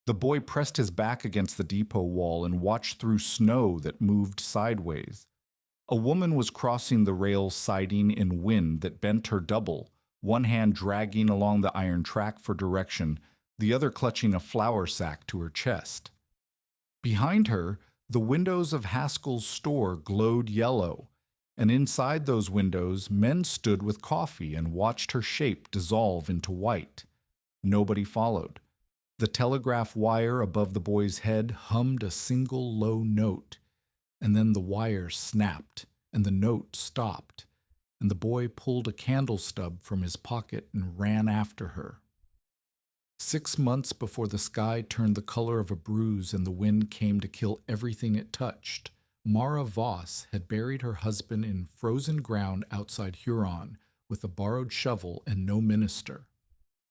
The boy pressed his back against the depot wall and watched through snow that moved sideways. A woman was crossing the rail siding in wind that bent her double, one hand dragging along the iron track for direction, the other clutching a flour sack to her chest. Behind her, the windows of Haskell's store glowed yellow, and inside those windows men stood with coffee and watched her shape dissolve into white. Nobody followed. The telegraph wire above the boy's head hummed a single low note, and then the wire snapped, and the note stopped, and the boy pulled a candle stub from his pocket and ran after her. 6 months before the sky turned the color of a bruise and the wind came to kill everything it touched, Mara Voss had buried her husband in frozen ground outside Huron with a borrowed shovel and no minister.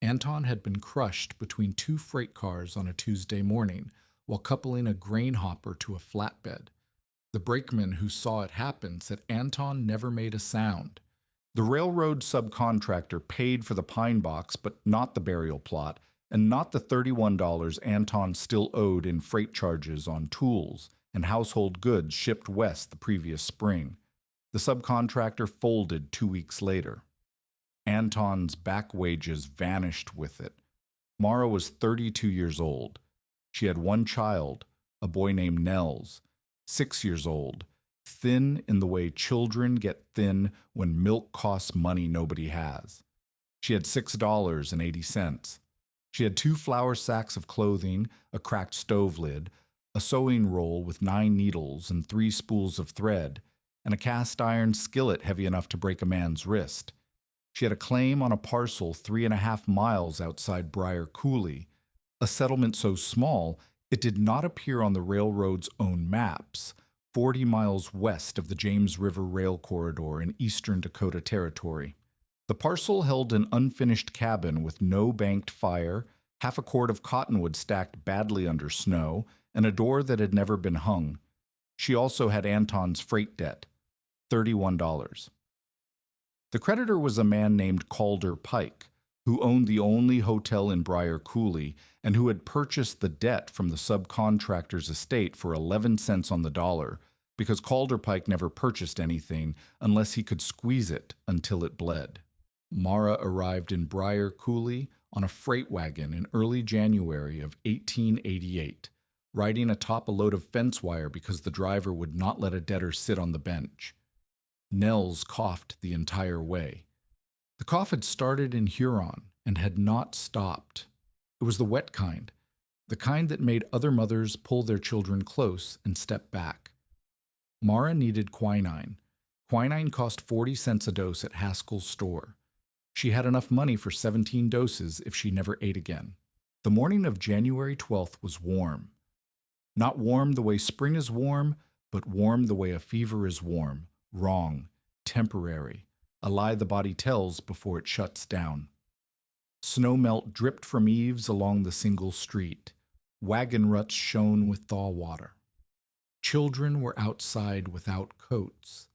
Anton had been crushed between 2 freight cars on a Tuesday morning while coupling a grain hopper to a flatbed. The brakeman who saw it happen said Anton never made a sound. The railroad subcontractor paid for the pine box, but not the burial plot, and not the $31 Anton still owed in freight charges on tools and household goods shipped west the previous spring. The subcontractor folded 2 weeks later. Anton's back wages vanished with it. Mara was 32 years old. She had 1 child, a boy named Nels, 6 years old, thin in the way children get thin when milk costs money nobody has. She had $6.80. She had 2 flour sacks of clothing, a cracked stove lid, a sewing roll with 9 needles and 3 spools of thread, and a cast iron skillet heavy enough to break a man's wrist. She had a claim on a parcel 3.5 miles outside Briar Coulee, a settlement so small it did not appear on the railroad's own maps, 40 miles west of the James River Rail Corridor in eastern Dakota Territory. The parcel held an unfinished cabin with no banked fire, half a cord of cottonwood stacked badly under snow, and a door that had never been hung. She also had Anton's freight debt, $31. The creditor was a man named Calder Pike, who owned the only hotel in Briar Coulee and who had purchased the debt from the subcontractor's estate for 11 cents on the dollar, because Calder Pike never purchased anything unless he could squeeze it until it bled. Mara arrived in Briar Coulee on a freight wagon in early January of 1888, riding atop a load of fence wire because the driver would not let a debtor sit on the bench. Nels coughed the entire way. The cough had started in Huron and had not stopped. It was the wet kind, the kind that made other mothers pull their children close and step back. Mara needed quinine. Quinine cost 40 cents a dose at Haskell's store. She had enough money for 17 doses if she never ate again. The morning of January 12th was warm. Not warm the way spring is warm, but warm the way a fever is warm. Wrong, temporary, a lie the body tells before it shuts down. Snowmelt dripped from eaves along the single street. Wagon ruts shone with thaw water. Children were outside without coats.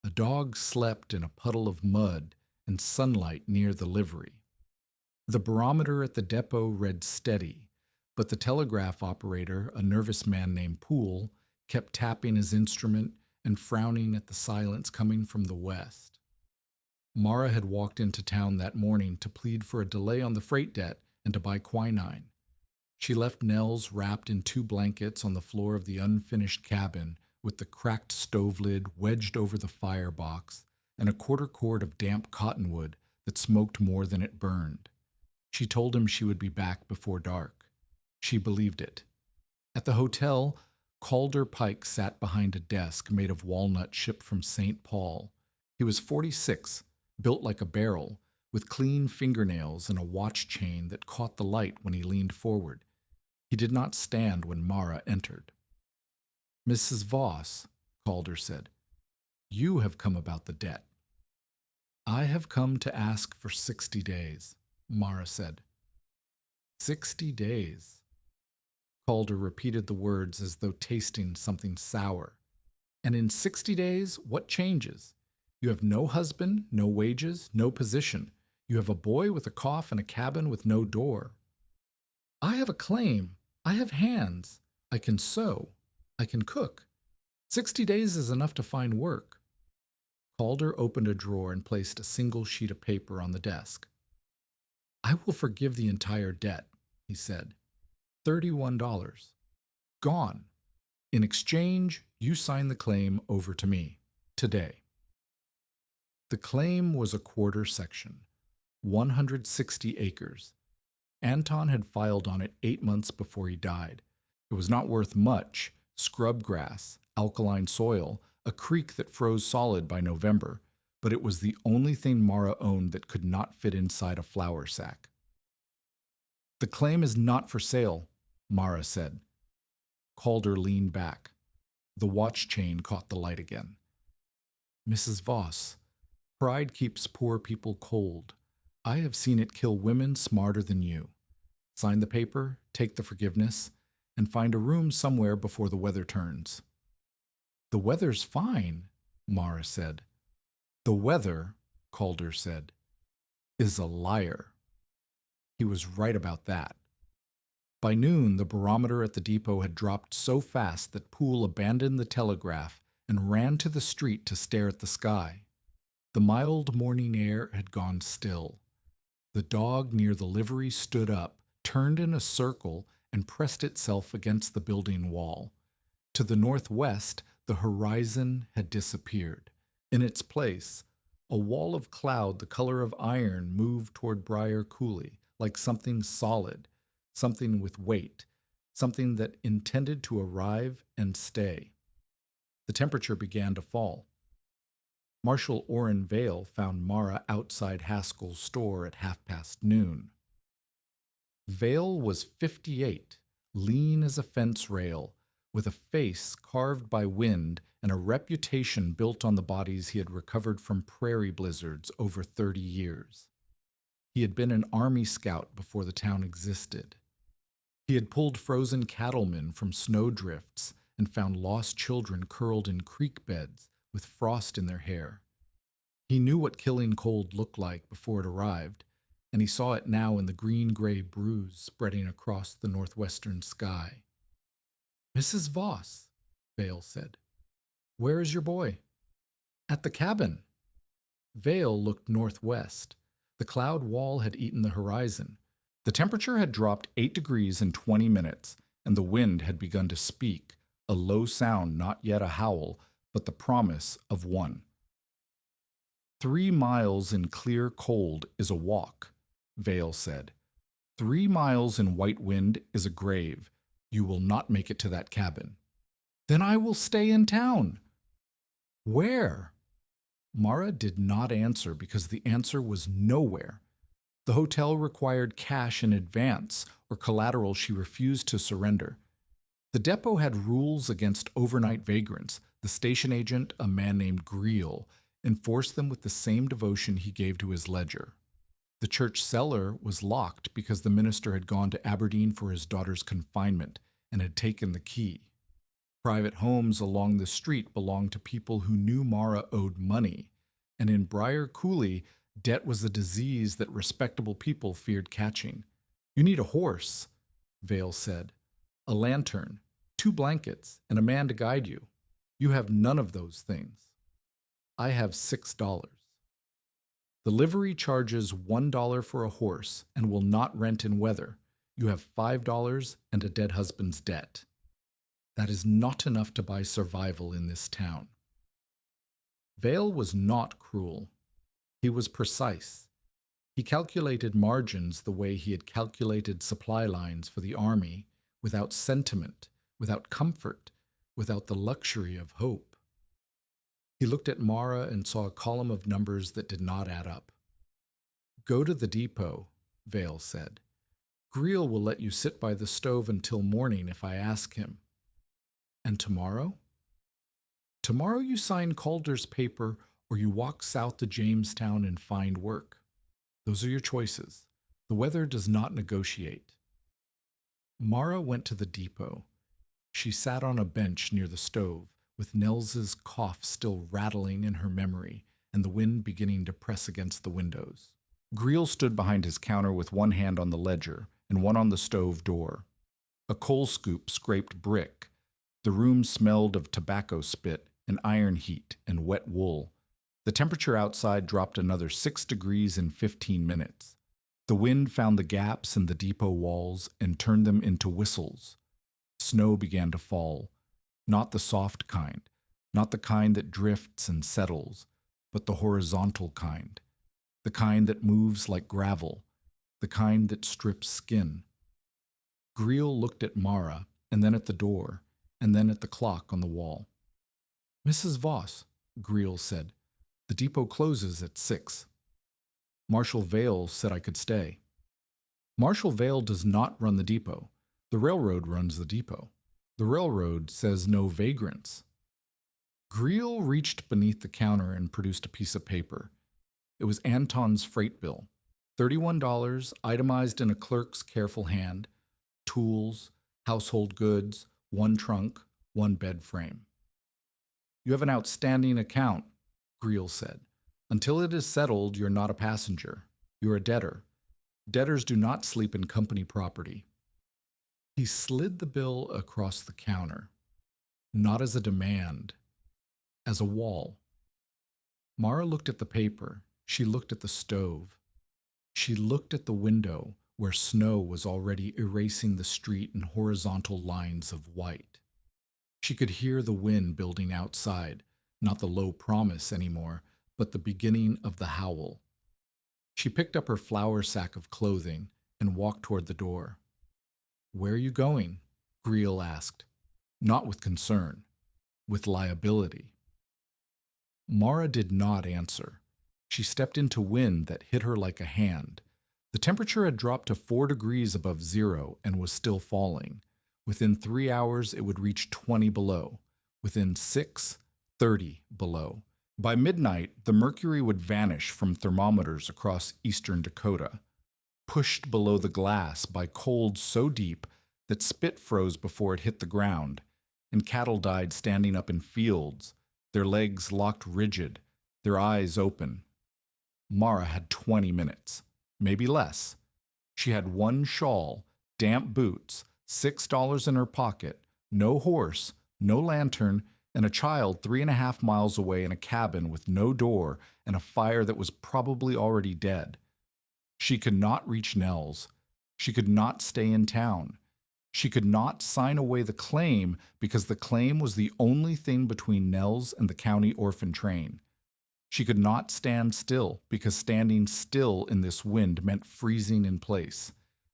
A dog slept in a puddle of mud and sunlight near the livery. The barometer at the depot read steady, but the telegraph operator, a nervous man named Poole, kept tapping his instrument and frowning at the silence coming from the west. Mara had walked into town that morning to plead for a delay on the freight debt and to buy quinine. She left Nels wrapped in 2 blankets on the floor of the unfinished cabin with the cracked stove lid wedged over the firebox and a quarter cord of damp cottonwood that smoked more than it burned. She told him she would be back before dark. She believed it. At the hotel, Calder Pike sat behind a desk made of walnut shipped from St. Paul. He was 46, built like a barrel, with clean fingernails and a watch chain that caught the light when he leaned forward. He did not stand when Mara entered. "Mrs. Voss," Calder said, "you have come about the debt." "I have come to ask for 60 days," Mara said. 60 days. Calder repeated the words as though tasting something sour. "And in 60 days, what changes? You have no husband, no wages, no position. You have a boy with a cough and a cabin with no door." "I have a claim," I have hands. I can sew. I can cook. 60 days is enough to find work. Calder opened a drawer and placed a single sheet of paper on the desk. I will forgive the entire debt, he said. $31. Gone. In exchange, you sign the claim over to me. Today. The claim was a quarter section, 160 acres. Anton had filed on it 8 months before he died. It was not worth much: scrub grass, alkaline soil, a creek that froze solid by November, but it was the only thing Mara owned that could not fit inside a flour sack. The claim is not for sale, Mara said. Calder leaned back. The watch chain caught the light again. Mrs. Voss, pride keeps poor people cold. I have seen it kill women smarter than you. Sign the paper, take the forgiveness, and find a room somewhere before the weather turns. The weather's fine, Mara said. The weather, Calder said, is a liar. He was right about that. By noon, the barometer at the depot had dropped so fast that Poole abandoned the telegraph and ran to the street to stare at the sky. The mild morning air had gone still. The dog near the livery stood up, turned in a circle, and pressed itself against the building wall. To the northwest, the horizon had disappeared. In its place, a wall of cloud the color of iron moved toward Briar Coulee, like something solid, something with weight, something that intended to arrive and stay. The temperature began to fall. Marshal Orrin Vale found Mara outside Haskell's store at noon. Vale was 58, lean as a fence rail, with a face carved by wind and a reputation built on the bodies he had recovered from prairie blizzards over 30 years. He had been an army scout before the town existed. He had pulled frozen cattlemen from snowdrifts and found lost children curled in creek beds with frost in their hair. He knew what killing cold looked like before it arrived, and he saw it now in the green-gray bruise spreading across the northwestern sky. Mrs. Voss, Vale said. Where is your boy? At the cabin. Vale looked northwest. The cloud wall had eaten the horizon. The temperature had dropped 8 degrees in 20 minutes, and the wind had begun to speak, a low sound not yet a howl, but the promise of one. 3 miles in clear cold is a walk, Vale said. 3 miles in white wind is a grave. You will not make it to that cabin. Then I will stay in town. Where? Mara did not answer because the answer was nowhere. The hotel required cash in advance or collateral she refused to surrender. The depot had rules against overnight vagrants. The station agent, a man named Greel, enforced them with the same devotion he gave to his ledger. The church cellar was locked because the minister had gone to Aberdeen for his daughter's confinement and had taken the key. Private homes along the street belonged to people who knew Mara owed money, and in Briar Coulee, debt was a disease that respectable people feared catching. You need a horse, Vale said, a lantern, 2 blankets, and a man to guide you. You have none of those things. I have $6. The livery charges $1 for a horse and will not rent in weather. You have $5 and a dead husband's debt. That is not enough to buy survival in this town. Vale was not cruel. He was precise. He calculated margins the way he had calculated supply lines for the army, without sentiment, without comfort, without the luxury of hope. He looked at Mara and saw a column of numbers that did not add up. Go to the depot, Vale said. Greel will let you sit by the stove until morning if I ask him. And tomorrow? Tomorrow you sign Calder's paper or you walk south to Jamestown and find work. Those are your choices. The weather does not negotiate. Mara went to the depot. She sat on a bench near the stove, with Nels's cough still rattling in her memory and the wind beginning to press against the windows. Greel stood behind his counter with one hand on the ledger and one on the stove door. A coal scoop scraped brick. The room smelled of tobacco spit and iron heat and wet wool. The temperature outside dropped another 6 degrees in 15 minutes. The wind found the gaps in the depot walls and turned them into whistles. Snow began to fall, not the soft kind, not the kind that drifts and settles, but the horizontal kind, the kind that moves like gravel, the kind that strips skin. Greel looked at Mara, and then at the door, and then at the clock on the wall. "Mrs. Voss," Greel said, "the depot closes at 6. Marshal Vale said I could stay." "Marshal Vale does not run the depot. The railroad runs the depot. The railroad says no vagrants." Greel reached beneath the counter and produced a piece of paper. It was Anton's freight bill, $31, itemized in a clerk's careful hand, tools, household goods, 1 trunk, 1 bed frame. "You have an outstanding account," Greel said. "Until it is settled, you're not a passenger. You're a debtor. Debtors do not sleep in company property." He slid the bill across the counter, not as a demand, as a wall. Mara looked at the paper. She looked at the stove. She looked at the window where snow was already erasing the street in horizontal lines of white. She could hear the wind building outside, not the low promise anymore, but the beginning of the howl. She picked up her flour sack of clothing and walked toward the door. "Where are you going?" Greel asked, not with concern, with liability. Mara did not answer. She stepped into wind that hit her like a hand. The temperature had dropped to 4 degrees above zero and was still falling. Within 3 hours, it would reach 20 below. Within 6, 30 below. By midnight, the mercury would vanish from thermometers across eastern Dakota, pushed below the glass by cold so deep that spit froze before it hit the ground, and cattle died standing up in fields, their legs locked rigid, their eyes open. Mara had 20 minutes. Maybe less. She had 1 shawl, damp boots, $6 in her pocket, no horse, no lantern, and a child 3.5 miles away in a cabin with no door and a fire that was probably already dead. She could not reach Nels. She could not stay in town. She could not sign away the claim because the claim was the only thing between Nels and the county orphan train. She could not stand still because standing still in this wind meant freezing in place.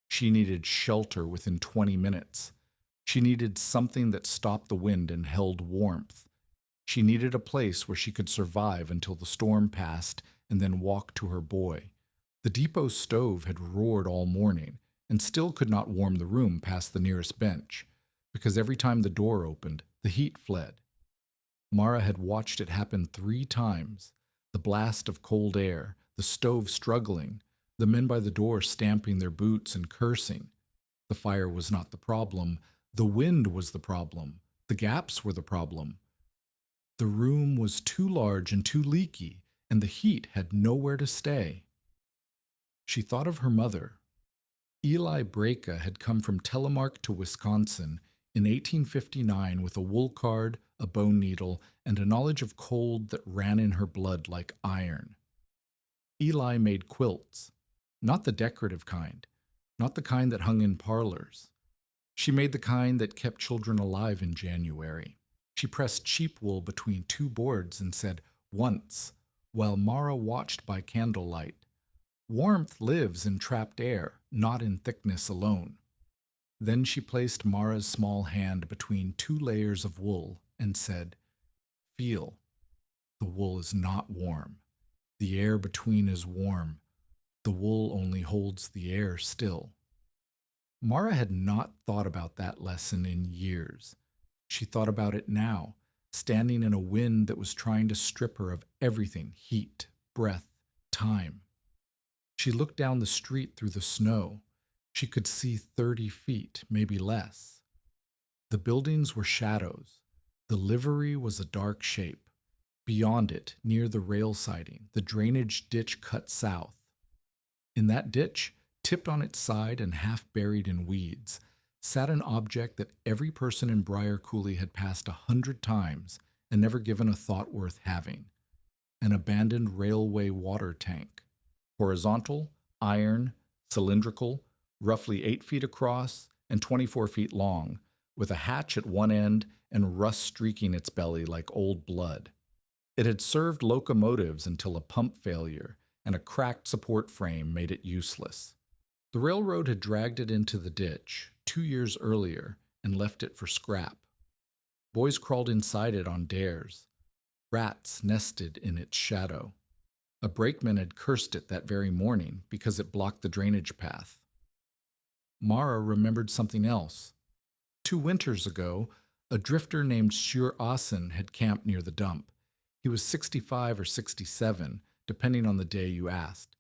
She needed shelter within 20 minutes. She needed something that stopped the wind and held warmth. She needed a place where she could survive until the storm passed and then walk to her boy. The depot stove had roared all morning and still could not warm the room past the nearest bench, because every time the door opened, the heat fled. Mara had watched it happen 3 times. The blast of cold air, the stove struggling, the men by the door stamping their boots and cursing. The fire was not the problem. The wind was the problem. The gaps were the problem. The room was too large and too leaky, and the heat had nowhere to stay. She thought of her mother. Eli Breka had come from Telemark to Wisconsin in 1859 with a wool card, a bone needle, and a knowledge of cold that ran in her blood like iron. Eli made quilts, not the decorative kind, not the kind that hung in parlors. She made the kind that kept children alive in January. She pressed sheep wool between 2 boards and said, "Once," while Mara watched by candlelight. Warmth lives in trapped air, not in thickness alone. Then she placed Mara's small hand between 2 layers of wool and said, "Feel. The wool is not warm. The air between is warm. The wool only holds the air still." Mara had not thought about that lesson in years. She thought about it now, standing in a wind that was trying to strip her of everything: heat, breath, time. She looked down the street through the snow. She could see 30 feet, maybe less. The buildings were shadows. The livery was a dark shape. Beyond it, near the rail siding, the drainage ditch cut south. In that ditch, tipped on its side and half buried in weeds, sat an object that every person in Briar Coulee had passed 100 times and never given a thought worth having: an abandoned railway water tank. Horizontal, iron, cylindrical, roughly 8 feet across and 24 feet long, with a hatch at one end and rust streaking its belly like old blood. It had served locomotives until a pump failure and a cracked support frame made it useless. The railroad had dragged it into the ditch 2 years earlier and left it for scrap. Boys crawled inside it on dares. Rats nested in its shadow. A brakeman had cursed it that very morning because it blocked the drainage path. Mara remembered something else. 2 winters ago, a drifter named Shure Asen had camped near the dump. He was 65 or 67, depending on the day you asked.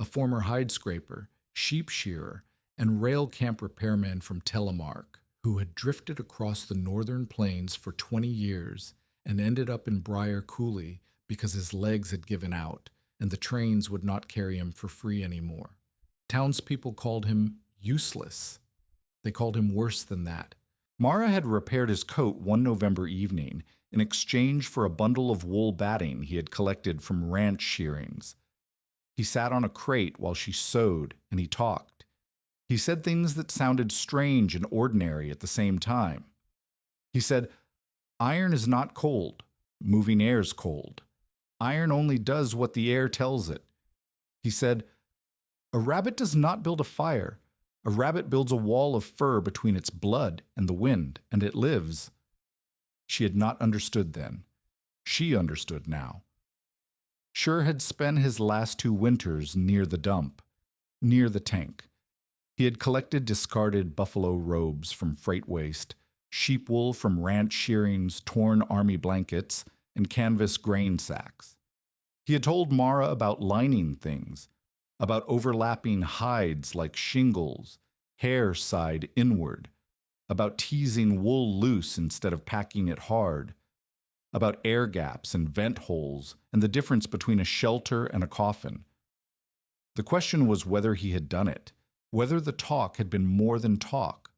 A former hide scraper, sheep shearer, and rail camp repairman from Telemark, who had drifted across the northern plains for 20 years and ended up in Briar Coulee because his legs had given out and the trains would not carry him for free anymore. Townspeople called him useless. They called him worse than that. Mara had repaired his coat one November evening in exchange for a bundle of wool batting he had collected from ranch shearings. He sat on a crate while she sewed, and he talked. He said things that sounded strange and ordinary at the same time. He said, "Iron is not cold. Moving air's cold. Iron only does what the air tells it." He said, "A rabbit does not build a fire. A rabbit builds a wall of fur between its blood and the wind, and it lives." She had not understood then. She understood now. Shure had spent his last 2 winters near the dump, near the tank. He had collected discarded buffalo robes from freight waste, sheep wool from ranch shearings, torn army blankets, and canvas grain sacks. He had told Mara about lining things, about overlapping hides like shingles, hair side inward, about teasing wool loose instead of packing it hard, about air gaps and vent holes and the difference between a shelter and a coffin. The question was whether he had done it, whether the talk had been more than talk,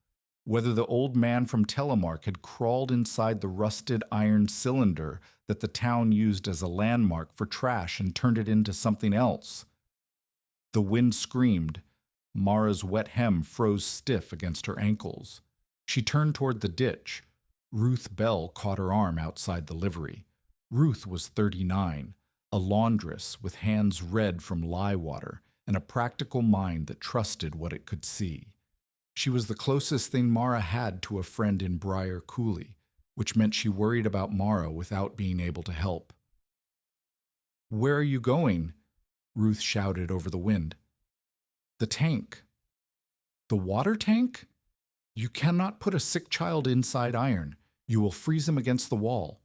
whether the old man from Telemark had crawled inside the rusted iron cylinder that the town used as a landmark for trash and turned it into something else. The wind screamed. Mara's wet hem froze stiff against her ankles. She turned toward the ditch. Ruth Bell caught her arm outside the livery. Ruth was 39, a laundress with hands red from lye water and a practical mind that trusted what it could see. She was the closest thing Mara had to a friend in Briar Coulee, which meant she worried about Mara without being able to help. "Where are you going?" Ruth shouted over the wind. "The tank." "The water tank? You cannot put a sick child inside iron. You will freeze him against the wall."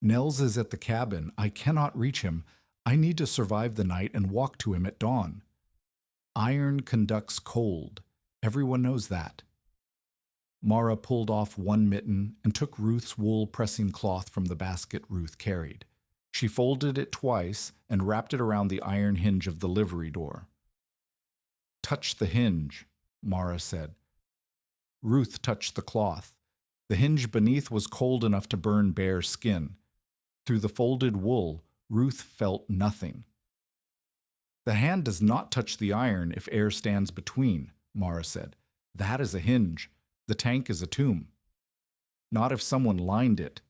"Nels is at the cabin. I cannot reach him. I need to survive the night and walk to him at dawn." "Iron conducts cold. Everyone knows that." Mara pulled off one mitten and took Ruth's wool pressing cloth from the basket Ruth carried. She folded it twice and wrapped it around the iron hinge of the livery door. "Touch the hinge," Mara said. Ruth touched the cloth. The hinge beneath was cold enough to burn bare skin. Through the folded wool, Ruth felt nothing. "The hand does not touch the iron if air stands between," Mara said. "That is a hinge. The tank is a tomb." "Not if someone lined it."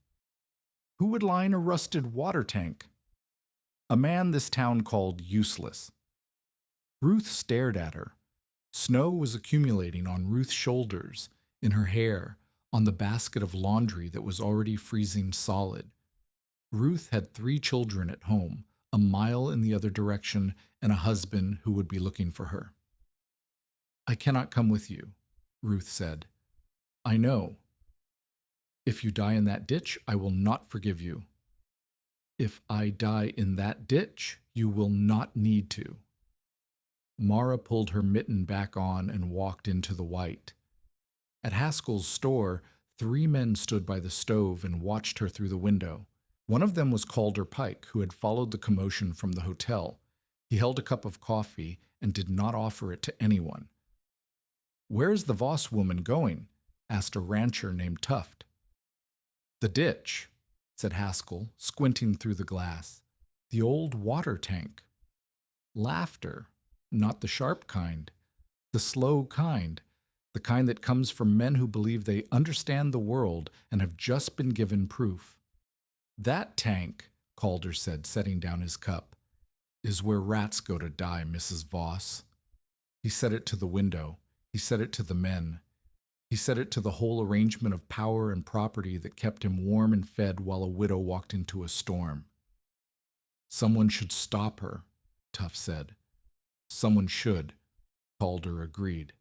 "Who would line a rusted water tank?" "A man this town called Useless." Ruth stared at her. Snow was accumulating on Ruth's shoulders, in her hair, on the basket of laundry that was already freezing solid. Ruth had 3 children at home, a mile in the other direction, and a husband who would be looking for her. "I cannot come with you," Ruth said. "I know. If you die in that ditch, I will not forgive you." "If I die in that ditch, you will not need to." Mara pulled her mitten back on and walked into the white. At Haskell's store, 3 men stood by the stove and watched her through the window. One of them was Calder Pike, who had followed the commotion from the hotel. He held a cup of coffee and did not offer it to anyone. "Where's the Voss woman going?" asked a rancher named Tuft. "The ditch," said Haskell, squinting through the glass. "The old water tank." Laughter, not the sharp kind, the slow kind, the kind that comes from men who believe they understand the world and have just been given proof. "That tank," Calder said, setting down his cup, "is where rats go to die, Mrs. Voss." He said it to the window. He said it to the men. He said it to the whole arrangement of power and property that kept him warm and fed while a widow walked into a storm. "Someone should stop her," Tuft said. "Someone should," Calder agreed.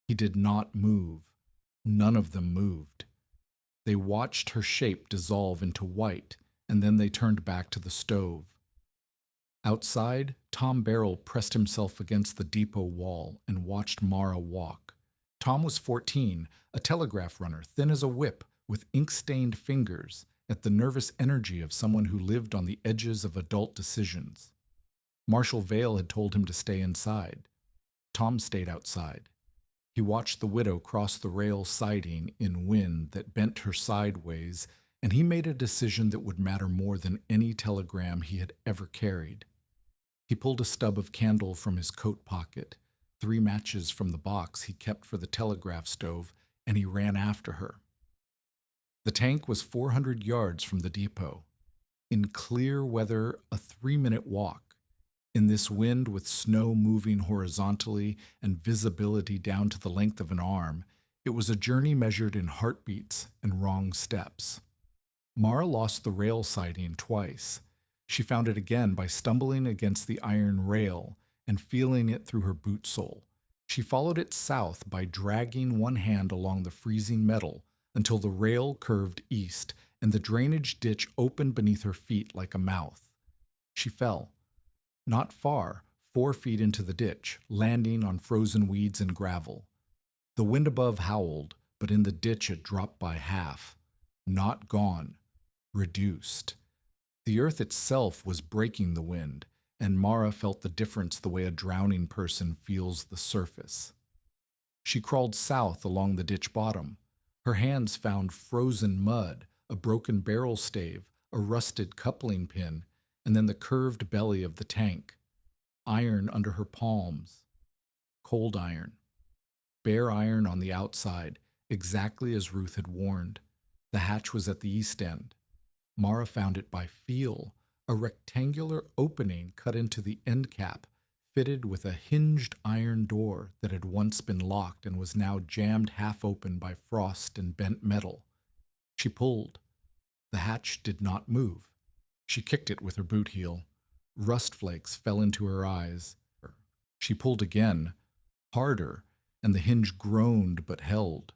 He did not move. None of them moved. They watched her shape dissolve into white, and then they turned back to the stove. Outside, Tom Barrell pressed himself against the depot wall and watched Mara walk. Tom was 14, a telegraph runner, thin as a whip, with ink-stained fingers, at the nervous energy of someone who lived on the edges of adult decisions. Marshal Vale had told him to stay inside. Tom stayed outside. He watched the widow cross the rail siding in wind that bent her sideways, and he made a decision that would matter more than any telegram he had ever carried. He pulled a stub of candle from his coat pocket, 3 matches from the box he kept for the telegraph stove, and he ran after her. The tank was 400 yards from the depot. In clear weather, a 3-minute walk. In this wind with snow moving horizontally and visibility down to the length of an arm, it was a journey measured in heartbeats and wrong steps. Mara lost the rail siding twice. She found it again by stumbling against the iron rail and feeling it through her boot sole. She followed it south by dragging one hand along the freezing metal until the rail curved east and the drainage ditch opened beneath her feet like a mouth. She fell. Not far, 4 feet into the ditch, landing on frozen weeds and gravel. The wind above howled, but in the ditch it dropped by half. Not gone. Reduced. The earth itself was breaking the wind, and Mara felt the difference the way a drowning person feels the surface. She crawled south along the ditch bottom. Her hands found frozen mud, a broken barrel stave, a rusted coupling pin, and then the curved belly of the tank. Iron under her palms. Cold iron. Bare iron on the outside, exactly as Ruth had warned. The hatch was at the east end. Mara found it by feel, a rectangular opening cut into the end cap, fitted with a hinged iron door that had once been locked and was now jammed half open by frost and bent metal. She pulled. The hatch did not move. She kicked it with her boot heel. Rust flakes fell into her eyes. She pulled again, harder, and the hinge groaned but held.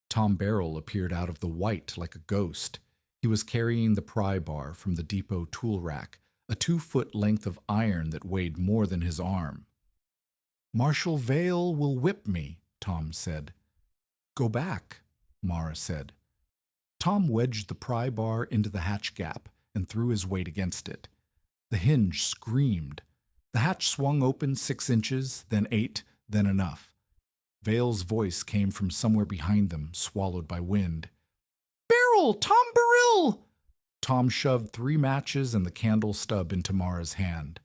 Tom Barrell appeared out of the white like a ghost. He was carrying the pry bar from the depot tool rack, a 2-foot length of iron that weighed more than his arm. "Marshal Vale will whip me," Tom said. "Go back," Mara said. Tom wedged the pry bar into the hatch gap and threw his weight against it. The hinge screamed. The hatch swung open 6 inches, then 8, then enough. Vale's voice came from somewhere behind them, swallowed by wind. "Barrel! Tom Barrell!" Tom shoved 3 matches and the candle stub into Mara's hand.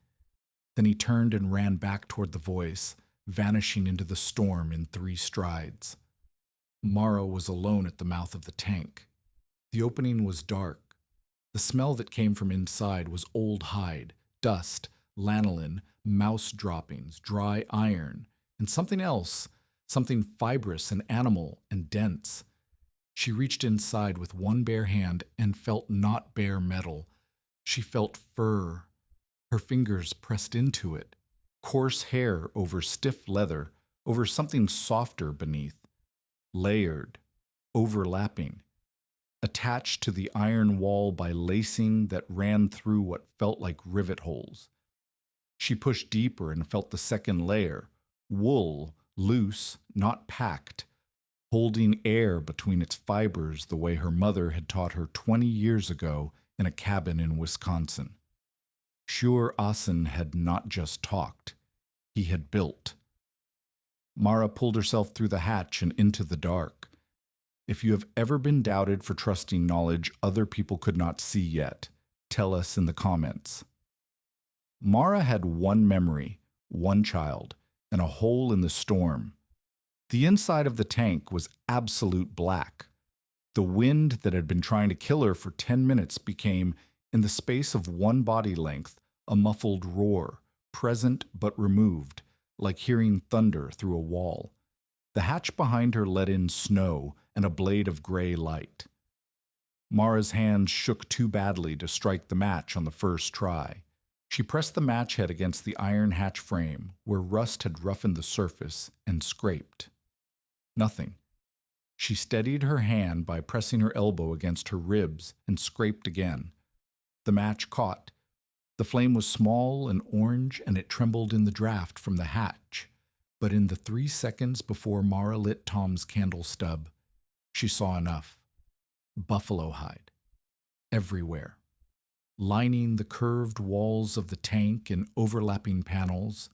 Then he turned and ran back toward the voice, vanishing into the storm in 3 strides. Mara was alone at the mouth of the tank. The opening was dark. The smell that came from inside was old hide, dust, lanolin, mouse droppings, dry iron, and something else, something fibrous and animal and dense. She reached inside with one bare hand and felt not bare metal. She felt fur. Her fingers pressed into it. Coarse hair over stiff leather, over something softer beneath. Layered, overlapping. Attached to the iron wall by lacing that ran through what felt like rivet holes. She pushed deeper and felt the second layer, wool, loose, not packed, holding air between its fibers the way her mother had taught her 20 years ago in a cabin in Wisconsin. Shure Asen had not just talked, he had built. Mara pulled herself through the hatch and into the dark. If you have ever been doubted for trusting knowledge other people could not see yet, tell us in the comments. Mara had one memory, one child, and a hole in the storm. The inside of the tank was absolute black. The wind that had been trying to kill her for 10 minutes became, in the space of one body length, a muffled roar, present but removed, like hearing thunder through a wall. The hatch behind her let in snow and a blade of gray light. Mara's hands shook too badly to strike the match on the first try. She pressed the match head against the iron hatch frame, where rust had roughened the surface, and scraped. Nothing. She steadied her hand by pressing her elbow against her ribs and scraped again. The match caught. The flame was small and orange, and it trembled in the draft from the hatch. But in the 3 seconds before Mara lit Tom's candle stub, she saw enough. Buffalo hide. Everywhere. Lining the curved walls of the tank in overlapping panels,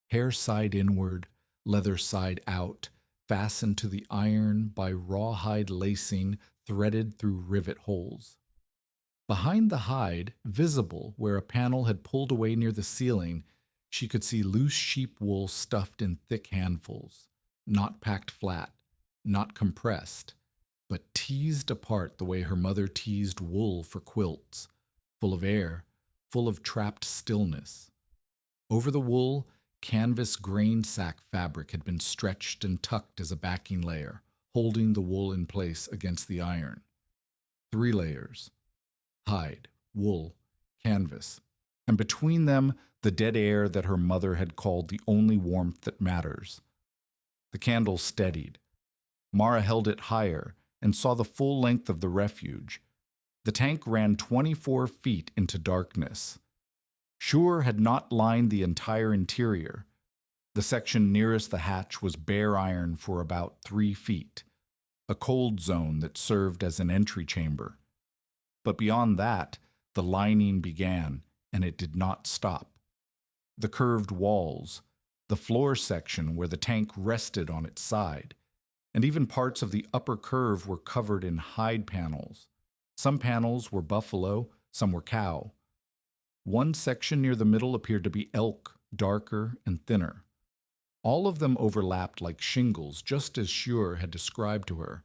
hair side inward, leather side out, fastened to the iron by rawhide lacing threaded through rivet holes. Behind the hide, visible where a panel had pulled away near the ceiling, she could see loose sheep wool stuffed in thick handfuls, not packed flat, not compressed, but teased apart the way her mother teased wool for quilts, full of air, full of trapped stillness. Over the wool, canvas grain sack fabric had been stretched and tucked as a backing layer, holding the wool in place against the iron. 3 layers. Hide, wool, canvas, and between them the dead air that her mother had called the only warmth that matters. The candle steadied. Mara held it higher and saw the full length of the refuge. The tank ran 24 feet into darkness. Shure had not lined the entire interior. The section nearest the hatch was bare iron for about 3 feet, a cold zone that served as an entry chamber. But beyond that, the lining began, and it did not stop. The curved walls, the floor section where the tank rested on its side, and even parts of the upper curve were covered in hide panels. Some panels were buffalo, some were cow. One section near the middle appeared to be elk, darker and thinner. All of them overlapped like shingles, just as Shure had described to her,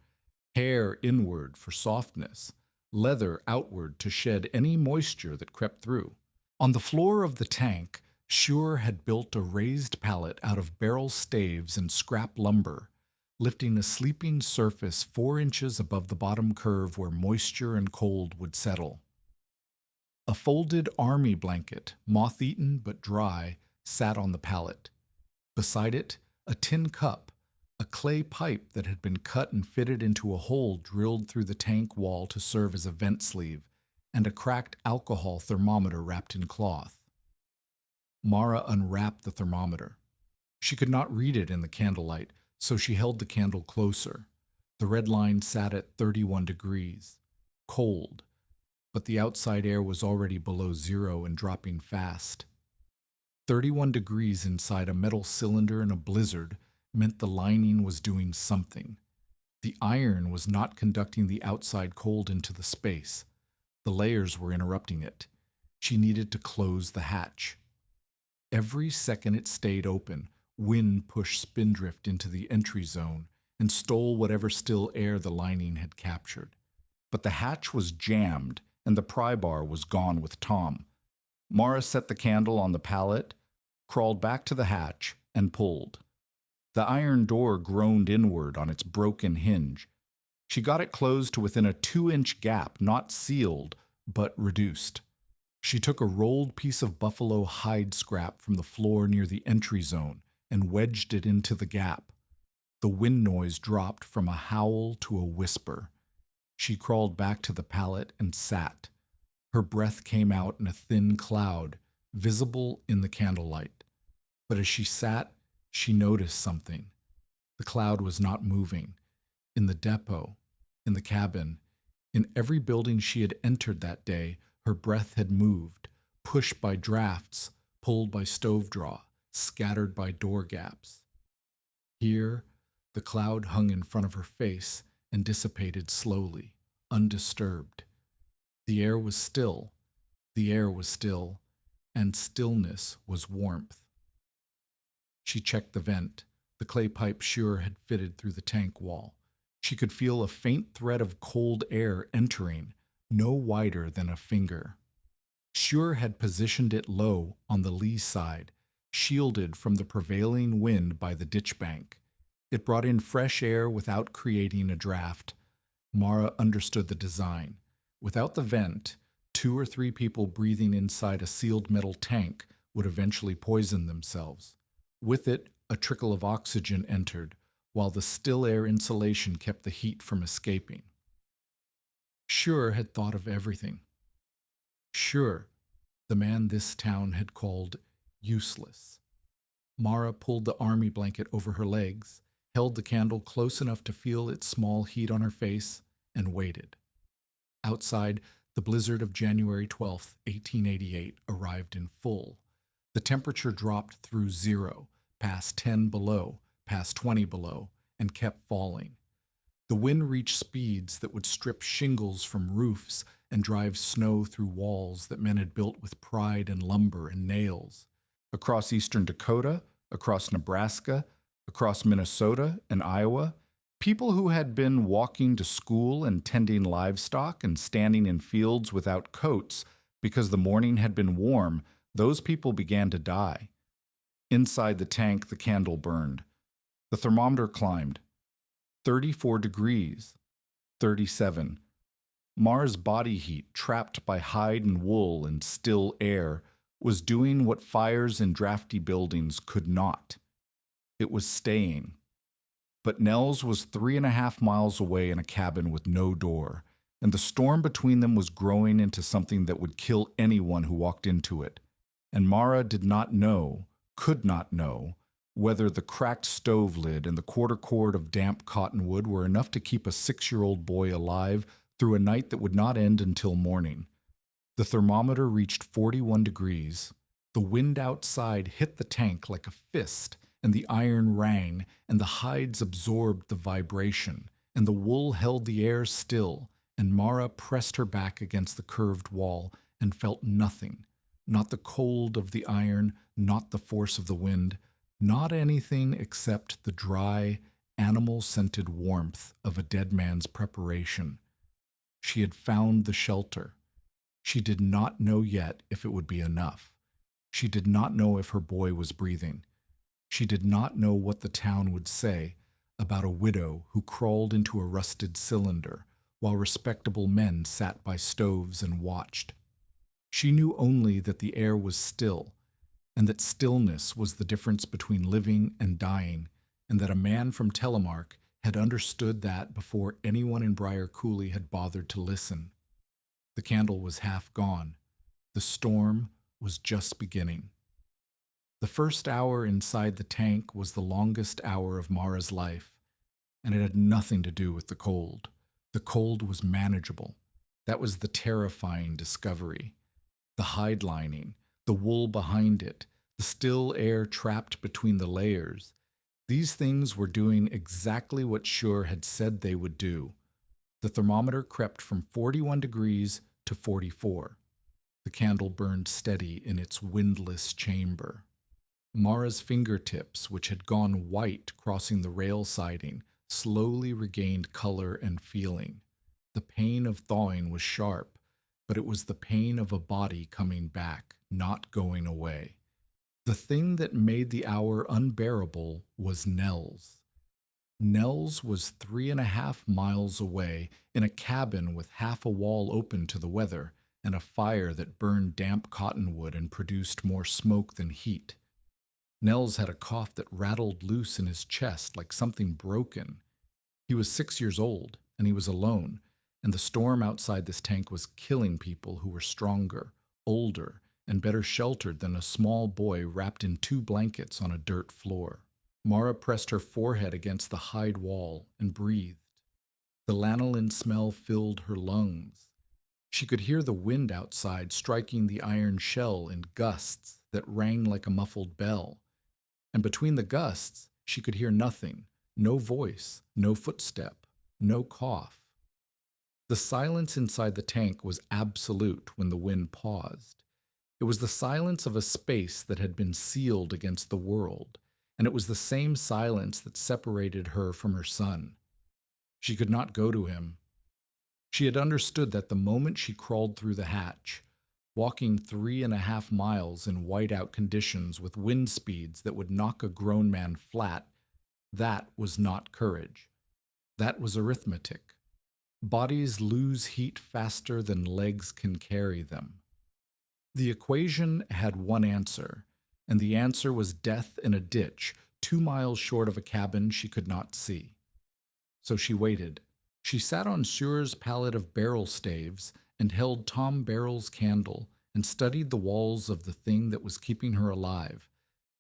hair inward for softness, leather outward to shed any moisture that crept through. On the floor of the tank, Shure had built a raised pallet out of barrel staves and scrap lumber, lifting a sleeping surface 4 inches above the bottom curve where moisture and cold would settle. A folded army blanket, moth-eaten but dry, sat on the pallet. Beside it, a tin cup, a clay pipe that had been cut and fitted into a hole drilled through the tank wall to serve as a vent sleeve, and a cracked alcohol thermometer wrapped in cloth. Mara unwrapped the thermometer. She could not read it in the candlelight, so she held the candle closer. The red line sat at 31 degrees. Cold, but the outside air was already below 0 and dropping fast. 31 degrees inside a metal cylinder in a blizzard meant the lining was doing something. The iron was not conducting the outside cold into the space. The layers were interrupting it. She needed to close the hatch. Every second it stayed open, wind pushed Spindrift into the entry zone and stole whatever still air the lining had captured. But the hatch was jammed, and the pry bar was gone with Tom. Mara set the candle on the pallet, crawled back to the hatch, and pulled. The iron door groaned inward on its broken hinge. She got it closed to within a 2-inch gap, not sealed, but reduced. She took a rolled piece of buffalo hide scrap from the floor near the entry zone and wedged it into the gap. The wind noise dropped from a howl to a whisper. She crawled back to the pallet and sat. Her breath came out in a thin cloud, visible in the candlelight. But as she sat, she noticed something. The cloud was not moving. In the depot, in the cabin, in every building she had entered that day, her breath had moved, pushed by drafts, pulled by stove draw, scattered by door gaps. Here, the cloud hung in front of her face and dissipated slowly, undisturbed. The air was still, the air was still, and stillness was warmth. She checked the vent. The clay pipe Shure had fitted through the tank wall. She could feel a faint thread of cold air entering, no wider than a finger. Shure had positioned it low on the lee side, shielded from the prevailing wind by the ditch bank. It brought in fresh air without creating a draft. Mara understood the design. Without the vent, 2 or 3 people breathing inside a sealed metal tank would eventually poison themselves. With it, a trickle of oxygen entered, while the still air insulation kept the heat from escaping. Shure had thought of everything. Shure, the man this town had called useless. Mara pulled the army blanket over her legs, held the candle close enough to feel its small heat on her face, and waited. Outside, the blizzard of January 12th, 1888, arrived in full. The temperature dropped through 0, past 10 below, past 20 below, and kept falling. The wind reached speeds that would strip shingles from roofs and drive snow through walls that men had built with pride and lumber and nails. Across eastern Dakota, across Nebraska, across Minnesota and Iowa, people who had been walking to school and tending livestock and standing in fields without coats because the morning had been warm, those people began to die. Inside the tank, the candle burned. The thermometer climbed. 34 degrees. 37. Mara's body heat, trapped by hide and wool and still air, was doing what fires in drafty buildings could not. It was staying. But Nels was 3.5 miles away in a cabin with no door, and the storm between them was growing into something that would kill anyone who walked into it. And Mara did not know, could not know, whether the cracked stove lid and the quarter cord of damp cottonwood were enough to keep a 6-year-old boy alive through a night that would not end until morning. The thermometer reached 41 degrees. The wind outside hit the tank like a fist, and the iron rang, and the hides absorbed the vibration, and the wool held the air still, and Mara pressed her back against the curved wall and felt nothing, not the cold of the iron, not the force of the wind, not anything except the dry, animal-scented warmth of a dead man's preparation. She had found the shelter. She did not know yet if it would be enough. She did not know if her boy was breathing. She did not know what the town would say about a widow who crawled into a rusted cylinder while respectable men sat by stoves and watched. She knew only that the air was still, and that stillness was the difference between living and dying, and that a man from Telemark had understood that before anyone in Briar Coulee had bothered to listen. The candle was half gone. The storm was just beginning. The first hour inside the tank was the longest hour of Mara's life, and it had nothing to do with the cold. The cold was manageable. That was the terrifying discovery. The hide lining, the wool behind it, the still air trapped between the layers. These things were doing exactly what Shure had said they would do. The thermometer crept from 41 degrees to 44. The candle burned steady in its windless chamber. Mara's fingertips, which had gone white crossing the rail siding, slowly regained color and feeling. The pain of thawing was sharp, but it was the pain of a body coming back, not going away. The thing that made the hour unbearable was Nels. Nels was 3.5 miles away in a cabin with half a wall open to the weather and a fire that burned damp cottonwood and produced more smoke than heat. Nels had a cough that rattled loose in his chest like something broken. He was 6 years old, and he was alone, and the storm outside this tank was killing people who were stronger, older, and better sheltered than a small boy wrapped in 2 blankets on a dirt floor. Mara pressed her forehead against the hide wall and breathed. The lanolin smell filled her lungs. She could hear the wind outside striking the iron shell in gusts that rang like a muffled bell. And between the gusts, She could hear nothing, no voice, no footstep, no cough. The silence inside the tank was absolute when the wind paused. It was the silence of a space that had been sealed against the world, and it was the same silence that separated her from her son. She could not go to him. She had understood that the moment she crawled through the hatch, walking 3.5 miles in whiteout conditions with wind speeds that would knock a grown man flat, that was not courage. That was arithmetic. Bodies lose heat faster than legs can carry them. The equation had one answer, and the answer was death in a ditch 2 miles short of a cabin she could not see. So she waited. She sat on Sewer's pallet of barrel staves and held Tom Barrel's candle and studied the walls of the thing that was keeping her alive,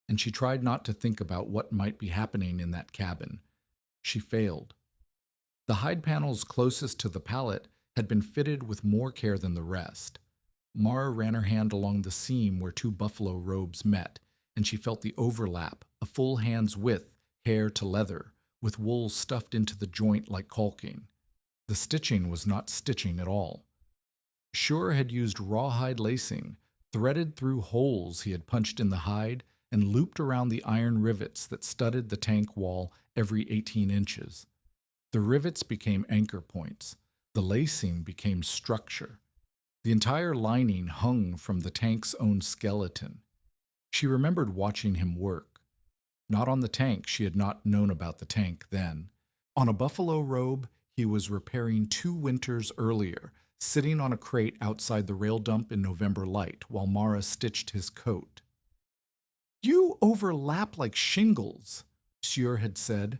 and she tried not to think about what might be happening in that cabin. She failed. The hide panels closest to the pallet had been fitted with more care than the rest. Mara ran her hand along the seam where 2 buffalo robes met, and she felt the overlap, a full hand's width, hair to leather, with wool stuffed into the joint like caulking. The stitching was not stitching at all. Shure had used rawhide lacing, threaded through holes he had punched in the hide, and looped around the iron rivets that studded the tank wall every 18 inches. The rivets became anchor points. The lacing became structure. The entire lining hung from the tank's own skeleton. She remembered watching him work. Not on the tank, she had not known about the tank then. On a buffalo robe, he was repairing 2 winters earlier, sitting on a crate outside the rail dump in November light while Mara stitched his coat. "You overlap like shingles," Shure had said,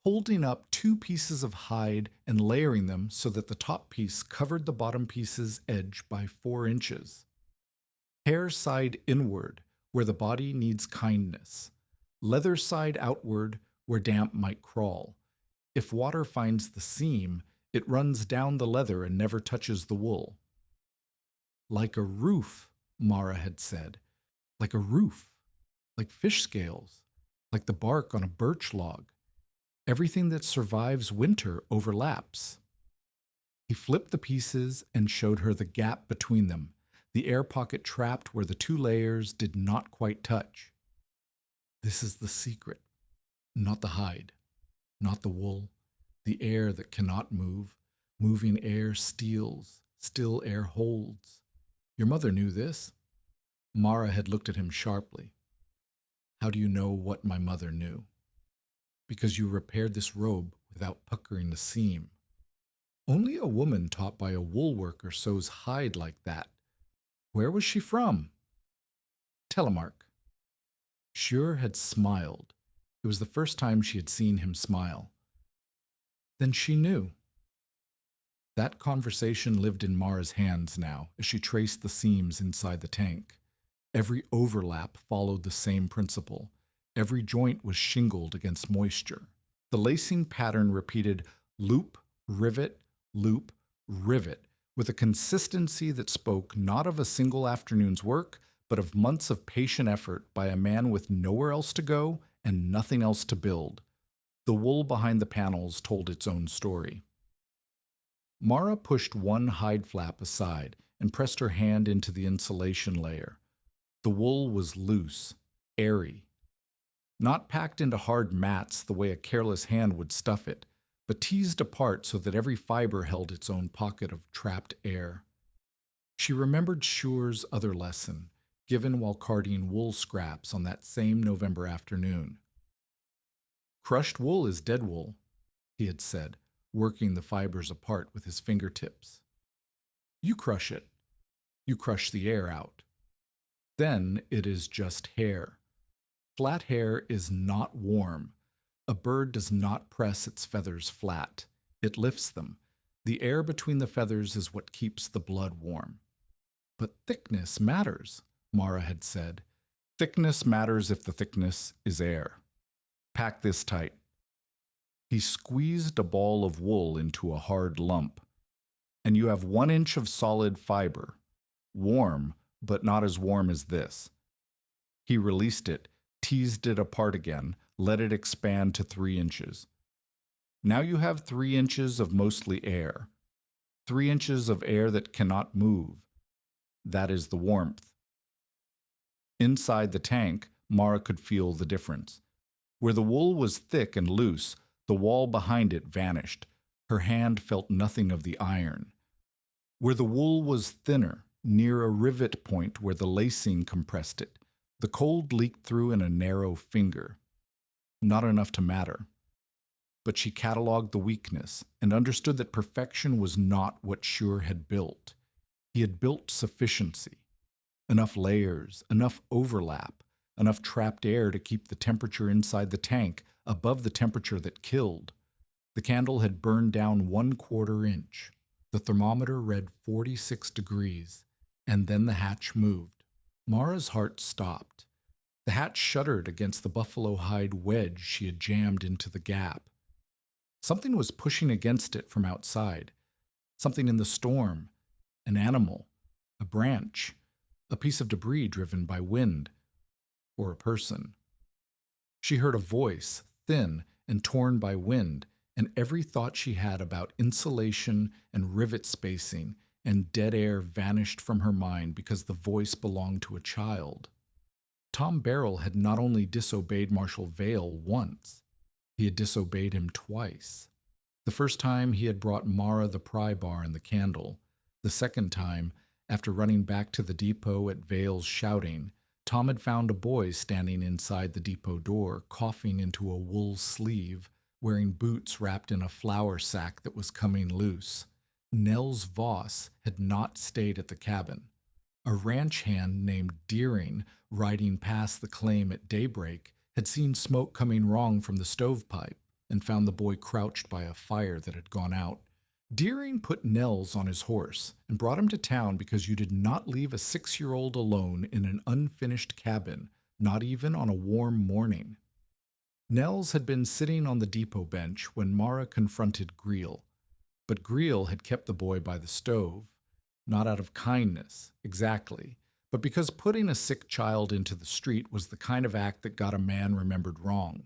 holding up 2 pieces of hide and layering them so that the top piece covered the bottom piece's edge by 4 inches. Hair side inward, where the body needs kindness. Leather side outward, where damp might crawl. If water finds the seam, it runs down the leather and never touches the wool. "Like a roof," Mara had said. "Like a roof. Like fish scales. Like the bark on a birch log. Everything that survives winter overlaps." He flipped the pieces and showed her the gap between them, the air pocket trapped where the 2 layers did not quite touch. "This is the secret. Not the hide. Not the wool. The air that cannot move. Moving air steals. Still air holds. Your mother knew this." Mara had looked at him sharply. "How do you know what my mother knew?" "Because you repaired this robe without puckering the seam. Only a woman taught by a wool worker sews hide like that. Where was she from?" "Telemark." Shure had smiled. It was the first time she had seen him smile. Then she knew. That conversation lived in Mara's hands now as she traced the seams inside the tank. Every overlap followed the same principle. Every joint was shingled against moisture. The lacing pattern repeated loop, rivet, loop, rivet, with a consistency that spoke not of a single afternoon's work, but of months of patient effort by a man with nowhere else to go and nothing else to build. The wool behind the panels told its own story. Mara pushed one hide flap aside and pressed her hand into the insulation layer. The wool was loose, airy. Not packed into hard mats the way a careless hand would stuff it, but teased apart so that every fiber held its own pocket of trapped air. She remembered Shure's other lesson, given while carting wool scraps on that same November afternoon. "Crushed wool is dead wool," he had said, working the fibers apart with his fingertips. "You crush it. You crush the air out. Then it is just hair. Flat hair is not warm. A bird does not press its feathers flat. It lifts them. The air between the feathers is what keeps the blood warm." "But thickness matters," Mara had said. "Thickness matters if the thickness is air. Pack this tight." He squeezed a ball of wool into a hard lump. "And you have 1 inch of solid fiber. Warm, but not as warm as this." He released it, teased it apart again, let it expand to 3 inches. Now you have 3 inches of mostly air. 3 inches of air that cannot move. That is the warmth. Inside the tank, Mara could feel the difference. Where the wool was thick and loose, the wall behind it vanished. Her hand felt nothing of the iron. Where the wool was thinner, near a rivet point where the lacing compressed it, the cold leaked through in a narrow finger. Not enough to matter. But she catalogued the weakness and understood that perfection was not what Shure had built. He had built sufficiency. Enough layers, enough overlap, enough trapped air to keep the temperature inside the tank above the temperature that killed. The candle had burned down 1/4 inch. The thermometer read 46 degrees, and then the hatch moved. Mara's heart stopped. The hatch shuddered against the buffalo hide wedge she had jammed into the gap. Something was pushing against it from outside. Something in the storm. An animal. A branch. A piece of debris driven by wind. Or a person. She heard a voice, thin and torn by wind, and every thought she had about insulation and rivet spacing and dead air vanished from her mind because the voice belonged to a child. Tom Barrell had not only disobeyed Marshal Vale once, he had disobeyed him twice. The first time he had brought Mara the pry bar and the candle. The second time, after running back to the depot at Vale's shouting, Tom had found a boy standing inside the depot door, coughing into a wool sleeve, wearing boots wrapped in a flour sack that was coming loose. Nels Voss had not stayed at the cabin. A ranch hand named Deering, riding past the claim at daybreak, had seen smoke coming wrong from the stovepipe and found the boy crouched by a fire that had gone out. Deering put Nels on his horse and brought him to town because you did not leave a 6-year-old alone in an unfinished cabin, not even on a warm morning. Nels had been sitting on the depot bench when Mara confronted Greel, but Greel had kept the boy by the stove, not out of kindness, exactly, but because putting a sick child into the street was the kind of act that got a man remembered wrong.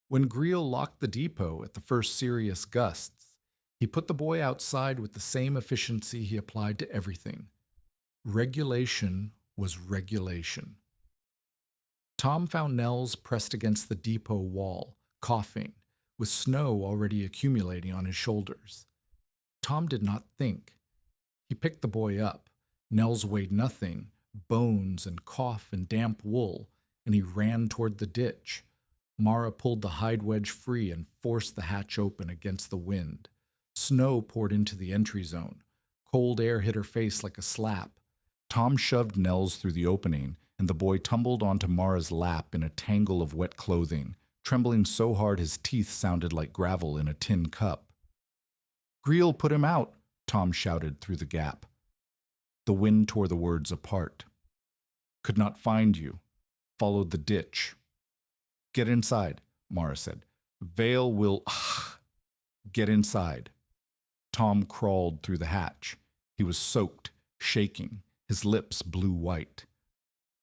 When Greel locked the depot at the first serious gusts, he put the boy outside with the same efficiency he applied to everything. Regulation was regulation. Tom found Nels pressed against the depot wall, coughing, with snow already accumulating on his shoulders. Tom did not think. He picked the boy up. Nels weighed nothing, bones and cough and damp wool, and he ran toward the ditch. Mara pulled the hide wedge free and forced the hatch open against the wind. Snow poured into the entry zone. Cold air hit her face like a slap. Tom shoved Nels through the opening, and the boy tumbled onto Mara's lap in a tangle of wet clothing, trembling so hard his teeth sounded like gravel in a tin cup. "Greel put him out," Tom shouted through the gap. The wind tore the words apart. "Could not find you. Followed the ditch." "Get inside," Mara said. "Vale will get inside." Tom crawled through the hatch. He was soaked, shaking, his lips blue white.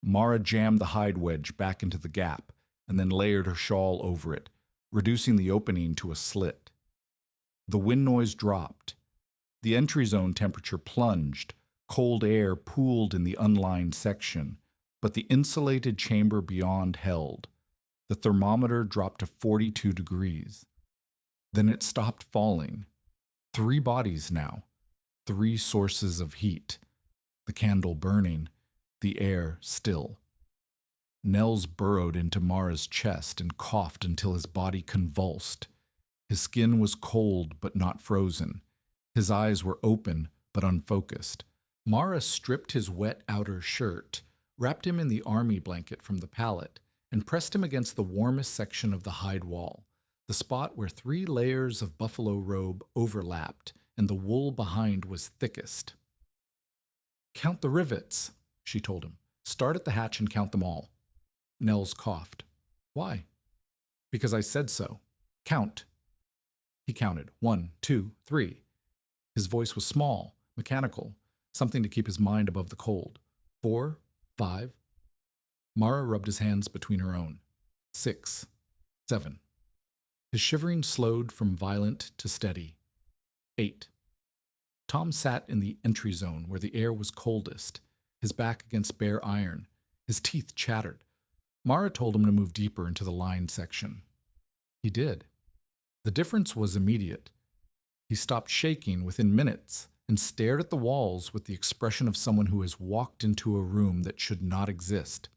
Mara jammed the hide wedge back into the gap and then layered her shawl over it, reducing the opening to a slit. The wind noise dropped. The entry zone temperature plunged. Cold air pooled in the unlined section, but the insulated chamber beyond held. The thermometer dropped to 42 degrees. Then it stopped falling. 3 bodies now. 3 sources of heat. The candle burning. The air still. Nels burrowed into Mara's chest and coughed until his body convulsed. His skin was cold but not frozen. His eyes were open but unfocused. Mara stripped his wet outer shirt, wrapped him in the army blanket from the pallet, and pressed him against the warmest section of the hide wall, the spot where 3 layers of buffalo robe overlapped and the wool behind was thickest. "Count the rivets," she told him. "Start at the hatch and count them all." Nels coughed. "Why?" "Because I said so. Count." He counted. 1, 2, 3. His voice was small, mechanical, something to keep his mind above the cold. 4, 5. Mara rubbed his hands between her own. 6. 7. His shivering slowed from violent to steady. 8. Tom sat in the entry zone where the air was coldest, his back against bare iron. His teeth chattered. Mara told him to move deeper into the line section. He did. The difference was immediate. He stopped shaking within minutes and stared at the walls with the expression of someone who has walked into a room that should not exist.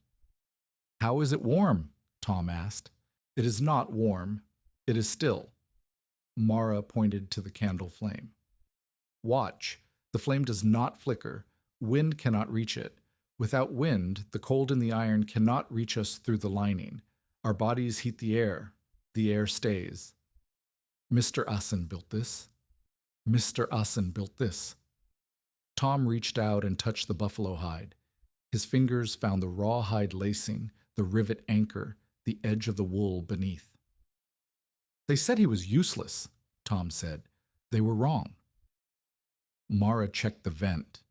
"How is it warm?" Tom asked. "It is not warm. It is still." Mara pointed to the candle flame. "Watch. The flame does not flicker. Wind cannot reach it. Without wind, the cold in the iron cannot reach us through the lining. Our bodies heat the air. The air stays. Mr. Assen built this. Mr. Assen built this." Tom reached out and touched the buffalo hide. His fingers found the raw hide lacing, the rivet anchor, the edge of the wool beneath. "They said he was useless," Tom said. "They were wrong." Mara checked the vent.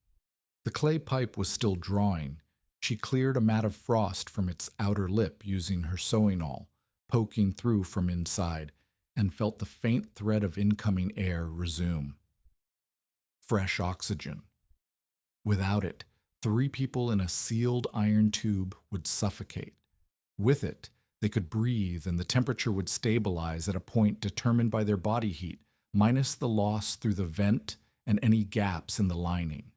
The clay pipe was still drawing. She cleared a mat of frost from its outer lip using her sewing awl, poking through from inside, and felt the faint thread of incoming air resume. Fresh oxygen. Without it, 3 people in a sealed iron tube would suffocate. With it, they could breathe and the temperature would stabilize at a point determined by their body heat, minus the loss through the vent and any gaps in the lining.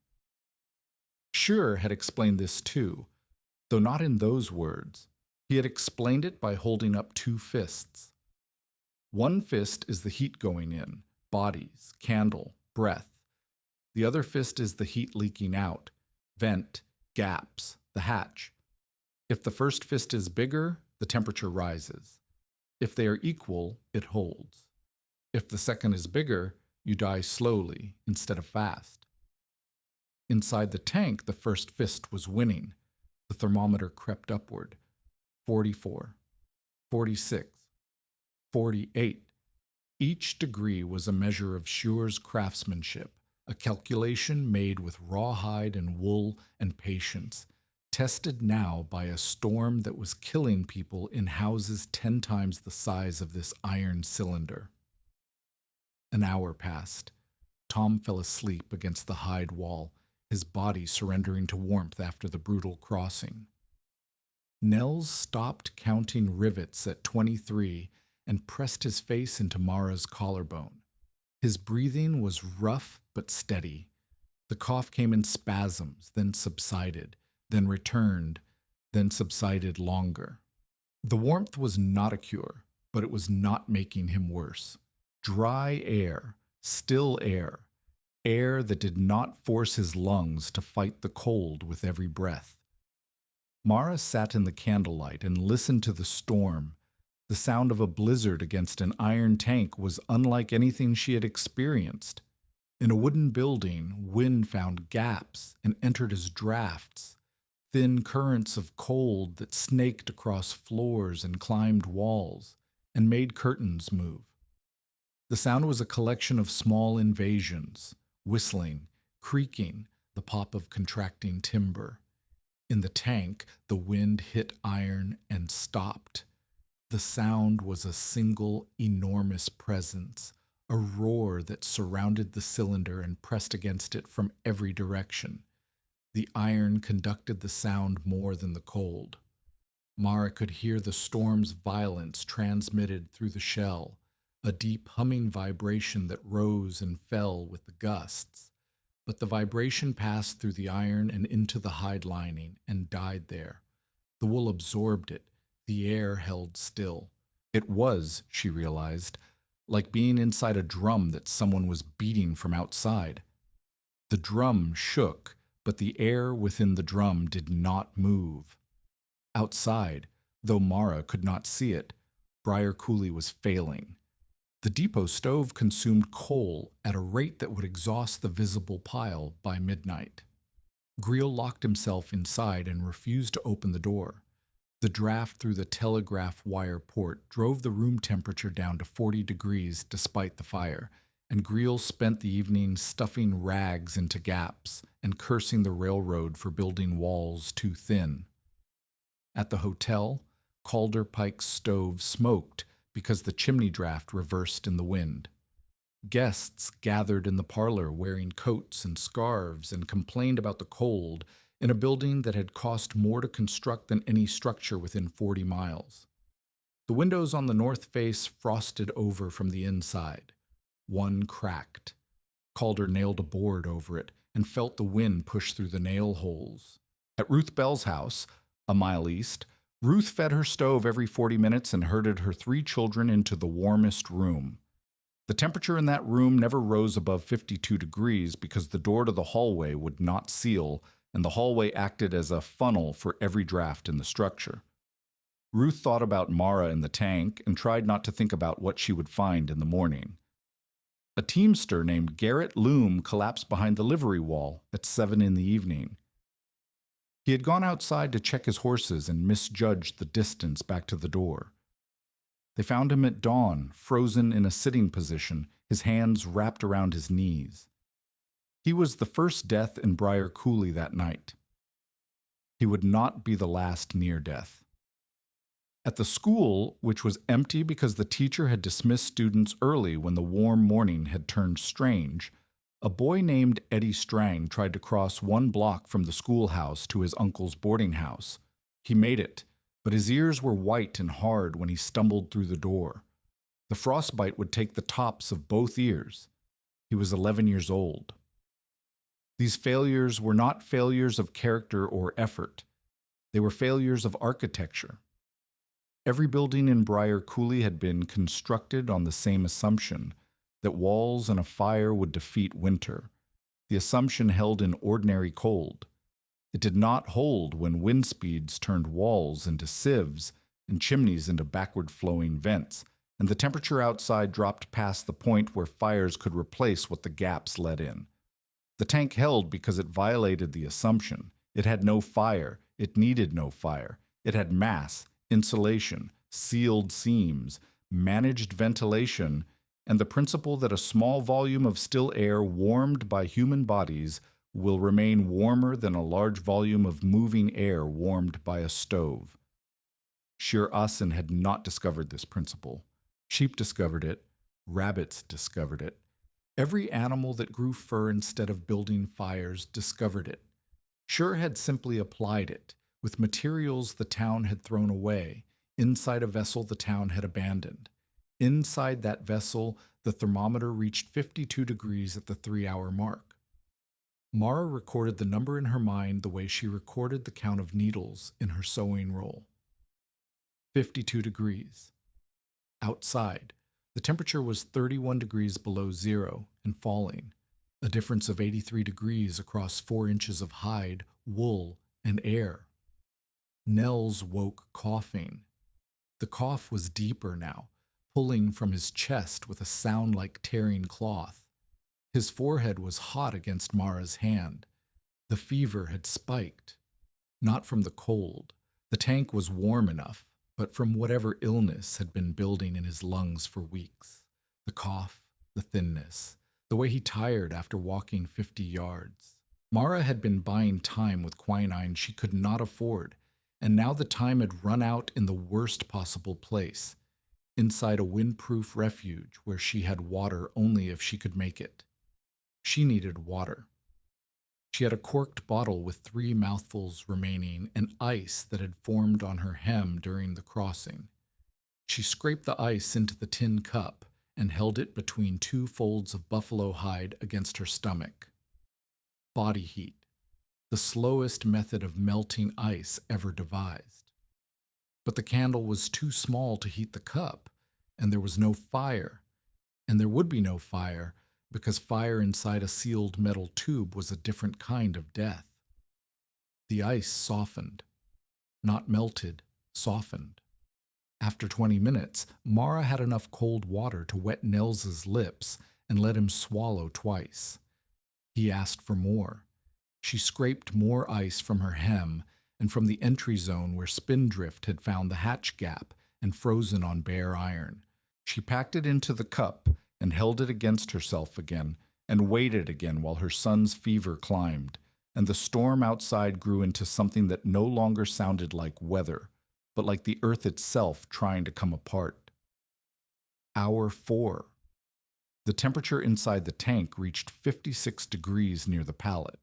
Schur had explained this too, though not in those words. He had explained it by holding up 2 fists. One fist is the heat going in, bodies, candle, breath. The other fist is the heat leaking out, vent, gaps, the hatch. If the first fist is bigger, the temperature rises. If they are equal, it holds. If the second is bigger, you die slowly instead of fast. Inside the tank, the first fist was winning. The thermometer crept upward. 44, 46, 48. Each degree was a measure of Schur's craftsmanship, a calculation made with rawhide and wool and patience, tested now by a storm that was killing people in houses 10 times the size of this iron cylinder. An hour passed. Tom fell asleep against the hide wall, his body surrendering to warmth after the brutal crossing. Nels stopped counting rivets at 23 and pressed his face into Mara's collarbone. His breathing was rough but steady. The cough came in spasms, then subsided, then returned, then subsided longer. The warmth was not a cure, but it was not making him worse. Dry air, still air, air that did not force his lungs to fight the cold with every breath. Mara sat in the candlelight and listened to the storm. The sound of a blizzard against an iron tank was unlike anything she had experienced. In a wooden building, wind found gaps and entered as drafts, thin currents of cold that snaked across floors and climbed walls, and made curtains move. The sound was a collection of small invasions, whistling, creaking, the pop of contracting timber. In the tank, the wind hit iron and stopped. The sound was a single, enormous presence, a roar that surrounded the cylinder and pressed against it from every direction. The iron conducted the sound more than the cold. Mara could hear the storm's violence transmitted through the shell, a deep humming vibration that rose and fell with the gusts. But the vibration passed through the iron and into the hide lining and died there. The wool absorbed it. The air held still. It was, she realized, like being inside a drum that someone was beating from outside. The drum shook, but the air within the drum did not move. Outside, though Mara could not see it, Briar Coulee was failing. The depot stove consumed coal at a rate that would exhaust the visible pile by midnight. Greel locked himself inside and refused to open the door. The draft through the telegraph wire port drove the room temperature down to 40 degrees despite the fire, and Greel spent the evening stuffing rags into gaps and cursing the railroad for building walls too thin. At the hotel, Calder Pike's stove smoked, because the chimney draft reversed in the wind. Guests gathered in the parlor wearing coats and scarves and complained about the cold in a building that had cost more to construct than any structure within 40 miles. The windows on the north face frosted over from the inside. One cracked. Calder nailed a board over it and felt the wind push through the nail holes. At Ruth Bell's house, a mile east, Ruth fed her stove every 40 minutes and herded her 3 children into the warmest room. The temperature in that room never rose above 52 degrees because the door to the hallway would not seal, and the hallway acted as a funnel for every draft in the structure. Ruth thought about Mara in the tank and tried not to think about what she would find in the morning. A teamster named Garrett Loom collapsed behind the livery wall at 7 in the evening. He had gone outside to check his horses and misjudged the distance back to the door. They found him at dawn, frozen in a sitting position, his hands wrapped around his knees. He was the first death in Briar Coulee that night. He would not be the last near death. At the school, which was empty because the teacher had dismissed students early when the warm morning had turned strange, a boy named Eddie Strang tried to cross 1 block from the schoolhouse to his uncle's boarding house. He made it, but his ears were white and hard when he stumbled through the door. The frostbite would take the tops of both ears. He was 11 years old. These failures were not failures of character or effort. They were failures of architecture. Every building in Briar Coulee had been constructed on the same assumption, that walls and a fire would defeat winter. The assumption held in ordinary cold. It did not hold when wind speeds turned walls into sieves and chimneys into backward-flowing vents, and the temperature outside dropped past the point where fires could replace what the gaps let in. The tank held because it violated the assumption. It had no fire. It needed no fire. It had mass, insulation, sealed seams, managed ventilation, and the principle that a small volume of still air warmed by human bodies will remain warmer than a large volume of moving air warmed by a stove. Shere Asen had not discovered this principle. Sheep discovered it. Rabbits discovered it. Every animal that grew fur instead of building fires discovered it. Shere had simply applied it, with materials the town had thrown away, inside a vessel the town had abandoned. Inside that vessel, the thermometer reached 52 degrees at the 3-hour mark. Mara recorded the number in her mind the way she recorded the count of needles in her sewing roll. 52 degrees. Outside, the temperature was 31 degrees below zero and falling, a difference of 83 degrees across 4 inches of hide, wool, and air. Nels woke coughing. The cough was deeper now, pulling from his chest with a sound like tearing cloth. His forehead was hot against Mara's hand. The fever had spiked. Not from the cold. The tank was warm enough, but from whatever illness had been building in his lungs for weeks. The cough, the thinness, the way he tired after walking 50 yards. Mara had been buying time with quinine she could not afford, and now the time had run out in the worst possible place, inside a windproof refuge where she had water only if she could make it. She needed water. She had a corked bottle with 3 mouthfuls remaining and ice that had formed on her hem during the crossing. She scraped the ice into the tin cup and held it between 2 folds of buffalo hide against her stomach. Body heat, the slowest method of melting ice ever devised. But the candle was too small to heat the cup, and there was no fire, and there would be no fire because fire inside a sealed metal tube was a different kind of death. The ice softened. Not melted, softened. After 20 minutes, Mara had enough cold water to wet Nels's lips and let him swallow twice. He asked for more. She scraped more ice from her hem and from the entry zone where Spindrift had found the hatch gap and frozen on bare iron. She packed it into the cup and held it against herself again, and waited again while her son's fever climbed, and the storm outside grew into something that no longer sounded like weather, but like the earth itself trying to come apart. Hour 4. The temperature inside the tank reached 56 degrees near the pallet.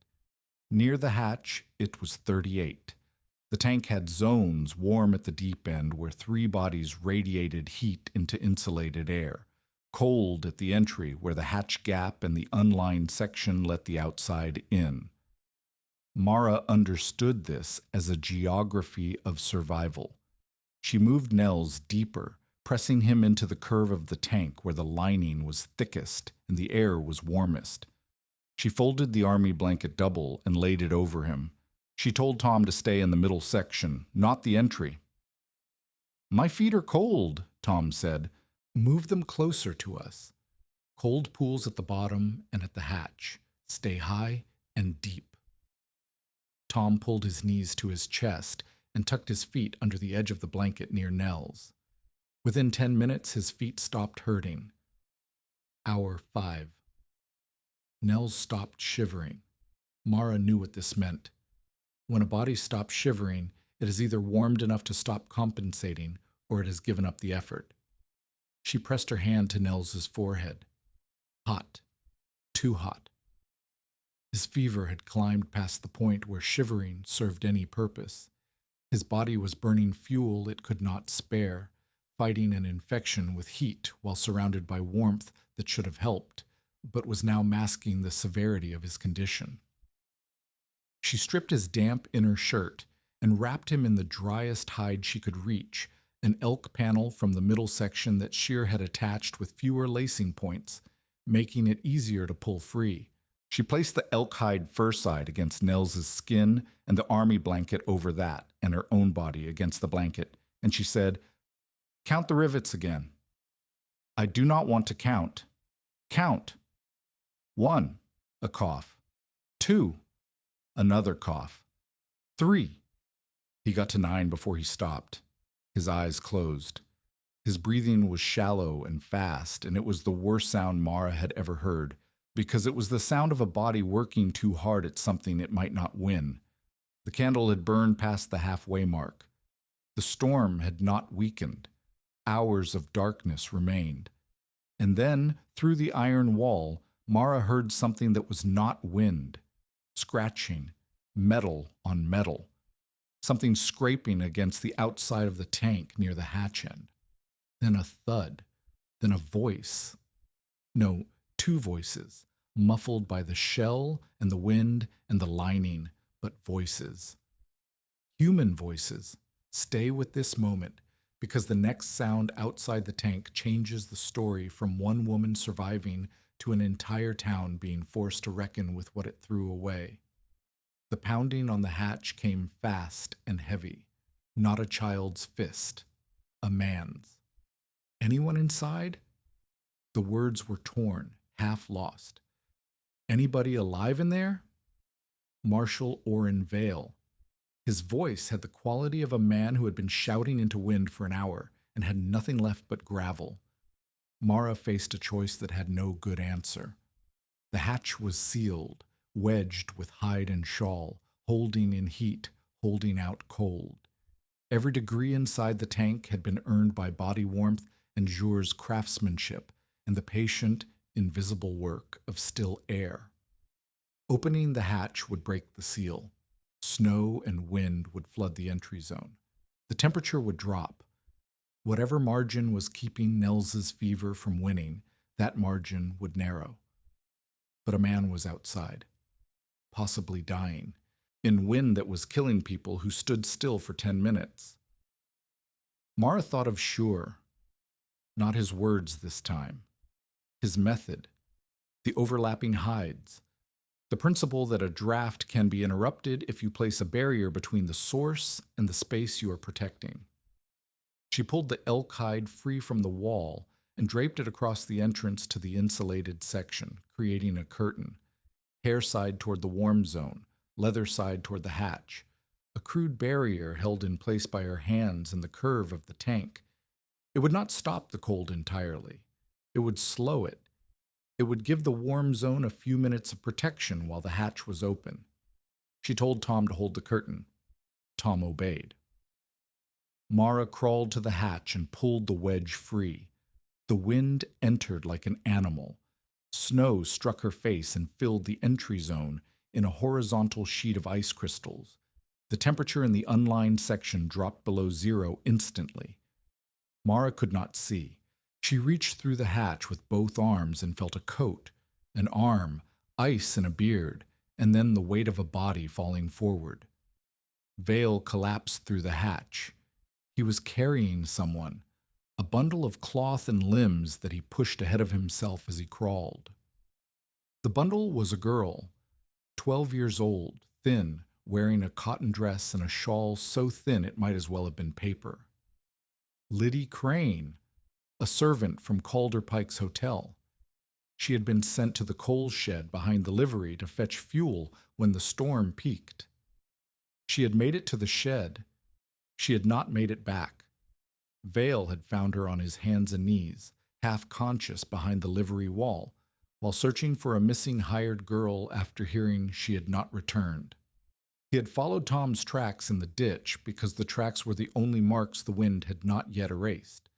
Near the hatch, it was 38. The tank had zones warm at the deep end where 3 bodies radiated heat into insulated air, cold at the entry where the hatch gap and the unlined section let the outside in. Mara understood this as a geography of survival. She moved Nels deeper, pressing him into the curve of the tank where the lining was thickest and the air was warmest. She folded the army blanket double and laid it over him. She told Tom to stay in the middle section, not the entry. "My feet are cold," Tom said. "Move them closer to us. Cold pools at the bottom and at the hatch. Stay high and deep." Tom pulled his knees to his chest and tucked his feet under the edge of the blanket near Nels. Within 10 minutes, his feet stopped hurting. Hour 5. Nels stopped shivering. Mara knew what this meant. When a body stops shivering, it is either warmed enough to stop compensating or it has given up the effort. She pressed her hand to Nels's forehead. Hot. Too hot. His fever had climbed past the point where shivering served any purpose. His body was burning fuel it could not spare, fighting an infection with heat while surrounded by warmth that should have helped, but was now masking the severity of his condition. She stripped his damp inner shirt and wrapped him in the driest hide she could reach, an elk panel from the middle section that Shear had attached with fewer lacing points, making it easier to pull free. She placed the elk hide fur side against Nels's skin and the army blanket over that, and her own body against the blanket, and she said, "Count the rivets again." "I do not want to count." "Count." 1, a cough. 2, another cough. 3. He got to 9 before he stopped. His eyes closed. His breathing was shallow and fast, and it was the worst sound Mara had ever heard, because it was the sound of a body working too hard at something it might not win. The candle had burned past the halfway mark. The storm had not weakened. Hours of darkness remained. And then, through the iron wall, Mara heard something that was not wind. Scratching, metal on metal. Something scraping against the outside of the tank near the hatch end. Then a thud. Then a voice. No, 2 voices, muffled by the shell and the wind and the lining, but voices. Human voices. Stay with this moment, because the next sound outside the tank changes the story from one woman surviving to an entire town being forced to reckon with what it threw away. The pounding on the hatch came fast and heavy, not a child's fist, a man's. "Anyone inside?" The words were torn, half lost. "Anybody alive in there?" Marshall Orrin Vale. His voice had the quality of a man who had been shouting into wind for an hour and had nothing left but gravel. Mara faced a choice that had no good answer. The hatch was sealed, wedged with hide and shawl, holding in heat, holding out cold. Every degree inside the tank had been earned by body warmth and Jure's craftsmanship and the patient, invisible work of still air. Opening the hatch would break the seal. Snow and wind would flood the entry zone. The temperature would drop. Whatever margin was keeping Nels's fever from winning, that margin would narrow. But a man was outside, possibly dying, in wind that was killing people who stood still for 10 minutes. Mara thought of Shure, not his words this time, his method, the overlapping hides, the principle that a draft can be interrupted if you place a barrier between the source and the space you are protecting. She pulled the elk hide free from the wall and draped it across the entrance to the insulated section, creating a curtain, hair side toward the warm zone, leather side toward the hatch, a crude barrier held in place by her hands in the curve of the tank. It would not stop the cold entirely. It would slow it. It would give the warm zone a few minutes of protection while the hatch was open. She told Tom to hold the curtain. Tom obeyed. Mara crawled to the hatch and pulled the wedge free. The wind entered like an animal. Snow struck her face and filled the entry zone in a horizontal sheet of ice crystals. The temperature in the unlined section dropped below zero instantly. Mara could not see. She reached through the hatch with both arms and felt a coat, an arm, ice in a beard, and then the weight of a body falling forward. Vale collapsed through the hatch. He was carrying someone, a bundle of cloth and limbs that he pushed ahead of himself as he crawled. The bundle was a girl, 12 years old, thin, wearing a cotton dress and a shawl so thin it might as well have been paper. Liddy Crane, a servant from Calder Pike's hotel. She had been sent to the coal shed behind the livery to fetch fuel when the storm peaked. She had made it to the shed. She had not made it back. Vale had found her on his hands and knees, half conscious behind the livery wall, while searching for a missing hired girl after hearing she had not returned. He had followed Tom's tracks in the ditch because the tracks were the only marks the wind had not yet erased.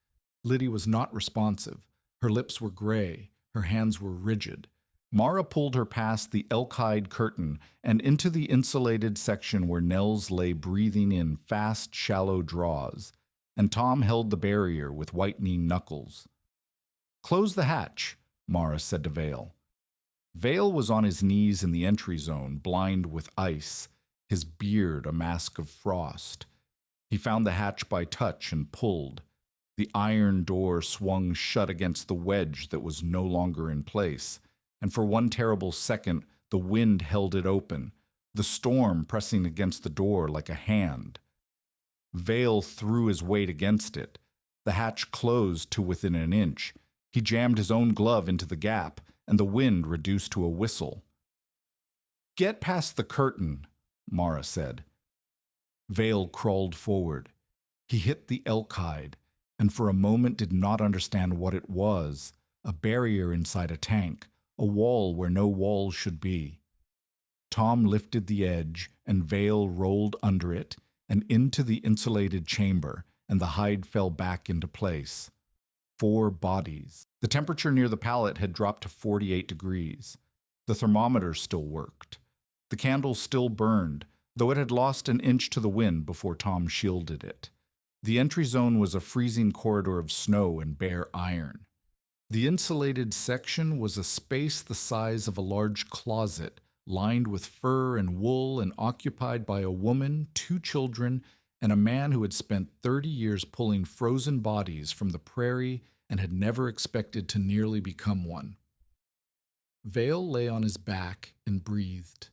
Liddy was not responsive. Her lips were gray. Her hands were rigid. Mara pulled her past the elk-hide curtain and into the insulated section where Nels lay breathing in fast, shallow draws, and Tom held the barrier with whitening knuckles. "Close the hatch," Mara said to Vale. Vale was on his knees in the entry zone, blind with ice, his beard a mask of frost. He found the hatch by touch and pulled. The iron door swung shut against the wedge that was no longer in place, and for one terrible second the wind held it open, the storm pressing against the door like a hand. Vale threw his weight against it. The hatch closed to within an inch. He jammed his own glove into the gap, and the wind reduced to a whistle. "Get past the curtain," Mara said. Vale crawled forward. He hit the elk hide, and for a moment did not understand what it was, a barrier inside a tank, a wall where no wall should be. Tom lifted the edge, and Vale rolled under it and into the insulated chamber, and the hide fell back into place. 4 bodies. The temperature near the pallet had dropped to 48 degrees. The thermometer still worked. The candle still burned, though it had lost an inch to the wind before Tom shielded it. The entry zone was a freezing corridor of snow and bare iron. The insulated section was a space the size of a large closet, lined with fur and wool and occupied by a woman, 2 children, and a man who had spent 30 years pulling frozen bodies from the prairie and had never expected to nearly become one. Vale lay on his back and breathed.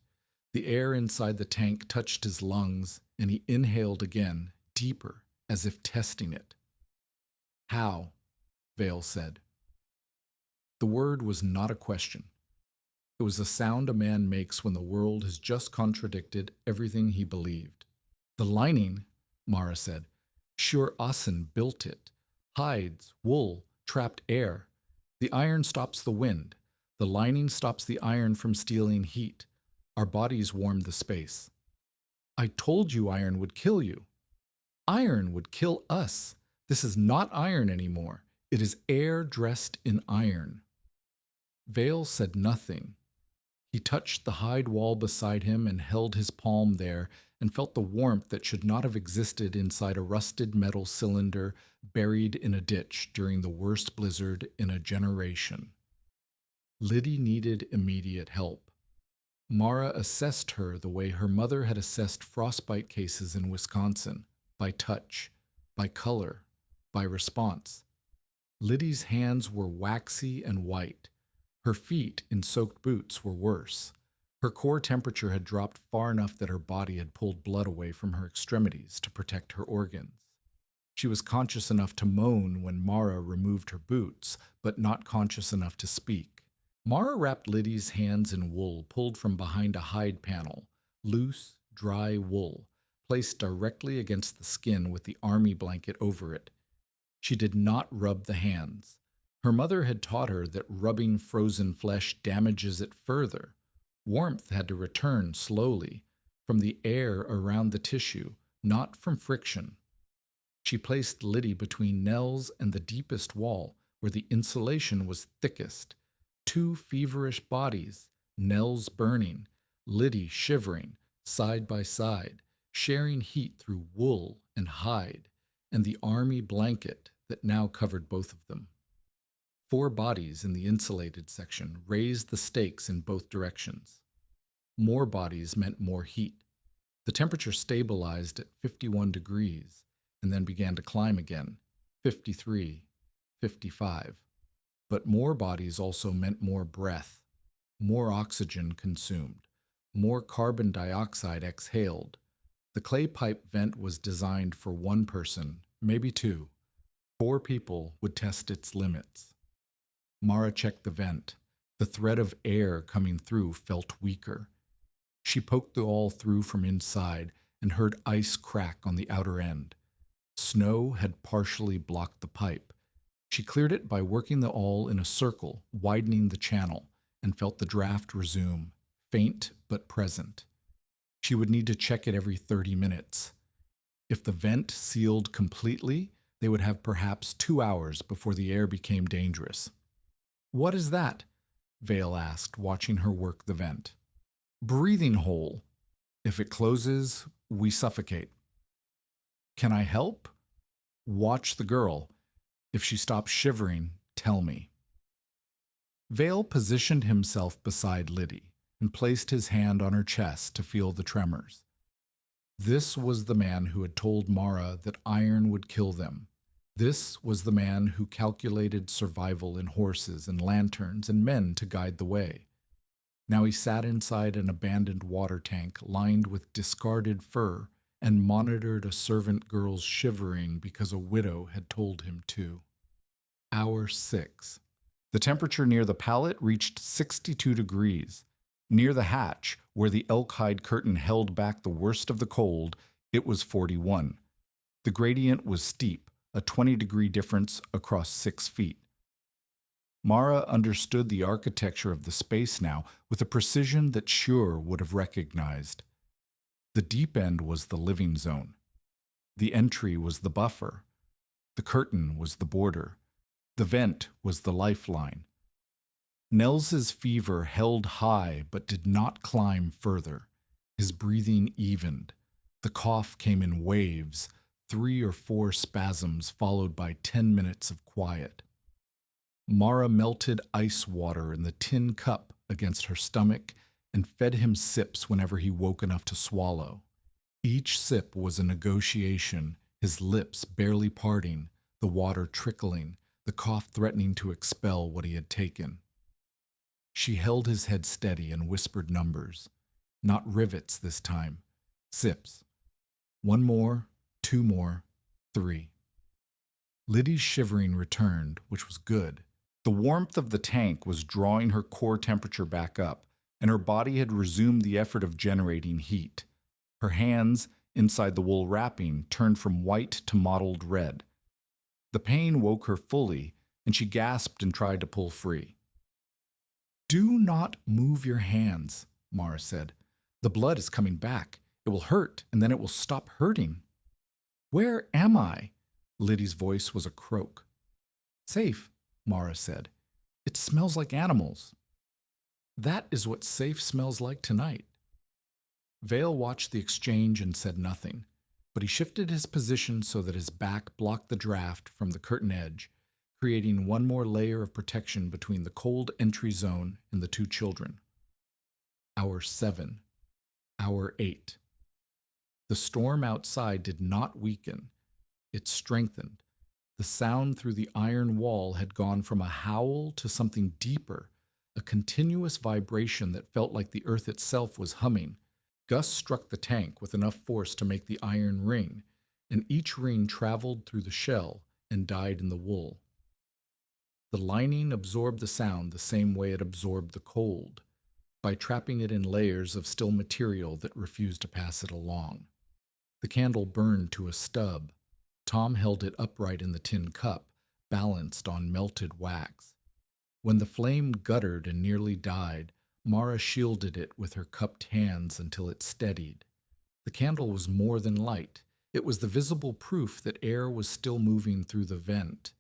The air inside the tank touched his lungs, and he inhaled again, deeper, as if testing it. "How?" Vale said. The word was not a question. It was a sound a man makes when the world has just contradicted everything he believed. "The lining," Mara said. "Sure Ossen built it. Hides, wool, trapped air. The iron stops the wind. The lining stops the iron from stealing heat. Our bodies warm the space." "I told you iron would kill you." "Iron would kill us. This is not iron anymore. It is air dressed in iron." Vale said nothing. He touched the hide wall beside him and held his palm there and felt the warmth that should not have existed inside a rusted metal cylinder buried in a ditch during the worst blizzard in a generation. Liddy needed immediate help. Mara assessed her the way her mother had assessed frostbite cases in Wisconsin, by touch, by color, by response. Liddy's hands were waxy and white. Her feet, in soaked boots, were worse. Her core temperature had dropped far enough that her body had pulled blood away from her extremities to protect her organs. She was conscious enough to moan when Mara removed her boots, but not conscious enough to speak. Mara wrapped Liddy's hands in wool pulled from behind a hide panel, loose, dry wool, placed directly against the skin with the army blanket over it. She did not rub the hands. Her mother had taught her that rubbing frozen flesh damages it further. Warmth had to return slowly, from the air around the tissue, not from friction. She placed Liddy between Nels and the deepest wall, where the insulation was thickest. Two feverish bodies, Nels burning, Liddy shivering, side by side, sharing heat through wool and hide, and the army blanket that now covered both of them. Four bodies in the insulated section raised the stakes in both directions. More bodies meant more heat. The temperature stabilized at 51 degrees and then began to climb again, 53, 55. But more bodies also meant more breath, more oxygen consumed, more carbon dioxide exhaled. The clay pipe vent was designed for one person, maybe two. 4 people would test its limits. Mara checked the vent. The thread of air coming through felt weaker. She poked the awl through from inside and heard ice crack on the outer end. Snow had partially blocked the pipe. She cleared it by working the awl in a circle, widening the channel, and felt the draft resume, faint but present. She would need to check it every 30 minutes. If the vent sealed completely, they would have perhaps 2 hours before the air became dangerous. "What is that?" Vale asked, watching her work the vent. "Breathing hole. If it closes, we suffocate." "Can I help?" "Watch the girl. If she stops shivering, tell me." Vale positioned himself beside Liddy and placed his hand on her chest to feel the tremors. This was the man who had told Mara that iron would kill them. This was the man who calculated survival in horses and lanterns and men to guide the way. Now he sat inside an abandoned water tank lined with discarded fur and monitored a servant girl's shivering because a widow had told him to. Hour 6. The temperature near the pallet reached 62 degrees. Near the hatch, where the elk hide curtain held back the worst of the cold, it was 41. The gradient was steep, a 20-degree difference across 6 feet. Mara understood the architecture of the space now with a precision that Shure would have recognized. The deep end was the living zone. The entry was the buffer. The curtain was the border. The vent was the lifeline. Nels's fever held high but did not climb further. His breathing evened. The cough came in waves, 3 or 4 spasms followed by 10 minutes of quiet. Mara melted ice water in the tin cup against her stomach and fed him sips whenever he woke enough to swallow. Each sip was a negotiation, his lips barely parting, the water trickling, the cough threatening to expel what he had taken. She held his head steady and whispered numbers. Not rivets this time. Sips. 1 more, 2 more, 3. Liddy's shivering returned, which was good. The warmth of the tank was drawing her core temperature back up, and her body had resumed the effort of generating heat. Her hands, inside the wool wrapping, turned from white to mottled red. The pain woke her fully, and she gasped and tried to pull free. "Do not move your hands," Mara said. "The blood is coming back. It will hurt, and then it will stop hurting." "Where am I?" Liddy's voice was a croak. "Safe," Mara said. "It smells like animals." "That is what safe smells like tonight." Vale watched the exchange and said nothing, but he shifted his position so that his back blocked the draft from the curtain edge, creating one more layer of protection between the cold entry zone and the 2 children. Hour 7. Hour 8. The storm outside did not weaken. It strengthened. The sound through the iron wall had gone from a howl to something deeper, a continuous vibration that felt like the earth itself was humming. Gusts struck the tank with enough force to make the iron ring, and each ring traveled through the shell and died in the wool. The lining absorbed the sound the same way it absorbed the cold, by trapping it in layers of still material that refused to pass it along. The candle burned to a stub. Tom held it upright in the tin cup, balanced on melted wax. When the flame guttered and nearly died, Mara shielded it with her cupped hands until it steadied. The candle was more than light. It was the visible proof that air was still moving through the vent.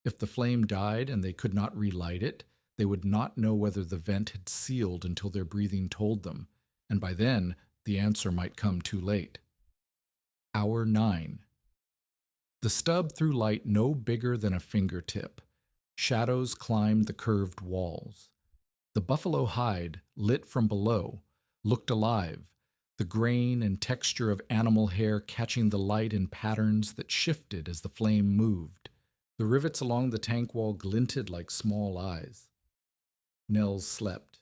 If the flame died and they could not relight it, they would not know whether the vent had sealed until their breathing told them, and by then the answer might come too late. Hour 9. The stub threw light no bigger than a fingertip. Shadows climbed the curved walls. The buffalo hide, lit from below, looked alive, the grain and texture of animal hair catching the light in patterns that shifted as the flame moved. The rivets along the tank wall glinted like small eyes. Nels slept.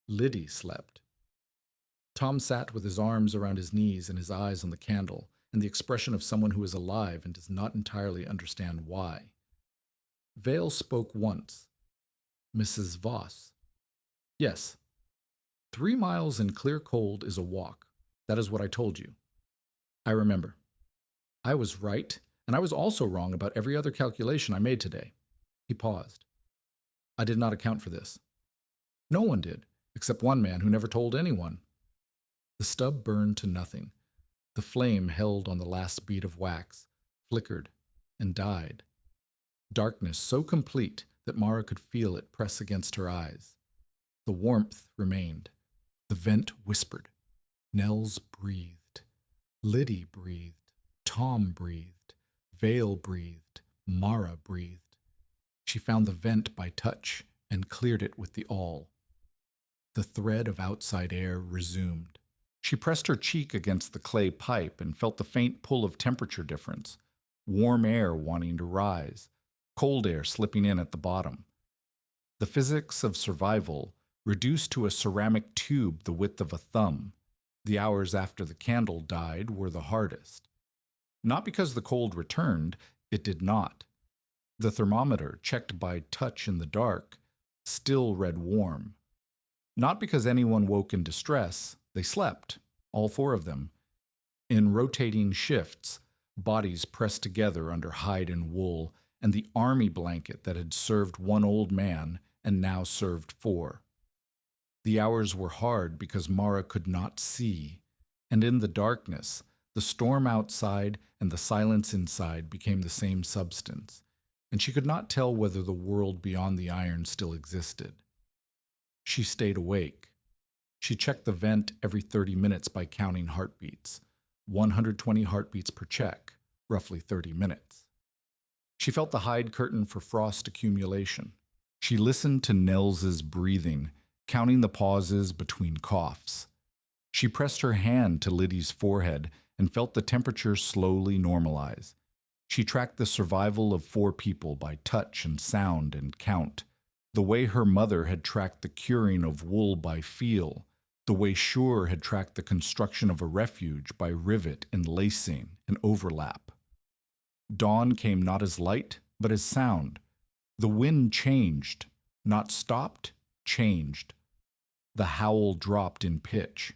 Liddy slept. Tom sat with his arms around his knees and his eyes on the candle, and the expression of someone who is alive and does not entirely understand why. Vale spoke once. Mrs. Voss. Yes. 3 miles in clear cold is a walk. That is what I told you. I remember. I was right, and I was also wrong about every other calculation I made today. He paused. I did not account for this. No one did, except one man who never told anyone. The stub burned to nothing. The flame held on the last bead of wax, flickered, and died. Darkness so complete that Mara could feel it press against her eyes. The warmth remained. The vent whispered. Nels breathed. Liddy breathed. Tom breathed. Vale breathed. Mara breathed. She found the vent by touch and cleared it with the awl. The thread of outside air resumed. She pressed her cheek against the clay pipe and felt the faint pull of temperature difference. Warm air wanting to rise. Cold air slipping in at the bottom. The physics of survival reduced to a ceramic tube the width of a thumb. The hours after the candle died were the hardest. Not because the cold returned, it did not. The thermometer, checked by touch in the dark, still read warm. Not because anyone woke in distress, they slept, all 4 of them. In rotating shifts, bodies pressed together under hide and wool, and the army blanket that had served 1 old man and now served 4. The hours were hard because Mara could not see, and in the darkness, the storm outside and the silence inside became the same substance, and she could not tell whether the world beyond the iron still existed. She stayed awake. She checked the vent every 30 minutes by counting heartbeats, 120 heartbeats per check, roughly 30 minutes. She felt the hide curtain for frost accumulation. She listened to Nels's breathing, counting the pauses between coughs. She pressed her hand to Liddy's forehead and felt the temperature slowly normalize. She tracked the survival of 4 people by touch and sound and count, the way her mother had tracked the curing of wool by feel, the way Shure had tracked the construction of a refuge by rivet and lacing and overlap. Dawn came not as light, but as sound. The wind changed, not stopped, changed. The howl dropped in pitch.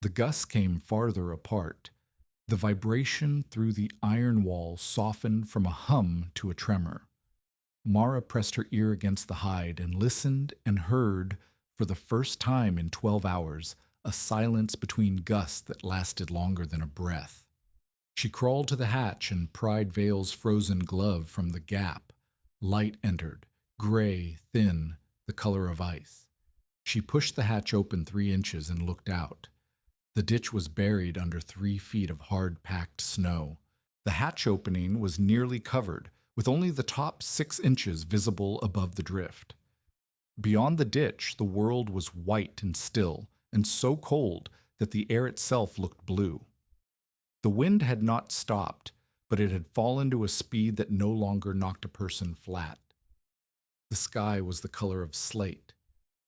The gusts came farther apart. The vibration through the iron wall softened from a hum to a tremor. Mara pressed her ear against the hide and listened and heard, for the first time in 12 hours, a silence between gusts that lasted longer than a breath. She crawled to the hatch and pried Vale's frozen glove from the gap. Light entered, gray, thin, the color of ice. She pushed the hatch open 3 inches and looked out. The ditch was buried under 3 feet of hard-packed snow. The hatch opening was nearly covered, with only the top 6 inches visible above the drift. Beyond the ditch, the world was white and still, and so cold that the air itself looked blue. The wind had not stopped, but it had fallen to a speed that no longer knocked a person flat. The sky was the color of slate.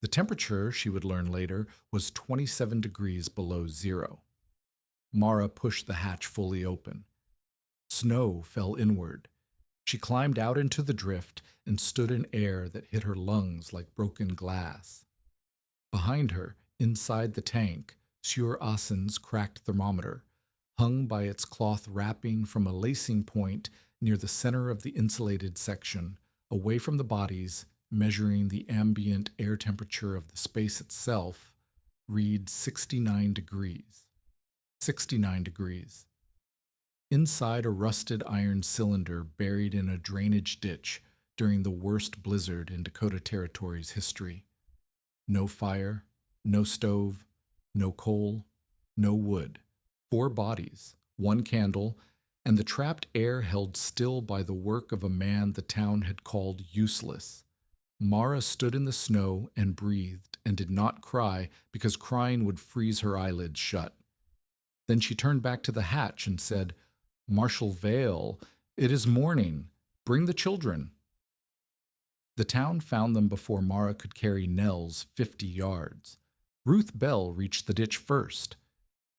The temperature, she would learn later, was 27 degrees below 0. Mara pushed the hatch fully open. Snow fell inward. She climbed out into the drift and stood in air that hit her lungs like broken glass. Behind her, inside the tank, Sieur Assen's cracked thermometer, hung by its cloth wrapping from a lacing point near the center of the insulated section, away from the bodies, measuring the ambient air temperature of the space itself, read 69 degrees. 69 degrees. Inside a rusted iron cylinder buried in a drainage ditch, during the worst blizzard in Dakota Territory's history. No fire, no stove, no coal, no wood. 4 bodies, 1 candle, and the trapped air held still by the work of a man the town had called useless. Mara stood in the snow and breathed and did not cry because crying would freeze her eyelids shut. Then she turned back to the hatch and said, "Marshal Vale, it is morning. Bring the children." The town found them before Mara could carry Nels 50 yards. Ruth Bell reached the ditch first.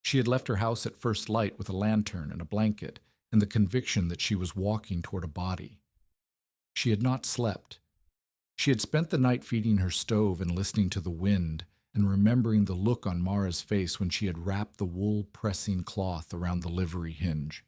She had left her house at first light with a lantern and a blanket and the conviction that she was walking toward a body. She had not slept. She had spent the night feeding her stove and listening to the wind and remembering the look on Mara's face when she had wrapped the wool-pressing cloth around the livery hinge.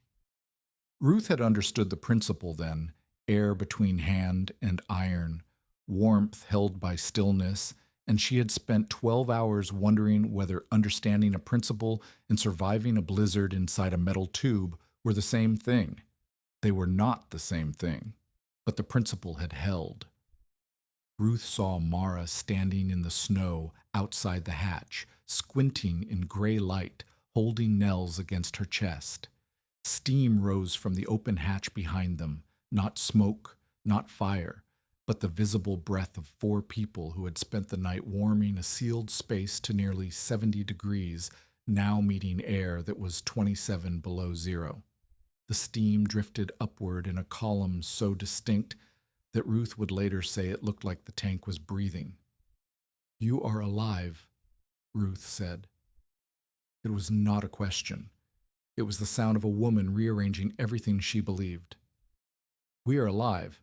Ruth had understood the principle then: air between hand and iron, warmth held by stillness, and she had spent 12 hours wondering whether understanding a principle and surviving a blizzard inside a metal tube were the same thing. They were not the same thing, but the principle had held. Ruth saw Mara standing in the snow outside the hatch, squinting in gray light, holding Nels against her chest. Steam rose from the open hatch behind them, not smoke, not fire, but the visible breath of 4 people who had spent the night warming a sealed space to nearly 70 degrees, now meeting air that was 27 below zero. The steam drifted upward in a column so distinct that Ruth would later say it looked like the tank was breathing. "You are alive," Ruth said. It was not a question. It was the sound of a woman rearranging everything she believed. "We are alive.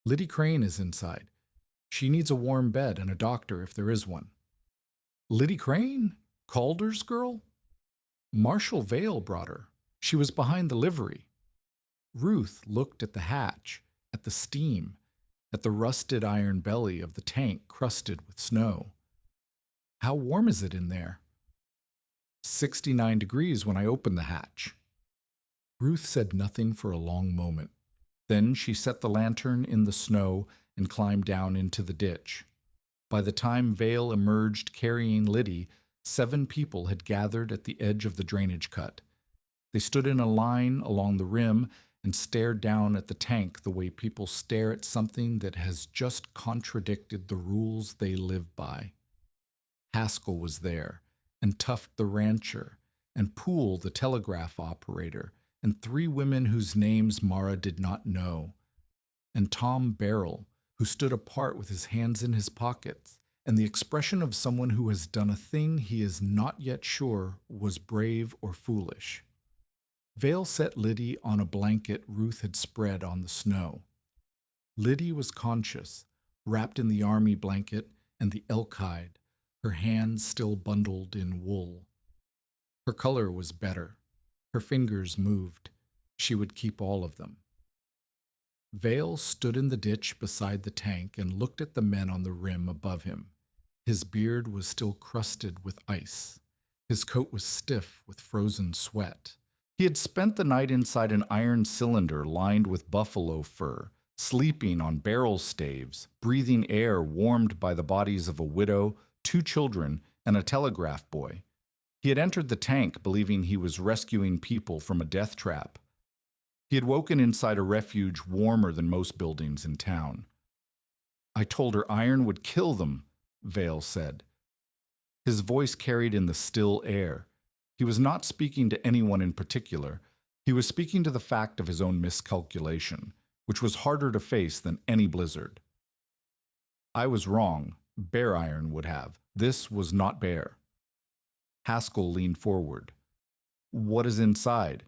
Liddy Crane is inside. She needs a warm bed and a doctor if there is one." "Liddy Crane? Calder's girl?" "Marshal Vale brought her. She was behind the livery." Ruth looked at the hatch, at the steam, at the rusted iron belly of the tank crusted with snow. "How warm is it in there?" 69 degrees when I opened the hatch." Ruth said nothing for a long moment. Then she set the lantern in the snow and climbed down into the ditch. By the time Vale emerged carrying Liddy, 7 people had gathered at the edge of the drainage cut. They stood in a line along the rim and stared down at the tank the way people stare at something that has just contradicted the rules they live by. Haskell was there, and Tuft the rancher, and Poole the telegraph operator, and 3 women whose names Mara did not know, and Tom Barrell, who stood apart with his hands in his pockets, and the expression of someone who has done a thing he is not yet sure was brave or foolish. Vale set Liddy on a blanket Ruth had spread on the snow. Liddy was conscious, wrapped in the army blanket and the elk hide, her hands still bundled in wool. Her color was better. Her fingers moved. She would keep all of them. Vale stood in the ditch beside the tank and looked at the men on the rim above him. His beard was still crusted with ice. His coat was stiff with frozen sweat. He had spent the night inside an iron cylinder lined with buffalo fur, sleeping on barrel staves, breathing air warmed by the bodies of a widow, 2 children, and a telegraph boy. He had entered the tank believing he was rescuing people from a death trap. He had woken inside a refuge warmer than most buildings in town. "I told her iron would kill them," Vale said. His voice carried in the still air. He was not speaking to anyone in particular. He was speaking to the fact of his own miscalculation, which was harder to face than any blizzard. "I was wrong. Bare iron would have. This was not bare." Haskell leaned forward. "What is inside?"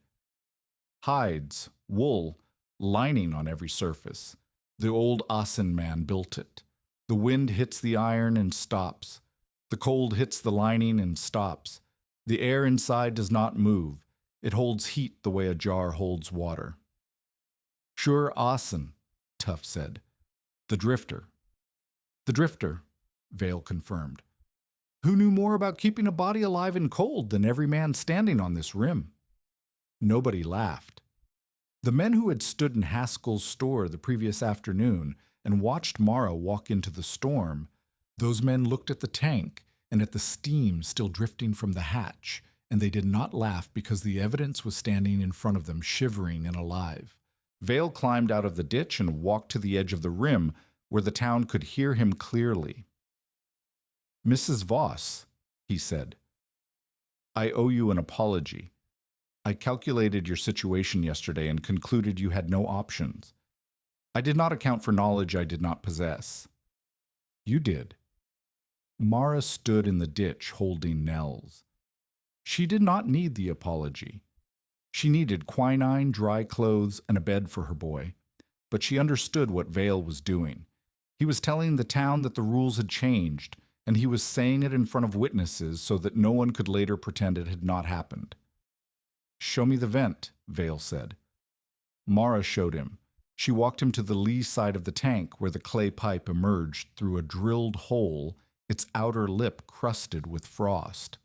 "Hides, wool, lining on every surface. The old Asen man built it. The wind hits the iron and stops. The cold hits the lining and stops. The air inside does not move. It holds heat the way a jar holds water." "Sure Asen," Tuff said. "The drifter." "The drifter," Vale confirmed. "Who knew more about keeping a body alive in cold than every man standing on this rim?" Nobody laughed. The men who had stood in Haskell's store the previous afternoon, and watched Mara walk into the storm, those men looked at the tank and at the steam still drifting from the hatch, and they did not laugh because the evidence was standing in front of them, shivering and alive. Vale climbed out of the ditch and walked to the edge of the rim, where the town could hear him clearly. "Mrs. Voss," he said, "I owe you an apology. I calculated your situation yesterday and concluded you had no options. I did not account for knowledge I did not possess. You did." Mara stood in the ditch holding Nels. She did not need the apology. She needed quinine, dry clothes, and a bed for her boy. But she understood what Vale was doing. He was telling the town that the rules had changed, and he was saying it in front of witnesses so that no one could later pretend it had not happened. "Show me the vent," Vale said. Mara showed him. She walked him to the lee side of the tank where the clay pipe emerged through a drilled hole, its outer lip crusted with frost.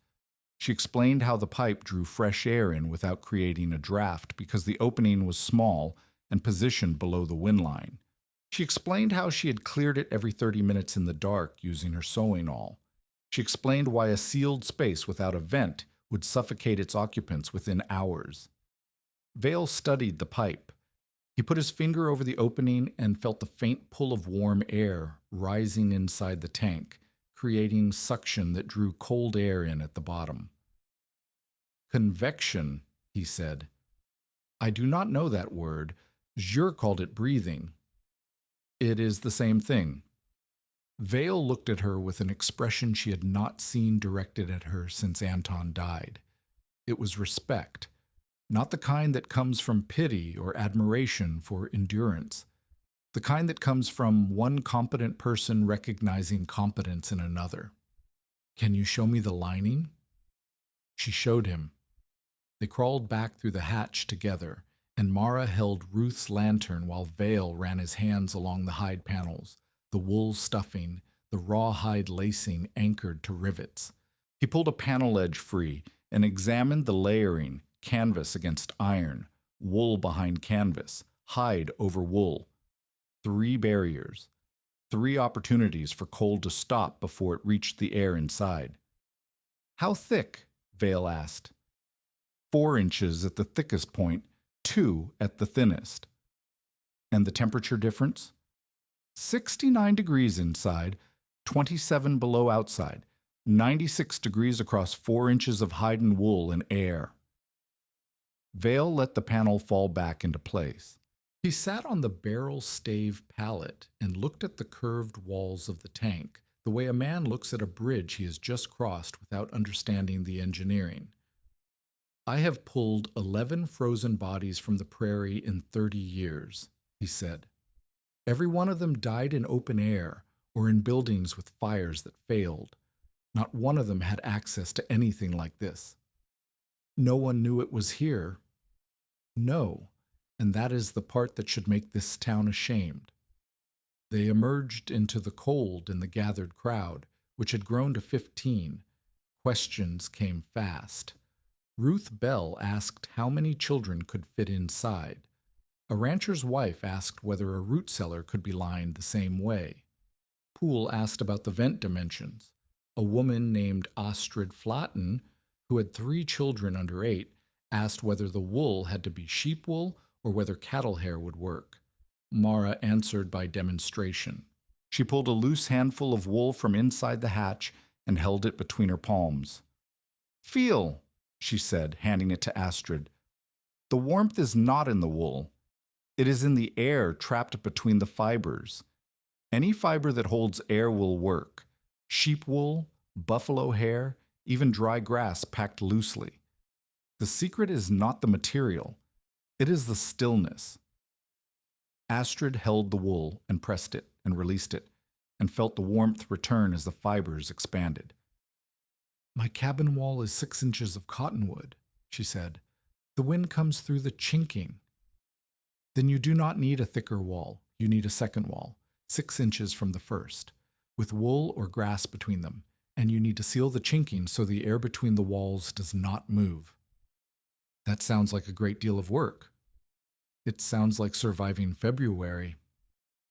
She explained how the pipe drew fresh air in without creating a draft because the opening was small and positioned below the wind line. She explained how she had cleared it every 30 minutes in the dark using her sewing awl. She explained why a sealed space without a vent would suffocate its occupants within hours. Vale studied the pipe. He put his finger over the opening and felt the faint pull of warm air rising inside the tank, creating suction that drew cold air in at the bottom. "Convection," he said. "I do not know that word. Jure called it breathing." "It is the same thing." Vale looked at her with an expression she had not seen directed at her since Anton died. It was respect, not the kind that comes from pity or admiration for endurance, the kind that comes from one competent person recognizing competence in another. "Can you show me the lining?" She showed him. They crawled back through the hatch together, and Mara held Ruth's lantern while Vale ran his hands along the hide panels, the wool stuffing, the raw hide lacing anchored to rivets. He pulled a panel edge free and examined the layering, canvas against iron, wool behind canvas, hide over wool. 3 barriers, 3 opportunities for cold to stop before it reached the air inside. "How thick?" Vale asked. 4 inches at the thickest point, 2 at the thinnest. "And the temperature difference?" 69 degrees inside, 27 below outside, 96 degrees across 4 inches of hide and wool and air. Vale let the panel fall back into place. He sat on the barrel stave pallet and looked at the curved walls of the tank, the way a man looks at a bridge he has just crossed without understanding the engineering. "I have pulled 11 frozen bodies from the prairie in 30 years, he said. "Every one of them died in open air or in buildings with fires that failed. Not one of them had access to anything like this. No one knew it was here. No, and that is the part that should make this town ashamed." They emerged into the cold in the gathered crowd, which had grown to 15. Questions came fast. Ruth Bell asked how many children could fit inside. A rancher's wife asked whether a root cellar could be lined the same way. Poole asked about the vent dimensions. A woman named Astrid Flatten, who had 3 children under 8, asked whether the wool had to be sheep wool or whether cattle hair would work. Mara answered by demonstration. She pulled a loose handful of wool from inside the hatch and held it between her palms. "Feel," she said, handing it to Astrid. "The warmth is not in the wool. It is in the air trapped between the fibers. Any fiber that holds air will work. Sheep wool, buffalo hair, even dry grass packed loosely. The secret is not the material. It is the stillness." Astrid held the wool and pressed it and released it and felt the warmth return as the fibers expanded. "My cabin wall is 6 inches of cottonwood," she said. "The wind comes through the chinking." "Then you do not need a thicker wall. You need a second wall, 6 inches from the first, with wool or grass between them, and you need to seal the chinking so the air between the walls does not move." "That sounds like a great deal of work." "It sounds like surviving February."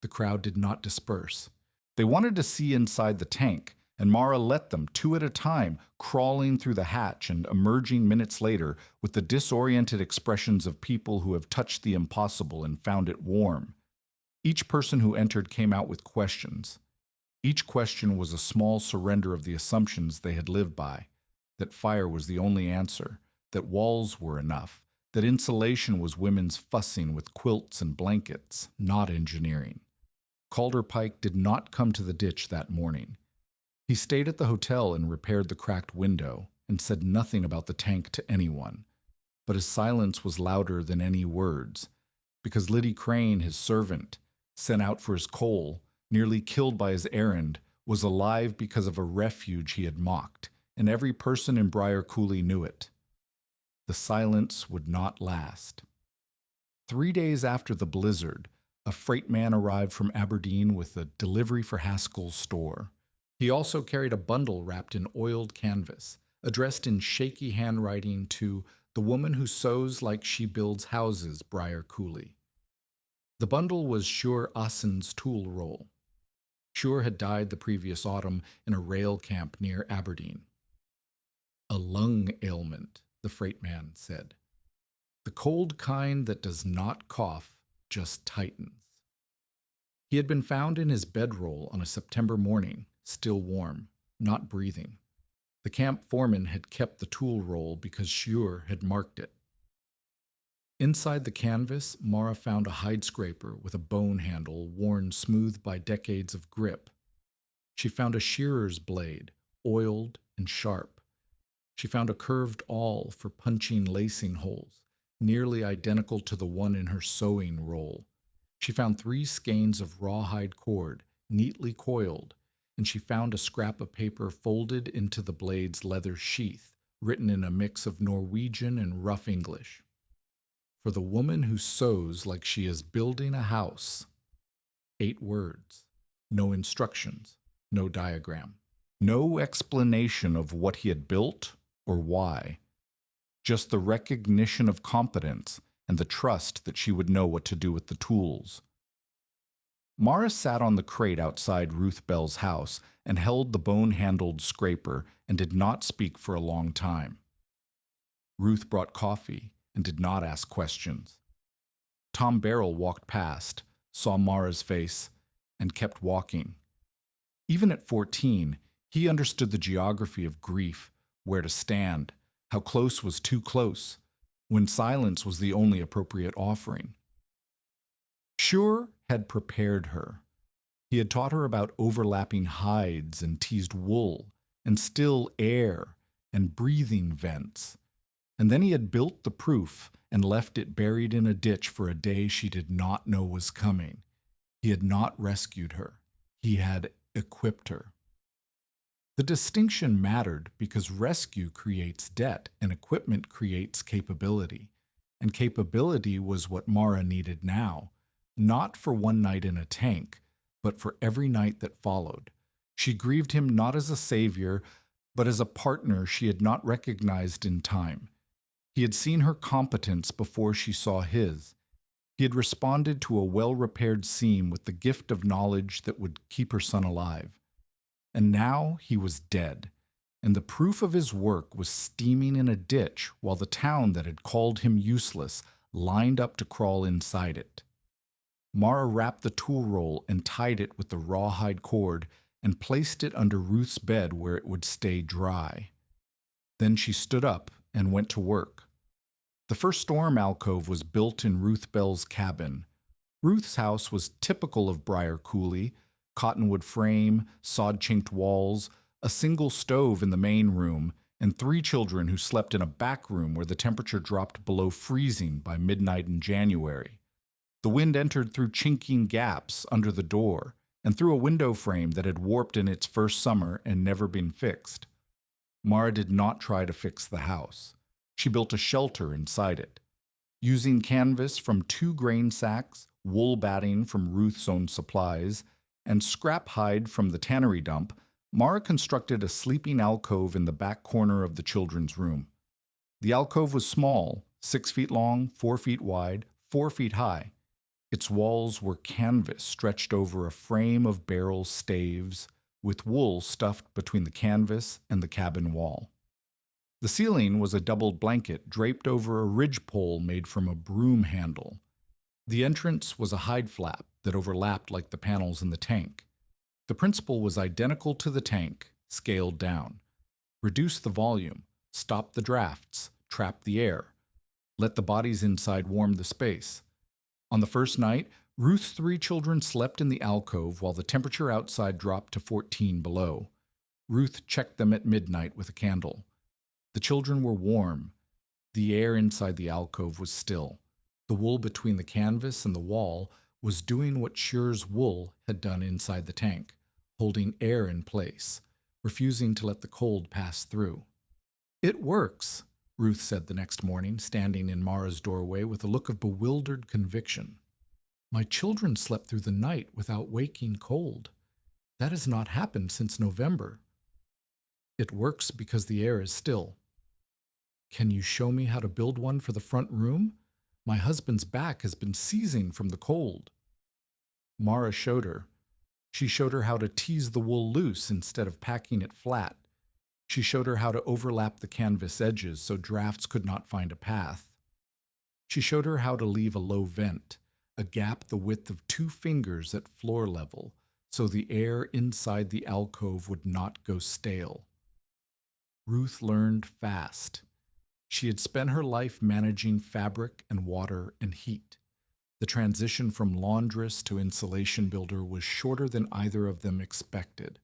The crowd did not disperse. They wanted to see inside the tank, and Mara let them, two at a time, crawling through the hatch and emerging minutes later with the disoriented expressions of people who have touched the impossible and found it warm. Each person who entered came out with questions. Each question was a small surrender of the assumptions they had lived by, that fire was the only answer, that walls were enough, that insulation was women's fussing with quilts and blankets, not engineering. Calder Pike did not come to the ditch that morning. He stayed at the hotel and repaired the cracked window and said nothing about the tank to anyone. But his silence was louder than any words, because Liddy Crane, his servant, sent out for his coal, nearly killed by his errand, was alive because of a refuge he had mocked, and every person in Briar Coulee knew it. The silence would not last. 3 days after the blizzard, a freight man arrived from Aberdeen with a delivery for Haskell's store. He also carried a bundle wrapped in oiled canvas, addressed in shaky handwriting to "The woman who sews like she builds houses, Briar Coulee." The bundle was Shure Assen's tool roll. Shure had died the previous autumn in a rail camp near Aberdeen. "A lung ailment," the freight man said. "The cold kind that does not cough, just tightens." He had been found in his bedroll on a September morning, still warm, not breathing. The camp foreman had kept the tool roll because Shure had marked it. Inside the canvas, Mara found a hide scraper with a bone handle worn smooth by decades of grip. She found a shearer's blade, oiled and sharp. She found a curved awl for punching lacing holes, nearly identical to the one in her sewing roll. She found 3 skeins of rawhide cord, neatly coiled, and she found a scrap of paper folded into the blade's leather sheath, written in a mix of Norwegian and rough English. "For the woman who sews like she is building a house." 8 words. No instructions, no diagram. No explanation of what he had built or why. Just the recognition of competence and the trust that she would know what to do with the tools. Mara sat on the crate outside Ruth Bell's house and held the bone-handled scraper and did not speak for a long time. Ruth brought coffee and did not ask questions. Tom Barrell walked past, saw Mara's face, and kept walking. Even at 14, he understood the geography of grief, where to stand, how close was too close, when silence was the only appropriate offering. Shure had prepared her. He had taught her about overlapping hides and teased wool, and still air, and breathing vents. And then he had built the proof and left it buried in a ditch for a day she did not know was coming. He had not rescued her. He had equipped her. The distinction mattered because rescue creates debt and equipment creates capability. And capability was what Mara needed now, not for one night in a tank, but for every night that followed. She grieved him not as a savior, but as a partner she had not recognized in time. He had seen her competence before she saw his. He had responded to a well-repaired seam with the gift of knowledge that would keep her son alive. And now he was dead, and the proof of his work was steaming in a ditch while the town that had called him useless lined up to crawl inside it. Mara wrapped the tool roll and tied it with the rawhide cord and placed it under Ruth's bed where it would stay dry. Then she stood up and went to work. The first storm alcove was built in Ruth Bell's cabin. Ruth's house was typical of Briar Coulee: cottonwood frame, sod-chinked walls, a single stove in the main room, and 3 children who slept in a back room where the temperature dropped below freezing by midnight in January. The wind entered through chinking gaps under the door and through a window frame that had warped in its first summer and never been fixed. Mara did not try to fix the house. She built a shelter inside it. Using canvas from 2 grain sacks, wool batting from Ruth's own supplies, and scrap hide from the tannery dump, Mara constructed a sleeping alcove in the back corner of the children's room. The alcove was small, 6 feet long, 4 feet wide, 4 feet high. Its walls were canvas stretched over a frame of barrel staves, with wool stuffed between the canvas and the cabin wall. The ceiling was a doubled blanket draped over a ridgepole made from a broom handle. The entrance was a hide flap that overlapped like the panels in the tank. The principle was identical to the tank, scaled down. Reduce the volume, stop the drafts, trap the air, let the bodies inside warm the space. On the first night, Ruth's 3 children slept in the alcove while the temperature outside dropped to 14 below. Ruth checked them at midnight with a candle. The children were warm. The air inside the alcove was still. The wool between the canvas and the wall was doing what Schure's wool had done inside the tank, holding air in place, refusing to let the cold pass through. "It works," Ruth said the next morning, standing in Mara's doorway with a look of bewildered conviction. "My children slept through the night without waking cold. That has not happened since November." "It works because the air is still." "Can you show me how to build one for the front room? My husband's back has been seizing from the cold." Mara showed her. She showed her how to tease the wool loose instead of packing it flat. She showed her how to overlap the canvas edges so drafts could not find a path. She showed her how to leave a low vent, a gap the width of 2 fingers at floor level, so the air inside the alcove would not go stale. Ruth learned fast. She had spent her life managing fabric and water and heat. The transition from laundress to insulation builder was shorter than either of them expected.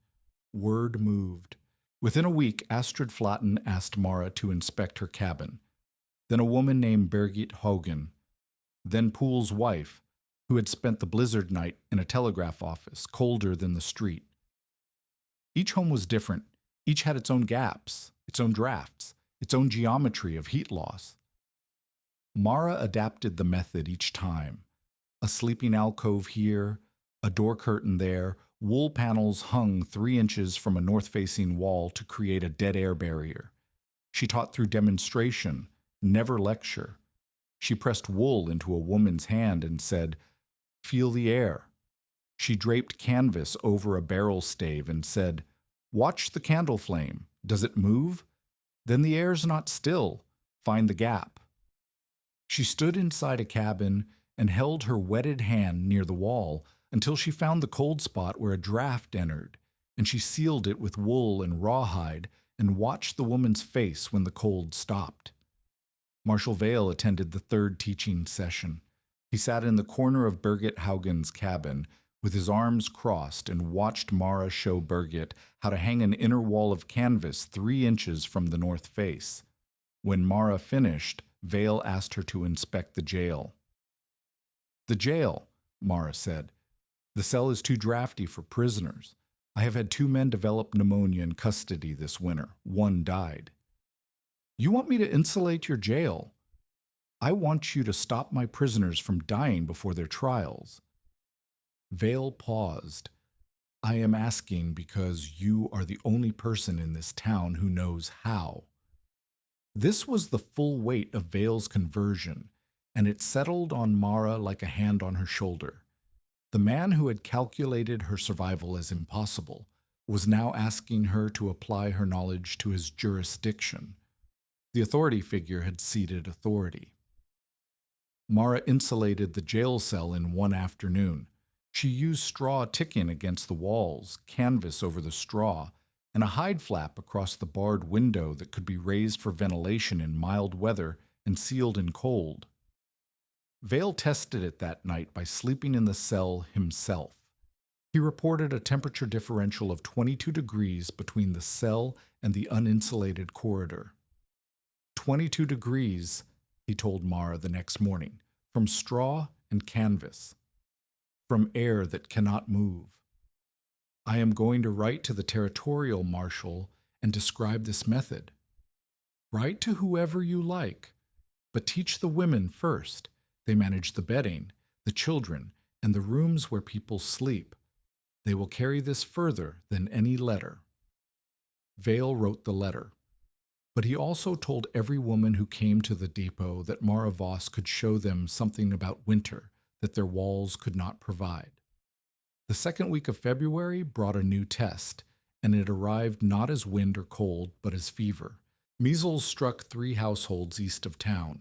Word moved. Within a week, Astrid Flatten asked Mara to inspect her cabin. Then a woman named Birgit Haugen. Then Poole's wife, who had spent the blizzard night in a telegraph office, colder than the street. Each home was different. Each had its own gaps, its own drafts, its own geometry of heat loss. Mara adapted the method each time. A sleeping alcove here, a door curtain there, wool panels hung 3 inches from a north-facing wall to create a dead air barrier. She taught through demonstration, never lecture. She pressed wool into a woman's hand and said, "Feel the air." She draped canvas over a barrel stave and said, "Watch the candle flame. Does it move? Then the air's not still. Find the gap." She stood inside a cabin and held her wetted hand near the wall until she found the cold spot where a draft entered, and she sealed it with wool and rawhide and watched the woman's face when the cold stopped. Marshall Vail attended the 3rd teaching session. He sat in the corner of Birgit Haugen's cabin with his arms crossed and watched Mara show Birgit how to hang an inner wall of canvas 3 inches from the north face. When Mara finished, Vail asked her to inspect the jail. "The jail," Mara said. "The cell is too drafty for prisoners. I have had 2 men develop pneumonia in custody this winter. 1 died." "You want me to insulate your jail?" "I want you to stop my prisoners from dying before their trials." Vail paused. "I am asking because you are the only person in this town who knows how." This was the full weight of Vail's conversion, and it settled on Mara like a hand on her shoulder. The man who had calculated her survival as impossible was now asking her to apply her knowledge to his jurisdiction. The authority figure had ceded authority. Mara insulated the jail cell in one afternoon. She used straw ticking against the walls, canvas over the straw, and a hide flap across the barred window that could be raised for ventilation in mild weather and sealed in cold. Vail tested it that night by sleeping in the cell himself. He reported a temperature differential of 22 degrees between the cell and the uninsulated corridor. 22 degrees, he told Mara the next morning, from straw and canvas, from air that cannot move. "I am going to write to the territorial marshal and describe this method. Write to whoever you like, but teach the women first. They manage the bedding, the children, and the rooms where people sleep. They will carry this further than any letter." Vail wrote the letter, but he also told every woman who came to the depot that Mara Voss could show them something about winter that their walls could not provide. The second week of February brought a new test, and it arrived not as wind or cold, but as fever. Measles struck 3 households east of town.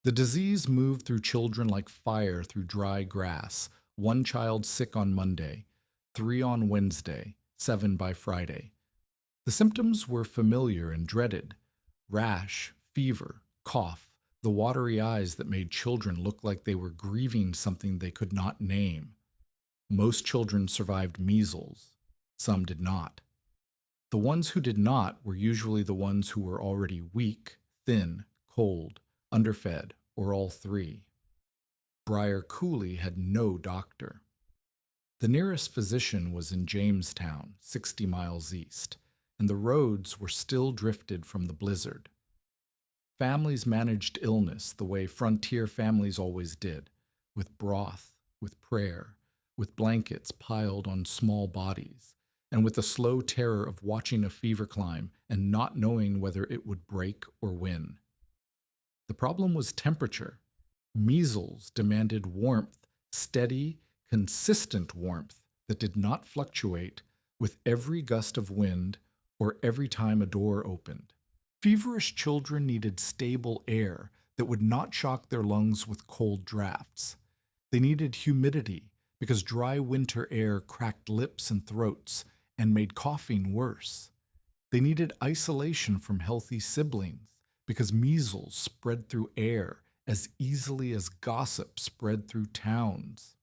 The disease moved through children like fire through dry grass, 1 child sick on Monday, 3 on Wednesday, 7 by Friday. The symptoms were familiar and dreaded: rash, fever, cough, the watery eyes that made children look like they were grieving something they could not name. Most children survived measles. Some did not. The ones who did not were usually the ones who were already weak, thin, cold, underfed, or all 3. Briar Cooley had no doctor. The nearest physician was in Jamestown, 60 miles east, and the roads were still drifted from the blizzard. Families managed illness the way frontier families always did, with broth, with prayer, with blankets piled on small bodies, and with the slow terror of watching a fever climb and not knowing whether it would break or win. The problem was temperature. Measles demanded warmth, steady, consistent warmth that did not fluctuate with every gust of wind or every time a door opened. Feverish children needed stable air that would not shock their lungs with cold drafts. They needed humidity because dry winter air cracked lips and throats and made coughing worse. They needed isolation from healthy siblings because measles spread through air as easily as gossip spread through towns.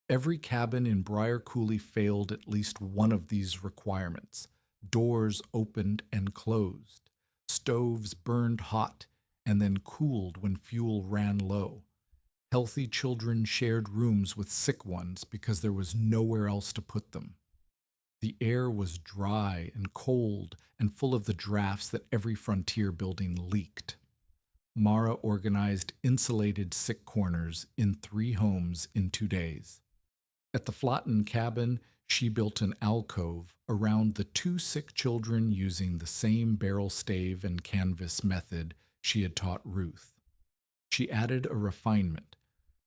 Every cabin in Briar Cooley failed at least one of these requirements. Doors opened and closed. Stoves burned hot and then cooled when fuel ran low. Healthy children shared rooms with sick ones because there was nowhere else to put them. The air was dry and cold and full of the drafts that every frontier building leaked. Mara organized insulated sick corners in 3 homes in 2 days. At the Flotten cabin, she built an alcove around the 2 sick children using the same barrel stave and canvas method she had taught Ruth. She added a refinement,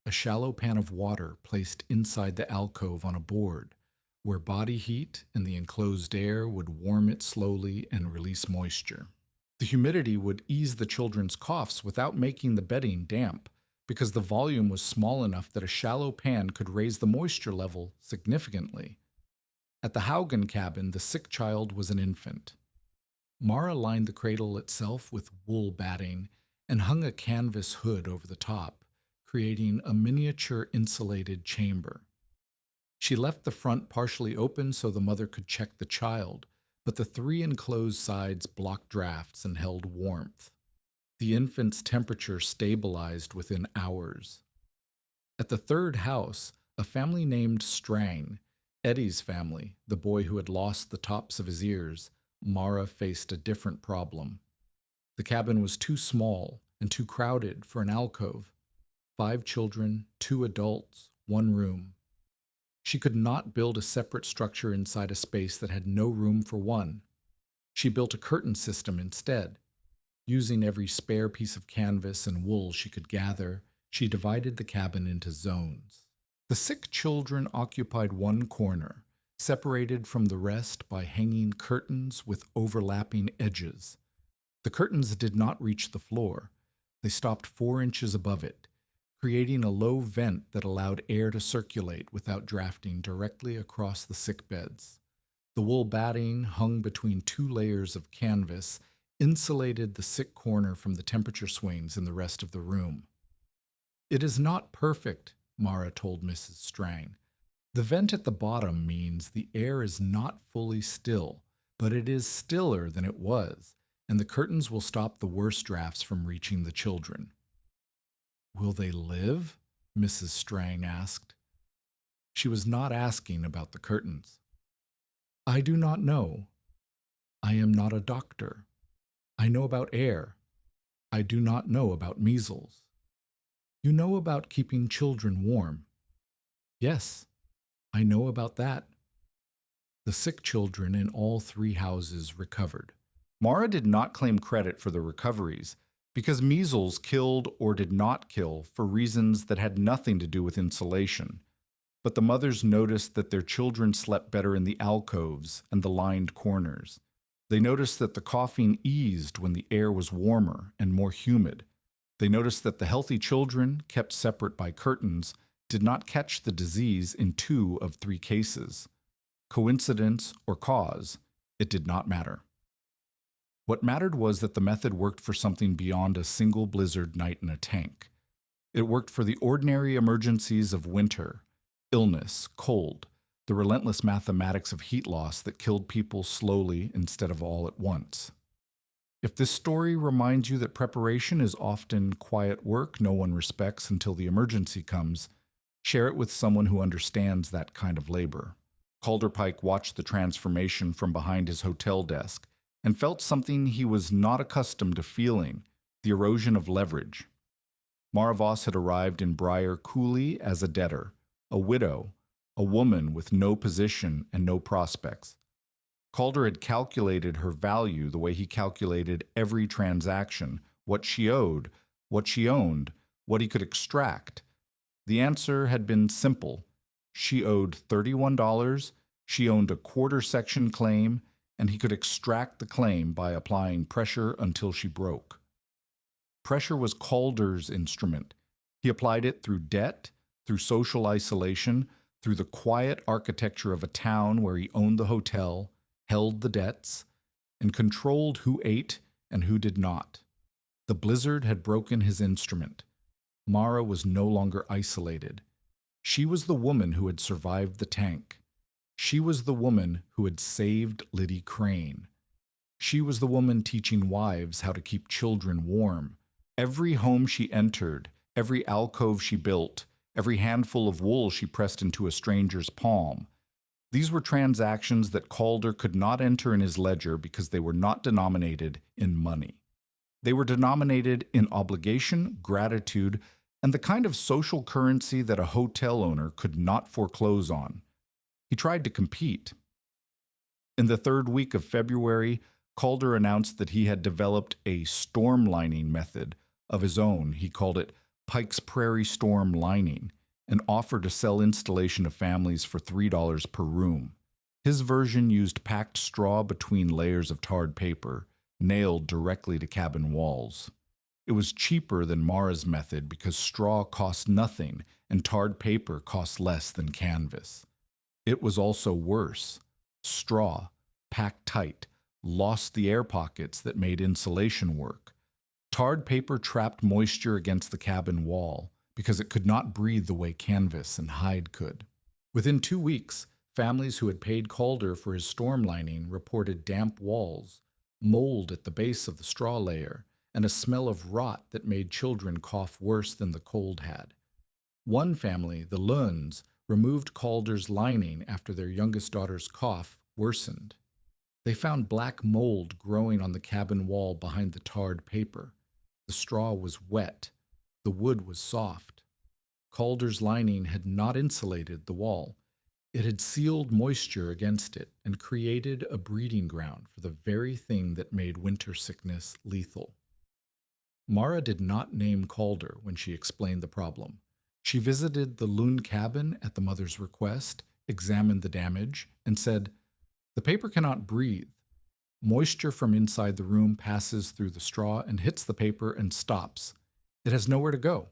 a shallow pan of water placed inside the alcove on a board, where body heat and the enclosed air would warm it slowly and release moisture. The humidity would ease the children's coughs without making the bedding damp, because the volume was small enough that a shallow pan could raise the moisture level significantly. At the Haugen cabin, the sick child was an infant. Mara lined the cradle itself with wool batting and hung a canvas hood over the top, creating a miniature insulated chamber. She left the front partially open so the mother could check the child, but the 3 enclosed sides blocked drafts and held warmth. The infant's temperature stabilized within hours. At the 3rd house, a family named Strang, Eddie's family, the boy who had lost the tops of his ears, Mara faced a different problem. The cabin was too small and too crowded for an alcove. 5 children, 2 adults, 1 room. She could not build a separate structure inside a space that had no room for one. She built a curtain system instead. Using every spare piece of canvas and wool she could gather, she divided the cabin into zones. The sick children occupied one corner, separated from the rest by hanging curtains with overlapping edges. The curtains did not reach the floor. They stopped 4 inches above it, creating a low vent that allowed air to circulate without drafting directly across the sick beds. The wool batting hung between 2 layers of canvas insulated the sick corner from the temperature swings in the rest of the room. "It is not perfect," Mara told Mrs. Strang. "The vent at the bottom means the air is not fully still, but it is stiller than it was, and the curtains will stop the worst drafts from reaching the children." "Will they live?" Mrs. Strang asked. She was not asking about the curtains. "I do not know. I am not a doctor. I know about air. I do not know about measles." "You know about keeping children warm." "Yes, I know about that." The sick children in all 3 houses recovered. Mara did not claim credit for the recoveries because measles killed or did not kill for reasons that had nothing to do with insulation. But the mothers noticed that their children slept better in the alcoves and the lined corners. They noticed that the coughing eased when the air was warmer and more humid. They noticed that the healthy children, kept separate by curtains, did not catch the disease in 2 of 3 cases. Coincidence or cause, it did not matter. What mattered was that the method worked for something beyond a single blizzard night in a tank. It worked for the ordinary emergencies of winter, illness, cold, the relentless mathematics of heat loss that killed people slowly instead of all at once. If this story reminds you that preparation is often quiet work no one respects until the emergency comes, share it with someone who understands that kind of labor. Calder Pike watched the transformation from behind his hotel desk and felt something he was not accustomed to feeling, the erosion of leverage. Mara Voss had arrived in Briar coolly as a debtor, a widow, a woman with no position and no prospects. Calder had calculated her value the way he calculated every transaction, what she owed, what she owned, what he could extract. The answer had been simple. She owed $31, she owned a quarter-section claim, and he could extract the claim by applying pressure until she broke. Pressure was Calder's instrument. He applied it through debt, through social isolation, through the quiet architecture of a town where he owned the hotel, held the debts, and controlled who ate and who did not. The blizzard had broken his instrument. Mara was no longer isolated. She was the woman who had survived the tank. She was the woman who had saved Liddy Crane. She was the woman teaching wives how to keep children warm. Every home she entered, every alcove she built, every handful of wool she pressed into a stranger's palm. These were transactions that Calder could not enter in his ledger because they were not denominated in money. They were denominated in obligation, gratitude, and the kind of social currency that a hotel owner could not foreclose on. He tried to compete. In the 3rd week of February, Calder announced that he had developed a storm lining method of his own. He called it Pike's Prairie Storm Lining, and offered to sell installation to families for $3 per room. His version used packed straw between layers of tarred paper, nailed directly to cabin walls. It was cheaper than Mara's method because straw cost nothing and tarred paper cost less than canvas. It was also worse. Straw, packed tight, lost the air pockets that made insulation work. Tarred paper trapped moisture against the cabin wall because it could not breathe the way canvas and hide could. Within 2 weeks, families who had paid Calder for his storm lining reported damp walls, mold at the base of the straw layer, and a smell of rot that made children cough worse than the cold had. One family, the Lunds, removed Calder's lining after their youngest daughter's cough worsened. They found black mold growing on the cabin wall behind the tarred paper. The straw was wet. The wood was soft. Calder's lining had not insulated the wall. It had sealed moisture against it and created a breeding ground for the very thing that made winter sickness lethal. Mara did not name Calder when she explained the problem. She visited the Lund cabin at the mother's request, examined the damage, and said, "The paper cannot breathe. Moisture from inside the room passes through the straw and hits the paper and stops. It has nowhere to go.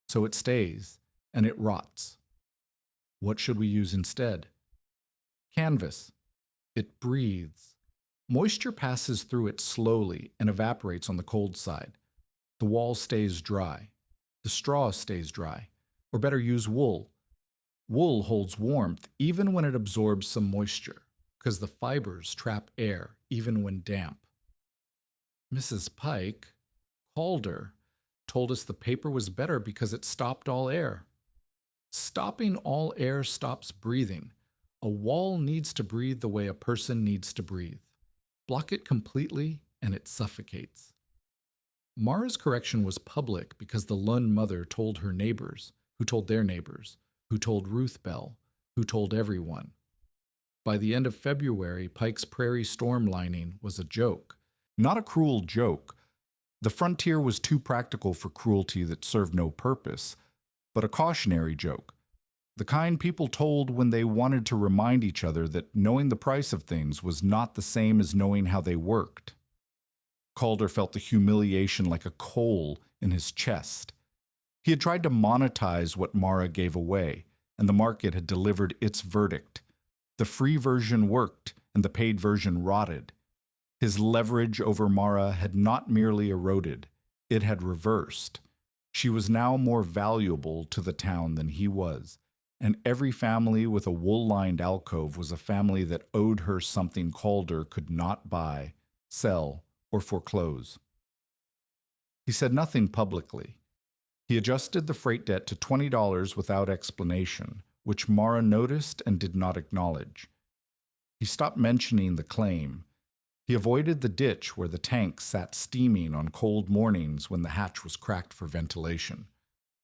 So it stays, and it rots. What should we use instead? Canvas. It breathes. Moisture passes through it slowly and evaporates on the cold side. The wall stays dry. The straw stays dry. Or better, use wool. Wool holds warmth even when it absorbs some moisture, because the fibers trap air even when damp." Mrs. Pike, Calder, told us the paper was better because it stopped all air. Stopping all air stops breathing. A wall needs to breathe the way a person needs to breathe. Block it completely and it suffocates. Mara's correction was public because the Lund mother told her neighbors, who told their neighbors, who told Ruth Bell, who told everyone. By the end of February, Pike's Prairie Storm Lining was a joke. Not a cruel joke, The frontier was too practical for cruelty that served no purpose, but a cautionary joke, the kind people told when they wanted to remind each other that knowing the price of things was not the same as knowing how they worked. Calder felt the humiliation like a coal in his chest. He had tried to monetize what Mara gave away, and the market had delivered its verdict. The free version worked, and the paid version rotted. His leverage over Mara had not merely eroded, it had reversed. She was now more valuable to the town than he was, and every family with a wool-lined alcove was a family that owed her something Calder could not buy, sell, or foreclose. He said nothing publicly. He adjusted the freight debt to $20 without explanation, which Mara noticed and did not acknowledge. He stopped mentioning the claim. He avoided the ditch where the tank sat steaming on cold mornings when the hatch was cracked for ventilation.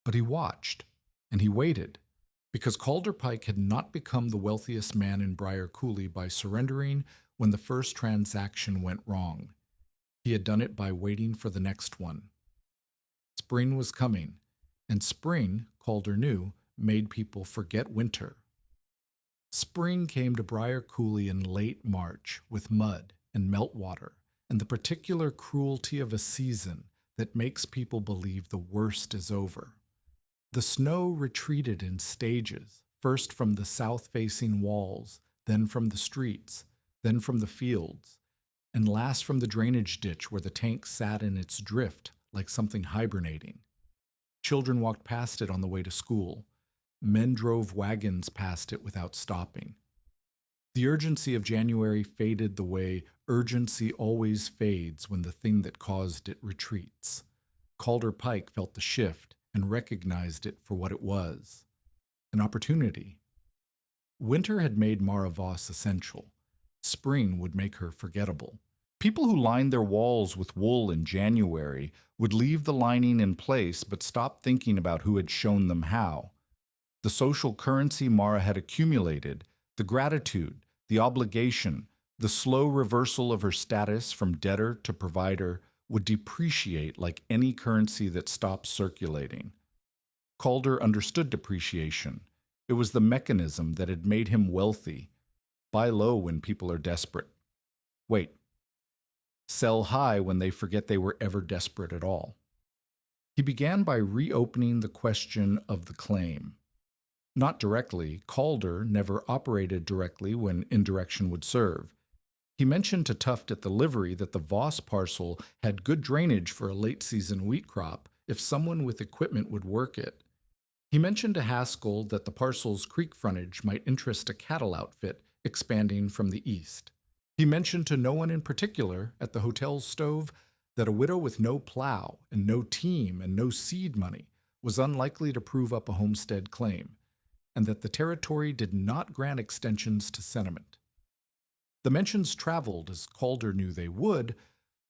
But he watched, and he waited, because Calder Pike had not become the wealthiest man in Briar Coulee by surrendering when the first transaction went wrong. He had done it by waiting for the next one. Spring was coming, and spring, Calder knew, made people forget winter. Spring came to Briar Coulee in late March with mud and meltwater, and the particular cruelty of a season that makes people believe the worst is over. The snow retreated in stages, first from the south-facing walls, then from the streets, then from the fields, and last from the drainage ditch where the tank sat in its drift like something hibernating. Children walked past it on the way to school. Men drove wagons past it without stopping. The urgency of January faded the way urgency always fades when the thing that caused it retreats. Calder Pike felt the shift and recognized it for what it was, an opportunity. Winter had made Mara Voss essential. Spring would make her forgettable. People who lined their walls with wool in January would leave the lining in place but stop thinking about who had shown them how. The social currency Mara had accumulated, the gratitude, the obligation, the slow reversal of her status from debtor to provider would depreciate like any currency that stopped circulating. Calder understood depreciation. It was the mechanism that had made him wealthy. Buy low when people are desperate. Wait. Sell high when they forget they were ever desperate at all. He began by reopening the question of the claim. Not directly, Calder never operated directly when indirection would serve. He mentioned to Tuft at the livery that the Voss parcel had good drainage for a late-season wheat crop if someone with equipment would work it. He mentioned to Haskell that the parcel's creek frontage might interest a cattle outfit expanding from the east. He mentioned to no one in particular at the hotel's stove that a widow with no plow and no team and no seed money was unlikely to prove up a homestead claim, and that the territory did not grant extensions to sentiment. The mentions traveled, as Calder knew they would,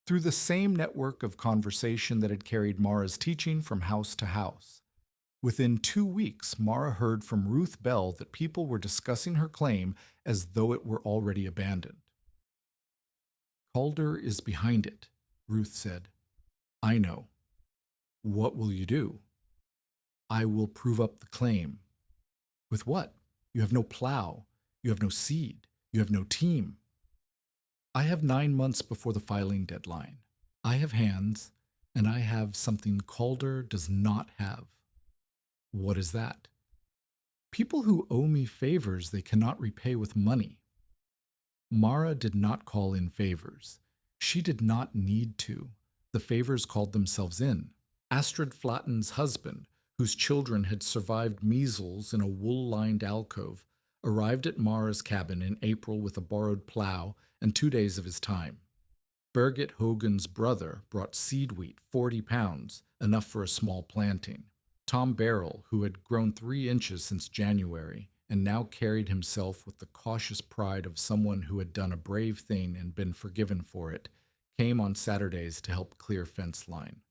through the same network of conversation that had carried Mara's teaching from house to house. Within 2 weeks, Mara heard from Ruth Bell that people were discussing her claim as though it were already abandoned. Calder is behind it, Ruth said. I know. What will you do? I will prove up the claim. With what? You have no plow. You have no seed. You have no team. I have 9 months before the filing deadline. I have hands, and I have something Calder does not have. What is that? People who owe me favors they cannot repay with money. Mara did not call in favors. She did not need to. The favors called themselves in. Astrid Flatten's husband, whose children had survived measles in a wool-lined alcove, arrived at Mara's cabin in April with a borrowed plow and 2 days of his time. Birgit Hogan's brother brought seed wheat, 40 pounds, enough for a small planting. Tom Barrell, who had grown 3 inches since January and now carried himself with the cautious pride of someone who had done a brave thing and been forgiven for it, came on Saturdays to help clear fence line.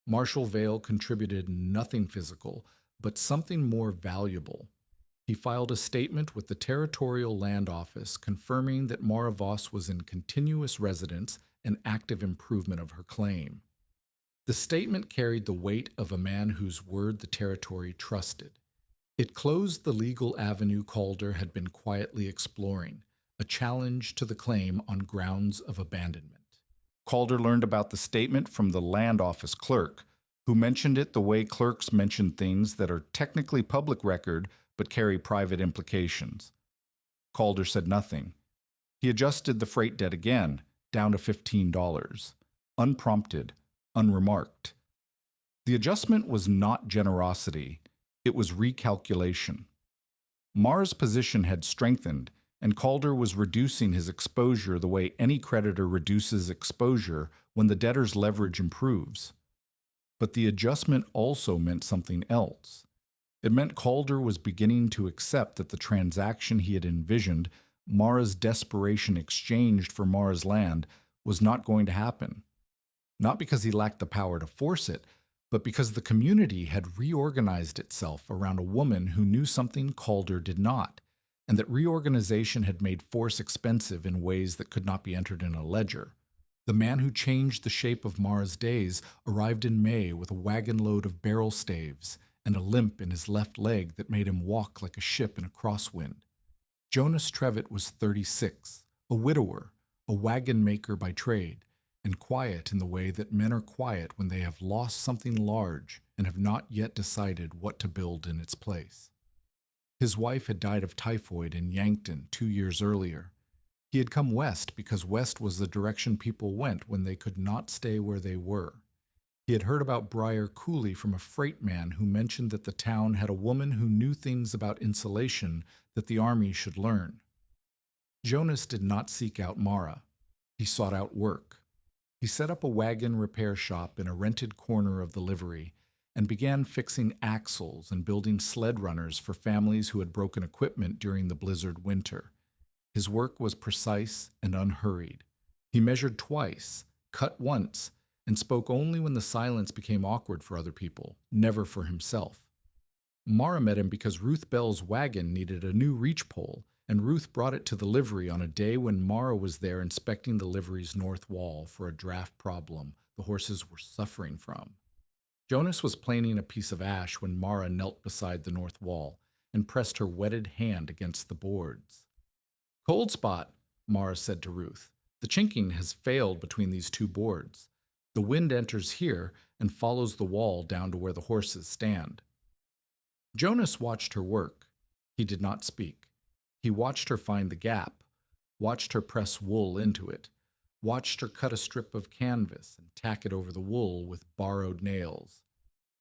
Marshall Vale contributed nothing physical, but something more valuable. He filed a statement with the Territorial Land Office confirming that Mara Voss was in continuous residence and active improvement of her claim. The statement carried the weight of a man whose word the territory trusted. It closed the legal avenue Calder had been quietly exploring, a challenge to the claim on grounds of abandonment. Calder learned about the statement from the land office clerk, who mentioned it the way clerks mention things that are technically public record but carry private implications. Calder said nothing. He adjusted the freight debt again, down to $15, unprompted, unremarked. The adjustment was not generosity, it was recalculation. Mara's position had strengthened, and Calder was reducing his exposure the way any creditor reduces exposure when the debtor's leverage improves. But the adjustment also meant something else. It meant Calder was beginning to accept that the transaction he had envisioned, Mara's desperation exchanged for Mara's land, was not going to happen. Not because he lacked the power to force it, but because the community had reorganized itself around a woman who knew something Calder did not, and that reorganization had made force expensive in ways that could not be entered in a ledger. The man who changed the shape of Mara's days arrived in May with a wagon load of barrel staves and a limp in his left leg that made him walk like a ship in a crosswind. Jonas Trevitt was 36, a widower, a wagon maker by trade, and quiet in the way that men are quiet when they have lost something large and have not yet decided what to build in its place. His wife had died of typhoid in Yankton 2 years earlier. He had come west because west was the direction people went when they could not stay where they were. He had heard about Briar Cooley from a freight man who mentioned that the town had a woman who knew things about insulation that the army should learn. Jonas did not seek out Mara. He sought out work. He set up a wagon repair shop in a rented corner of the livery and began fixing axles and building sled runners for families who had broken equipment during the blizzard winter. His work was precise and unhurried. He measured twice, cut once, and spoke only when the silence became awkward for other people, never for himself. Mara met him because Ruth Bell's wagon needed a new reach pole, and Ruth brought it to the livery on a day when Mara was there inspecting the livery's north wall for a draft problem the horses were suffering from. Jonas was planing a piece of ash when Mara knelt beside the north wall and pressed her wetted hand against the boards. "Cold spot," Mara said to Ruth. "The chinking has failed between these two boards. The wind enters here and follows the wall down to where the horses stand." Jonas watched her work. He did not speak. He watched her find the gap, watched her press wool into it, watched her cut a strip of canvas and tack it over the wool with borrowed nails.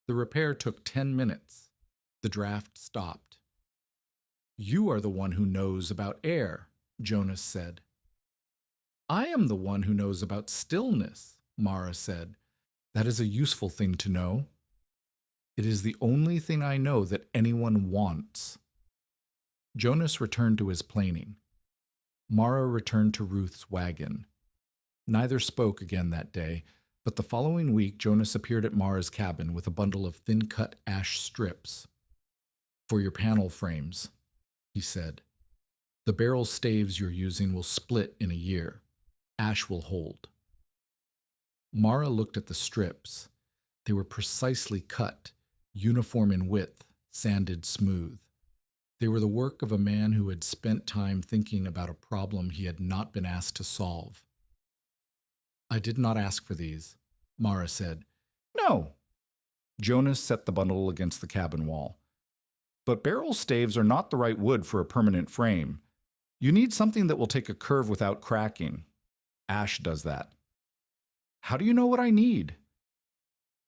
The repair took 10 minutes. The draft stopped. "You are the one who knows about air," Jonas said. "I am the one who knows about stillness," Mara said. "That is a useful thing to know. It is the only thing I know that anyone wants." Jonas returned to his planing. Mara returned to Ruth's wagon. Neither spoke again that day, but the following week Jonas appeared at Mara's cabin with a bundle of thin-cut ash strips. "For your panel frames," he said. "The barrel staves you're using will split in a year. Ash will hold." Mara looked at the strips. They were precisely cut, uniform in width, sanded smooth. They were the work of a man who had spent time thinking about a problem he had not been asked to solve. "I did not ask for these," Mara said. "No." Jonas set the bundle against the cabin wall. "But barrel staves are not the right wood for a permanent frame. You need something that will take a curve without cracking. Ash does that." "How do you know what I need?"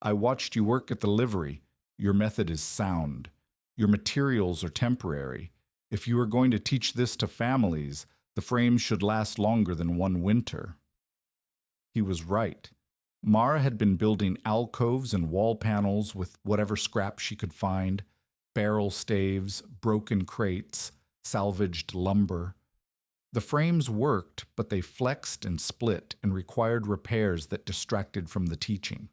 "I watched you work at the livery. Your method is sound. Your materials are temporary. If you are going to teach this to families, the frames should last longer than one winter." He was right. Mara had been building alcoves and wall panels with whatever scrap she could find, barrel staves, broken crates, salvaged lumber. The frames worked, but they flexed and split and required repairs that distracted from the teaching.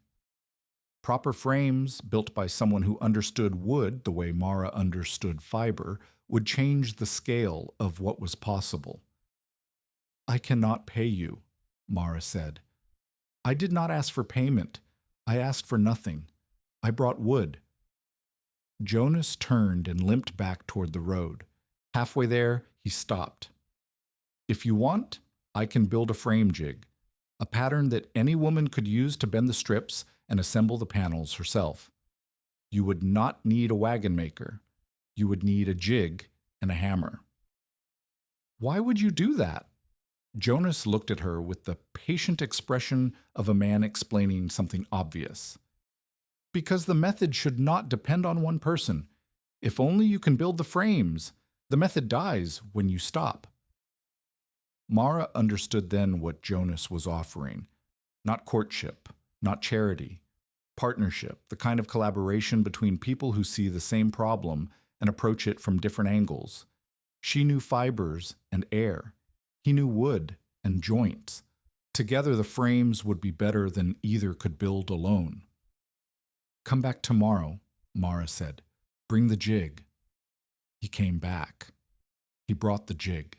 Proper frames, built by someone who understood wood the way Mara understood fiber, would change the scale of what was possible. "I cannot pay you," Mara said. "I did not ask for payment. I asked for nothing. I brought wood. Jonas turned and limped back toward the road. Halfway there, he stopped. If you want, I can build a frame jig, a pattern that any woman could use to bend the strips and assemble the panels herself. You would not need a wagon maker. You would need a jig and a hammer. Why would you do that? Jonas looked at her with the patient expression of a man explaining something obvious. Because the method should not depend on one person. If only you can build the frames, the method dies when you stop. Mara understood then what Jonas was offering. Not courtship, not charity. Partnership, the kind of collaboration between people who see the same problem and approach it from different angles. She knew fibers and air. He knew wood and joints. Together the frames would be better than either could build alone. Come back tomorrow, Mara said. Bring the jig. He came back. He brought the jig.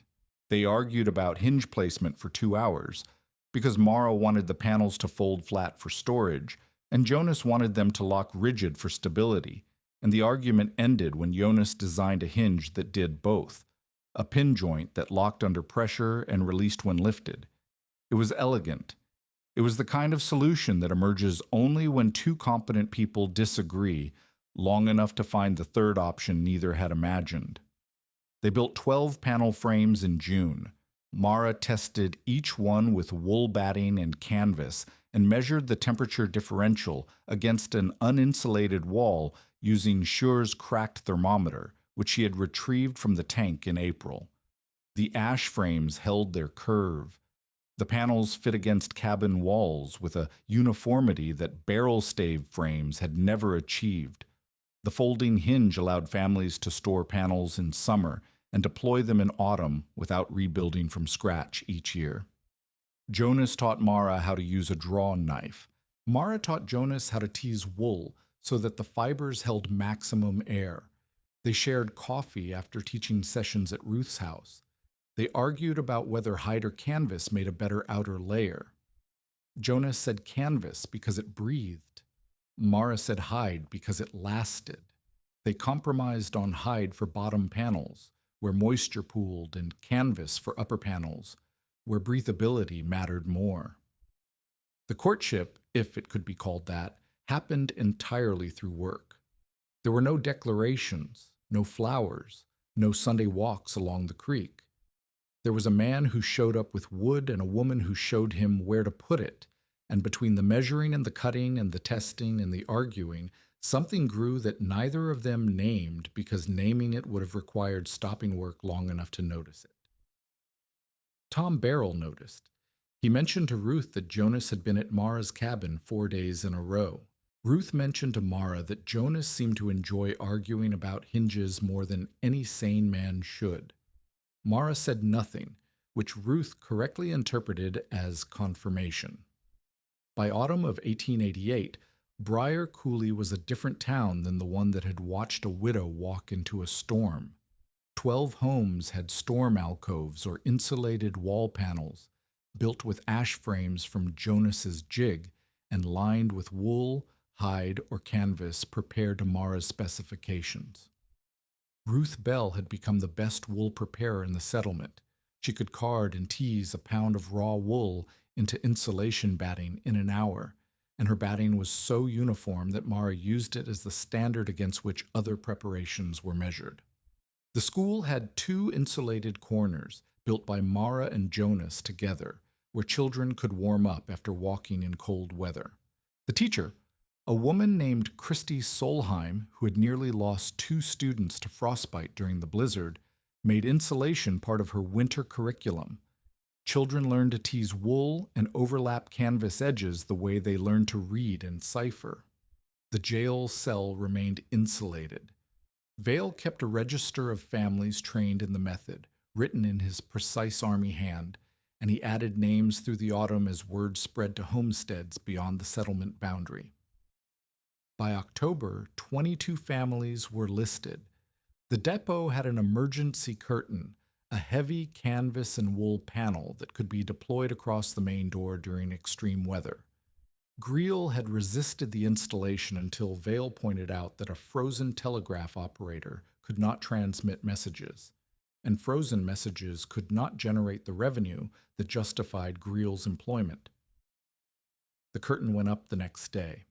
They argued about hinge placement for 2 hours, because Mara wanted the panels to fold flat for storage, and Jonas wanted them to lock rigid for stability, and the argument ended when Jonas designed a hinge that did both, a pin joint that locked under pressure and released when lifted. It was elegant. It was the kind of solution that emerges only when two competent people disagree long enough to find the third option neither had imagined. They built 12 panel frames in June. Mara tested each one with wool batting and canvas and measured the temperature differential against an uninsulated wall using Schure's cracked thermometer, which she had retrieved from the tank in April. The ash frames held their curve. The panels fit against cabin walls with a uniformity that barrel stave frames had never achieved. The folding hinge allowed families to store panels in summer and deploy them in autumn without rebuilding from scratch each year. Jonas taught Mara how to use a drawn knife. Mara taught Jonas how to tease wool so that the fibers held maximum air. They shared coffee after teaching sessions at Ruth's house. They argued about whether hide or canvas made a better outer layer. Jonas said canvas because it breathed. Mara said hide because it lasted. They compromised on hide for bottom panels, where moisture pooled, and canvas for upper panels, where breathability mattered more. The courtship, if it could be called that, happened entirely through work. There were no declarations, no flowers, no Sunday walks along the creek. There was a man who showed up with wood and a woman who showed him where to put it, and between the measuring and the cutting and the testing and the arguing, something grew that neither of them named because naming it would have required stopping work long enough to notice it. Tom Barrell noticed. He mentioned to Ruth that Jonas had been at Mara's cabin 4 days in a row. Ruth mentioned to Mara that Jonas seemed to enjoy arguing about hinges more than any sane man should. Mara said nothing, which Ruth correctly interpreted as confirmation. By autumn of 1888, Briar Cooley was a different town than the one that had watched a widow walk into a storm. 12 homes had storm alcoves or insulated wall panels, built with ash frames from Jonas's jig and lined with wool, hide, or canvas prepared to Mara's specifications. Ruth Bell had become the best wool preparer in the settlement. She could card and tease a pound of raw wool into insulation batting in an hour, and her batting was so uniform that Mara used it as the standard against which other preparations were measured. The school had 2 insulated corners built by Mara and Jonas together, where children could warm up after walking in cold weather. The teacher, a woman named Christy Solheim, who had nearly lost 2 students to frostbite during the blizzard, made insulation part of her winter curriculum. Children learned to tease wool and overlap canvas edges the way they learned to read and cipher. The jail cell remained insulated. Vale kept a register of families trained in the method, written in his precise army hand, and he added names through the autumn as word spread to homesteads beyond the settlement boundary. By October, 22 families were listed. The depot had an emergency curtain, a heavy canvas and wool panel that could be deployed across the main door during extreme weather. Greal had resisted the installation until Vale pointed out that a frozen telegraph operator could not transmit messages, and frozen messages could not generate the revenue that justified Greal's employment. The curtain went up the next day.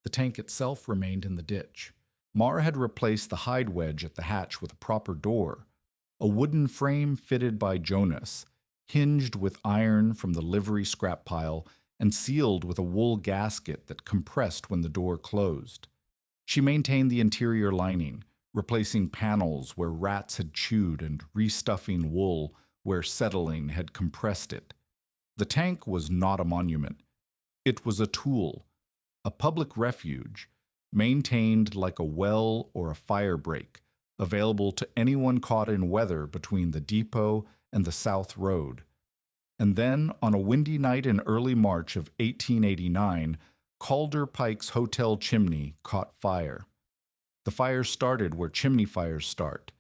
The tank itself remained in the ditch. Mara had replaced the hide wedge at the hatch with a proper door, a wooden frame fitted by Jonas, hinged with iron from the livery scrap pile and sealed with a wool gasket that compressed when the door closed. She maintained the interior lining, replacing panels where rats had chewed and restuffing wool where settling had compressed it. The tank was not a monument. It was a tool, a public refuge, maintained like a well or a fire break, available to anyone caught in weather between the depot and the South Road. And then, on a windy night in early March of 1889, Calder Pike's hotel chimney caught fire. The fire started where chimney fires start,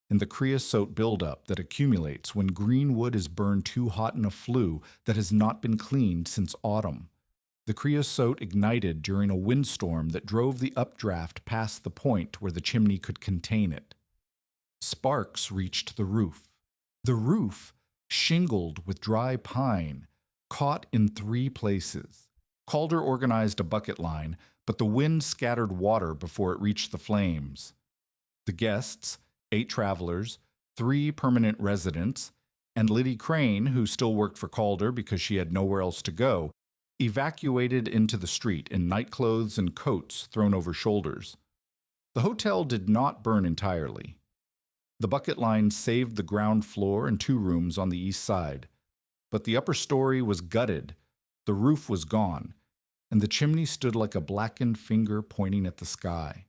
in the creosote buildup that accumulates when green wood is burned too hot in a flue that has not been cleaned since autumn. The creosote ignited during a windstorm that drove the updraft past the point where the chimney could contain it. Sparks reached the roof. The roof, shingled with dry pine, caught in 3 places. Calder organized a bucket line, but the wind scattered water before it reached the flames. The guests, 8 travelers, 3 permanent residents, and Liddy Crane, who still worked for Calder because she had nowhere else to go, evacuated into the street in nightclothes and coats thrown over shoulders. The hotel did not burn entirely. The bucket line saved the ground floor and 2 rooms on the east side, but the upper story was gutted, the roof was gone, and the chimney stood like a blackened finger pointing at the sky.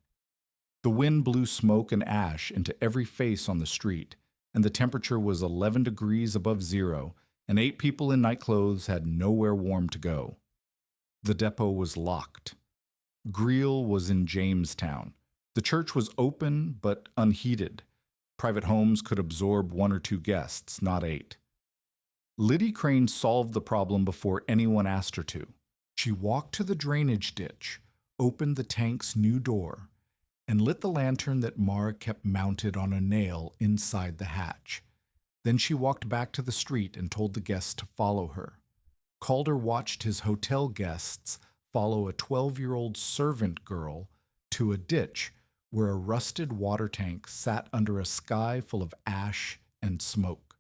The wind blew smoke and ash into every face on the street, and the temperature was 11 degrees above zero, and 8 people in nightclothes had nowhere warm to go. The depot was locked. Greal was in Jamestown. The church was open but unheated. Private homes could absorb 1 or 2 guests, not 8. Liddy Crane solved the problem before anyone asked her to. She walked to the drainage ditch, opened the tank's new door, and lit the lantern that Mara kept mounted on a nail inside the hatch. Then she walked back to the street and told the guests to follow her. Calder watched his hotel guests follow a 12-year-old servant girl to a ditch where a rusted water tank sat under a sky full of ash and smoke.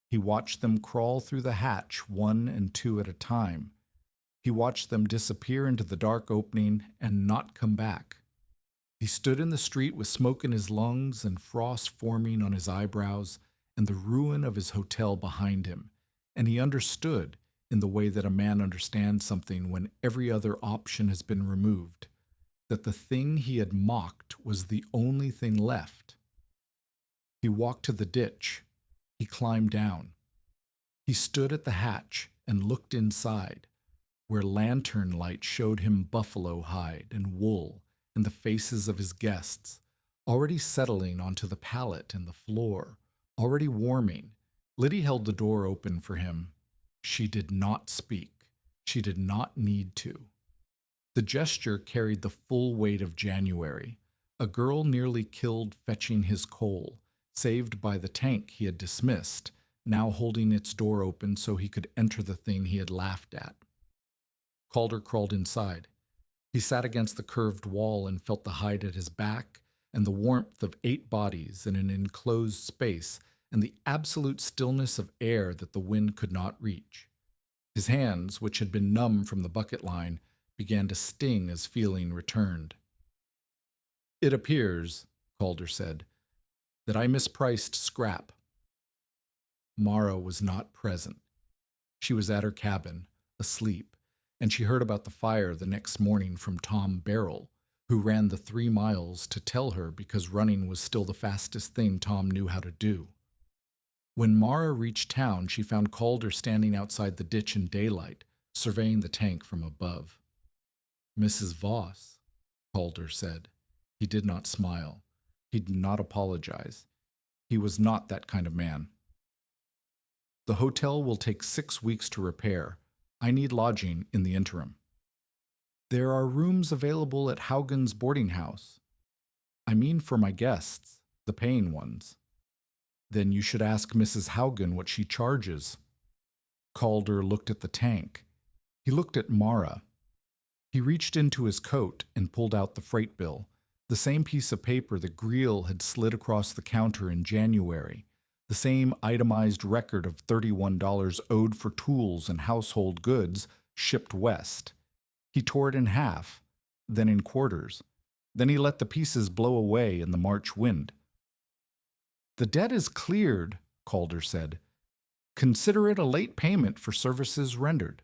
He watched them crawl through the hatch 1 and 2 at a time. He watched them disappear into the dark opening and not come back. He stood in the street with smoke in his lungs and frost forming on his eyebrows and the ruin of his hotel behind him, and he understood, in the way that a man understands something when every other option has been removed, that the thing he had mocked was the only thing left. He walked to the ditch. He climbed down. He stood at the hatch and looked inside, where lantern light showed him buffalo hide and wool and the faces of his guests, already settling onto the pallet and the floor, already warming. Liddy held the door open for him. She did not speak. She did not need to. The gesture carried the full weight of January, a girl nearly killed fetching his coal, saved by the tank he had dismissed, now holding its door open so he could enter the thing he had laughed at. Calder crawled inside. He sat against the curved wall and felt the hide at his back and the warmth of 8 bodies in an enclosed space and the absolute stillness of air that the wind could not reach. His hands, which had been numb from the bucket line, began to sting as feeling returned. "It appears," Calder said, "that I mispriced scrap." Mara was not present. She was at her cabin, asleep, and she heard about the fire the next morning from Tom Barrell, who ran the 3 miles to tell her because running was still the fastest thing Tom knew how to do. When Mara reached town, she found Calder standing outside the ditch in daylight, surveying the tank from above. "Mrs. Voss," Calder said. He did not smile. He did not apologize. He was not that kind of man. "The hotel will take 6 weeks to repair. I need lodging in the interim." There are rooms available at Haugen's boarding house. I mean for my guests, the paying ones. Then you should ask Mrs. Haugen what she charges. Calder looked at the tank. He looked at Mara. He reached into his coat and pulled out the freight bill, the same piece of paper that Greel had slid across the counter in January, the same itemized record of $31 owed for tools and household goods shipped west. He tore it in half, then in quarters. Then he let the pieces blow away in the March wind. The debt is cleared, Calder said. Consider it a late payment for services rendered.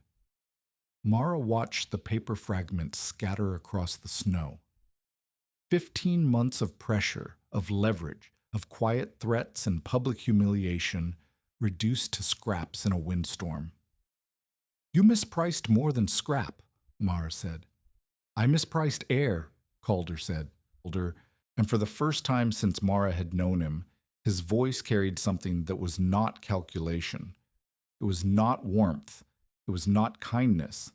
Mara watched the paper fragments scatter across the snow. 15 months of pressure, of leverage, of quiet threats and public humiliation reduced to scraps in a windstorm. You mispriced more than scrap, Mara said. I mispriced air, Calder said. And for the first time since Mara had known him, his voice carried something that was not calculation. It was not warmth. It was not kindness.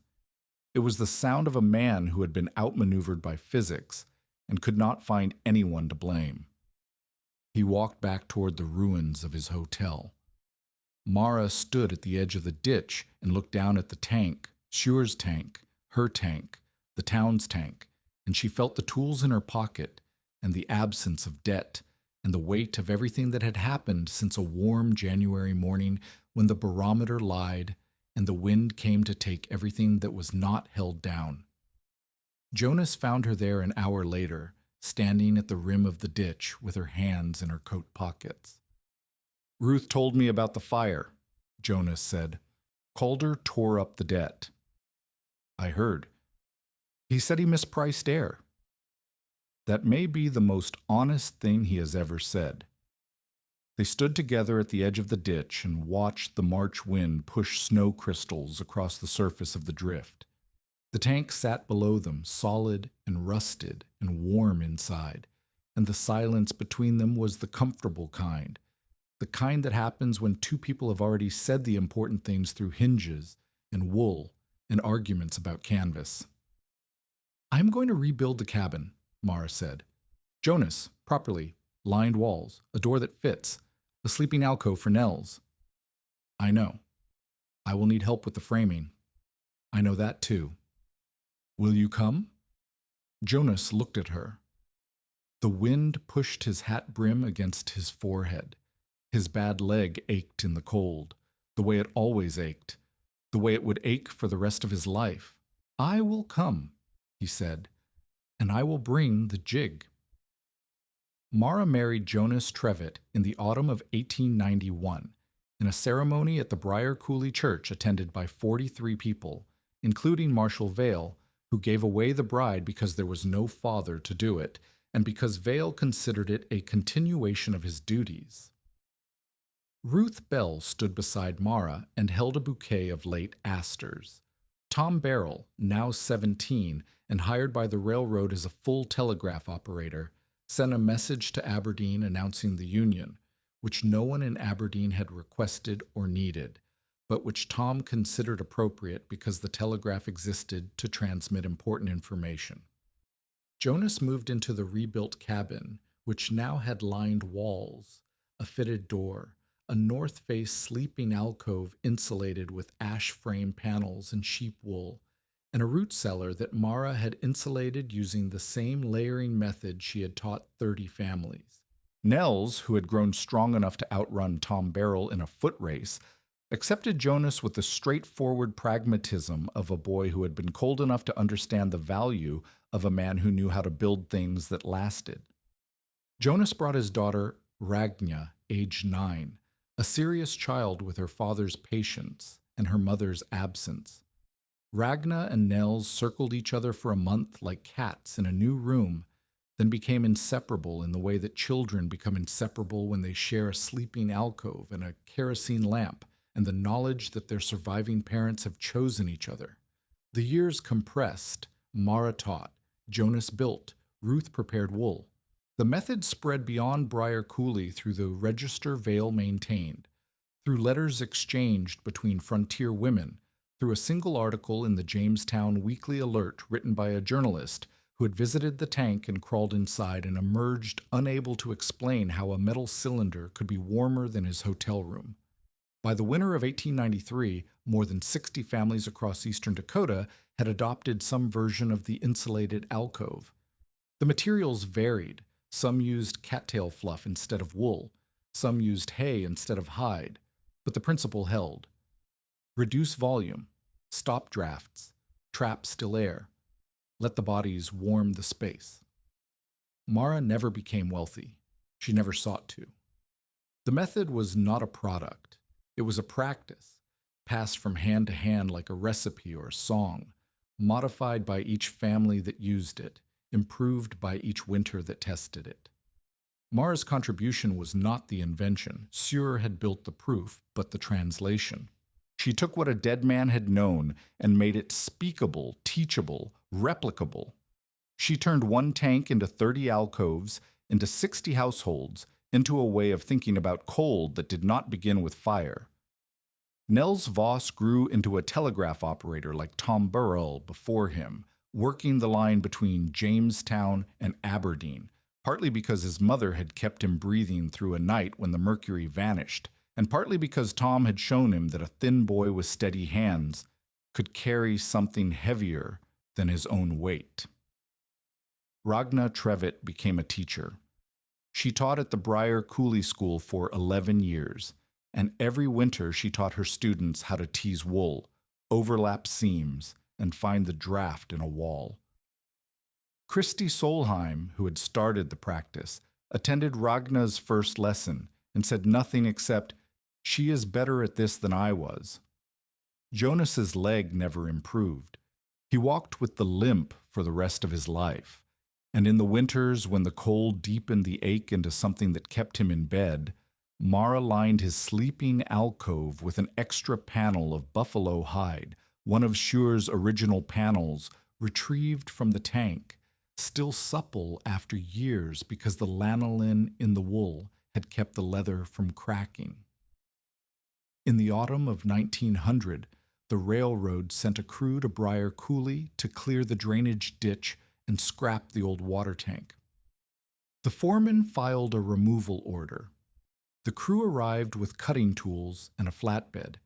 It was the sound of a man who had been outmaneuvered by physics and could not find anyone to blame. He walked back toward the ruins of his hotel. Mara stood at the edge of the ditch and looked down at the tank, Schuur's tank, her tank, the town's tank, and she felt the tools in her pocket and the absence of debt and the weight of everything that had happened since a warm January morning when the barometer lied and the wind came to take everything that was not held down. Jonas found her there an hour later, standing at the rim of the ditch with her hands in her coat pockets. Ruth told me about the fire, Jonas said. Calder tore up the debt. I heard. He said he mispriced air. That may be the most honest thing he has ever said. They stood together at the edge of the ditch and watched the March wind push snow crystals across the surface of the drift. The tank sat below them, solid and rusted and warm inside, and the silence between them was the comfortable kind, the kind that happens when two people have already said the important things through hinges and wool and arguments about canvas. I'm going to rebuild the cabin, Mara said. Jonas, properly, lined walls, a door that fits, a sleeping alcove for Nels. I know. I will need help with the framing. I know that too. Will you come? Jonas looked at her. The wind pushed his hat brim against his forehead. His bad leg ached in the cold, the way it always ached, the way it would ache for the rest of his life. I will come, he said, and I will bring the jig. Mara married Jonas Trevitt in the autumn of 1891 in a ceremony at the Briar Cooley Church attended by 43 people, including Marshall Vail, who gave away the bride because there was no father to do it, and because Vail considered it a continuation of his duties. Ruth Bell stood beside Mara and held a bouquet of late asters. Tom Barrell, now 17 and hired by the railroad as a full telegraph operator, sent a message to Aberdeen announcing the union, which no one in Aberdeen had requested or needed, but which Tom considered appropriate because the telegraph existed to transmit important information. Jonas moved into the rebuilt cabin, which now had lined walls, a fitted door, a north-face sleeping alcove insulated with ash frame panels and sheep wool, and a root cellar that Mara had insulated using the same layering method she had taught 30 families. Nels, who had grown strong enough to outrun Tom Barrell in a foot race, accepted Jonas with the straightforward pragmatism of a boy who had been cold enough to understand the value of a man who knew how to build things that lasted. Jonas brought his daughter, Ragna, age 9, a serious child with her father's patience and her mother's absence. Ragna and Nels circled each other for a month like cats in a new room, then became inseparable in the way that children become inseparable when they share a sleeping alcove and a kerosene lamp and the knowledge that their surviving parents have chosen each other. The years compressed. Mara taught, Jonas built, Ruth prepared wool. The method spread beyond Briar Cooley through the register Vail maintained, through letters exchanged between frontier women, through a single article in the Jamestown Weekly Alert written by a journalist who had visited the tank and crawled inside and emerged unable to explain how a metal cylinder could be warmer than his hotel room. By the winter of 1893, more than 60 families across eastern Dakota had adopted some version of the insulated alcove. The materials varied. Some used cattail fluff instead of wool. Some used hay instead of hide. But the principle held. Reduce volume. Stop drafts. Trap still air. Let the bodies warm the space. Mara never became wealthy. She never sought to. The method was not a product. It was a practice, passed from hand to hand like a recipe or a song, modified by each family that used it, improved by each winter that tested it. Mara's contribution was not the invention. Sewer had built the proof, but the translation. She took what a dead man had known and made it speakable, teachable, replicable. She turned one tank into 30 alcoves, into 60 households, into a way of thinking about cold that did not begin with fire. Nels Voss grew into a telegraph operator like Tom Burrell before him, working the line between Jamestown and Aberdeen, partly because his mother had kept him breathing through a night when the mercury vanished, and partly because Tom had shown him that a thin boy with steady hands could carry something heavier than his own weight. Ragna Trevitt became a teacher. She taught at the Briar Cooley School for 11 years, and every winter she taught her students how to tease wool, overlap seams, and find the draft in a wall. Christy Solheim, who had started the practice, attended Ragna's first lesson and said nothing except, "She is better at this than I was." Jonas's leg never improved. He walked with the limp for the rest of his life. And in the winters, when the cold deepened the ache into something that kept him in bed, Mara lined his sleeping alcove with an extra panel of buffalo hide, one of Schuer's original panels, retrieved from the tank, still supple after years because the lanolin in the wool had kept the leather from cracking. In the autumn of 1900, the railroad sent a crew to Briar Cooley to clear the drainage ditch and scrap the old water tank. The foreman filed a removal order. The crew arrived with cutting tools and a flatbed.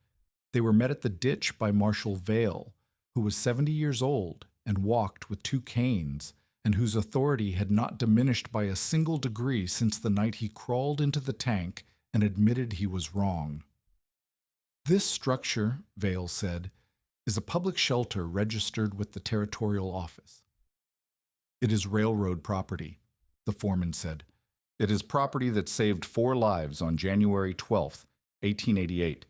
They were met at the ditch by Marshal Vail, who was 70 years old and walked with 2 canes, and whose authority had not diminished by a single degree since the night he crawled into the tank and admitted he was wrong. "This structure," Vail said, "is a public shelter registered with the territorial office." "It is railroad property," the foreman said. "It is property that saved 4 lives on January 12, 1888,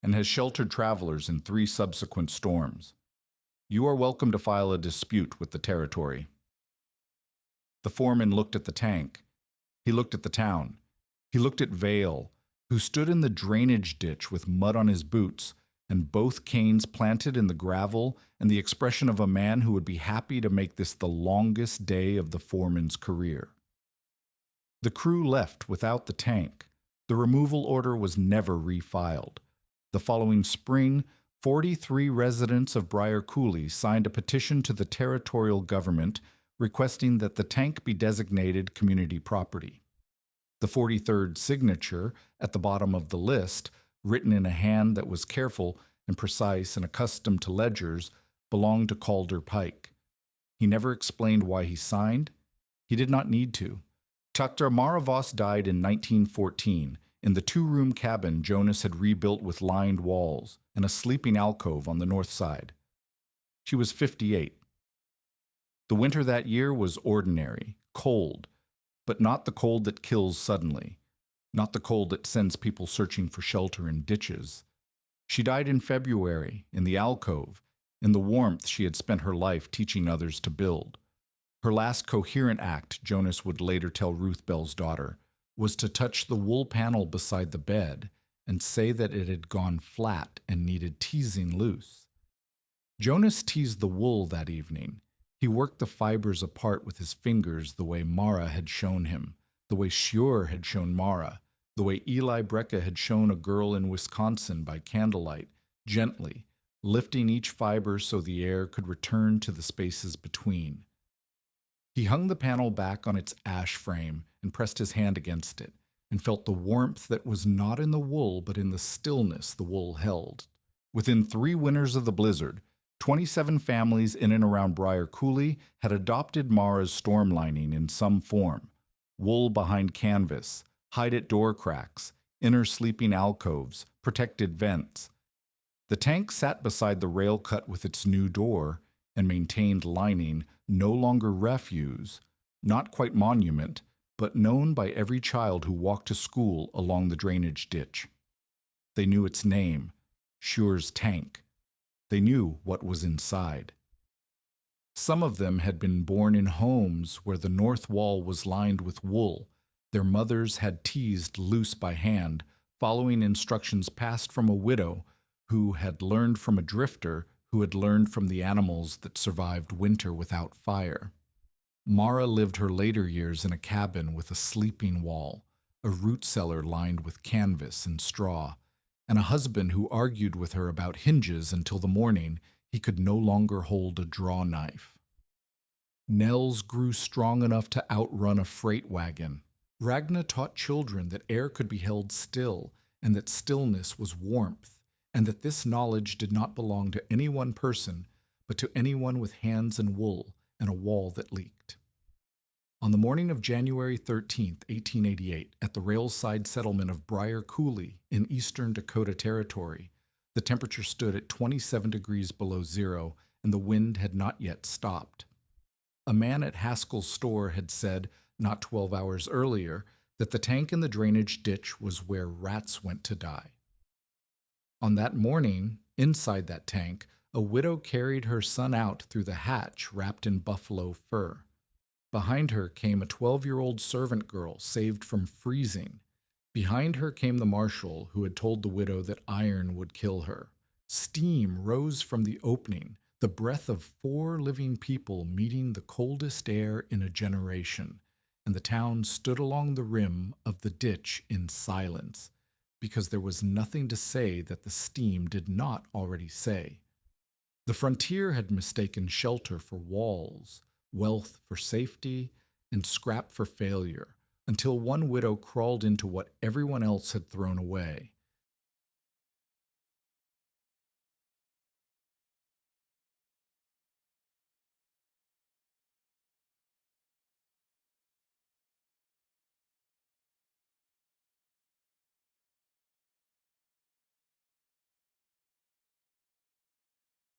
and has sheltered travelers in 3 subsequent storms. You are welcome to file a dispute with the territory." The foreman looked at the tank. He looked at the town. He looked at Vail, who stood in the drainage ditch with mud on his boots, and both canes planted in the gravel, and the expression of a man who would be happy to make this the longest day of the foreman's career. The crew left without the tank. The removal order was never refiled. The following spring, 43 residents of Briar Cooley signed a petition to the territorial government requesting that the tank be designated community property. The 43rd signature, at the bottom of the list, written in a hand that was careful and precise and accustomed to ledgers, belonged to Calder Pike. He never explained why he signed. He did not need to. Dr. Mara Voss died in 1914 in the 2-room cabin Jonas had rebuilt with lined walls and a sleeping alcove on the north side. She was 58. The winter that year was ordinary, cold, but not the cold that kills suddenly, not the cold that sends people searching for shelter in ditches. She died in February, in the alcove, in the warmth she had spent her life teaching others to build. Her last coherent act, Jonas would later tell Ruth Bell's daughter, was to touch the wool panel beside the bed and say that it had gone flat and needed teasing loose. Jonas teased the wool that evening. He worked the fibers apart with his fingers the way Mara had shown him, the way Schuer had shown Mara, the way Eli Brecka had shown a girl in Wisconsin by candlelight, gently, lifting each fiber so the air could return to the spaces between. He hung the panel back on its ash frame and pressed his hand against it, and felt the warmth that was not in the wool but in the stillness the wool held. Within 3 winters of the blizzard, 27 families in and around Briar Coulee had adopted Mara's storm lining in some form. Wool behind canvas, hide at door cracks, inner sleeping alcoves, protected vents. The tank sat beside the rail cut with its new door and maintained lining, no longer refuse, not quite monument, but known by every child who walked to school along the drainage ditch. They knew its name, Schure's Tank. They knew what was inside. Some of them had been born in homes where the north wall was lined with wool. Their mothers had teased loose by hand, following instructions passed from a widow who had learned from a drifter who had learned from the animals that survived winter without fire. Mara lived her later years in a cabin with a sleeping wall, a root cellar lined with canvas and straw, and a husband who argued with her about hinges until the morning he could no longer hold a draw knife. Nels grew strong enough to outrun a freight wagon. Ragna taught children that air could be held still, and that stillness was warmth, and that this knowledge did not belong to any one person, but to anyone with hands and wool and a wall that leaked. On the morning of January 13, 1888, at the railside settlement of Briar Coulee in eastern Dakota Territory, the temperature stood at 27 degrees below zero, and the wind had not yet stopped. A man at Haskell's store had said, not 12 hours earlier, that the tank in the drainage ditch was where rats went to die. On that morning, inside that tank, a widow carried her son out through the hatch wrapped in buffalo fur. Behind her came a 12-year-old servant girl saved from freezing. Behind her came the marshal who had told the widow that iron would kill her. Steam rose from the opening, the breath of 4 living people meeting the coldest air in a generation, and the town stood along the rim of the ditch in silence, because there was nothing to say that the steam did not already say. The frontier had mistaken shelter for walls, wealth for safety, and scrap for failure, until one widow crawled into what everyone else had thrown away.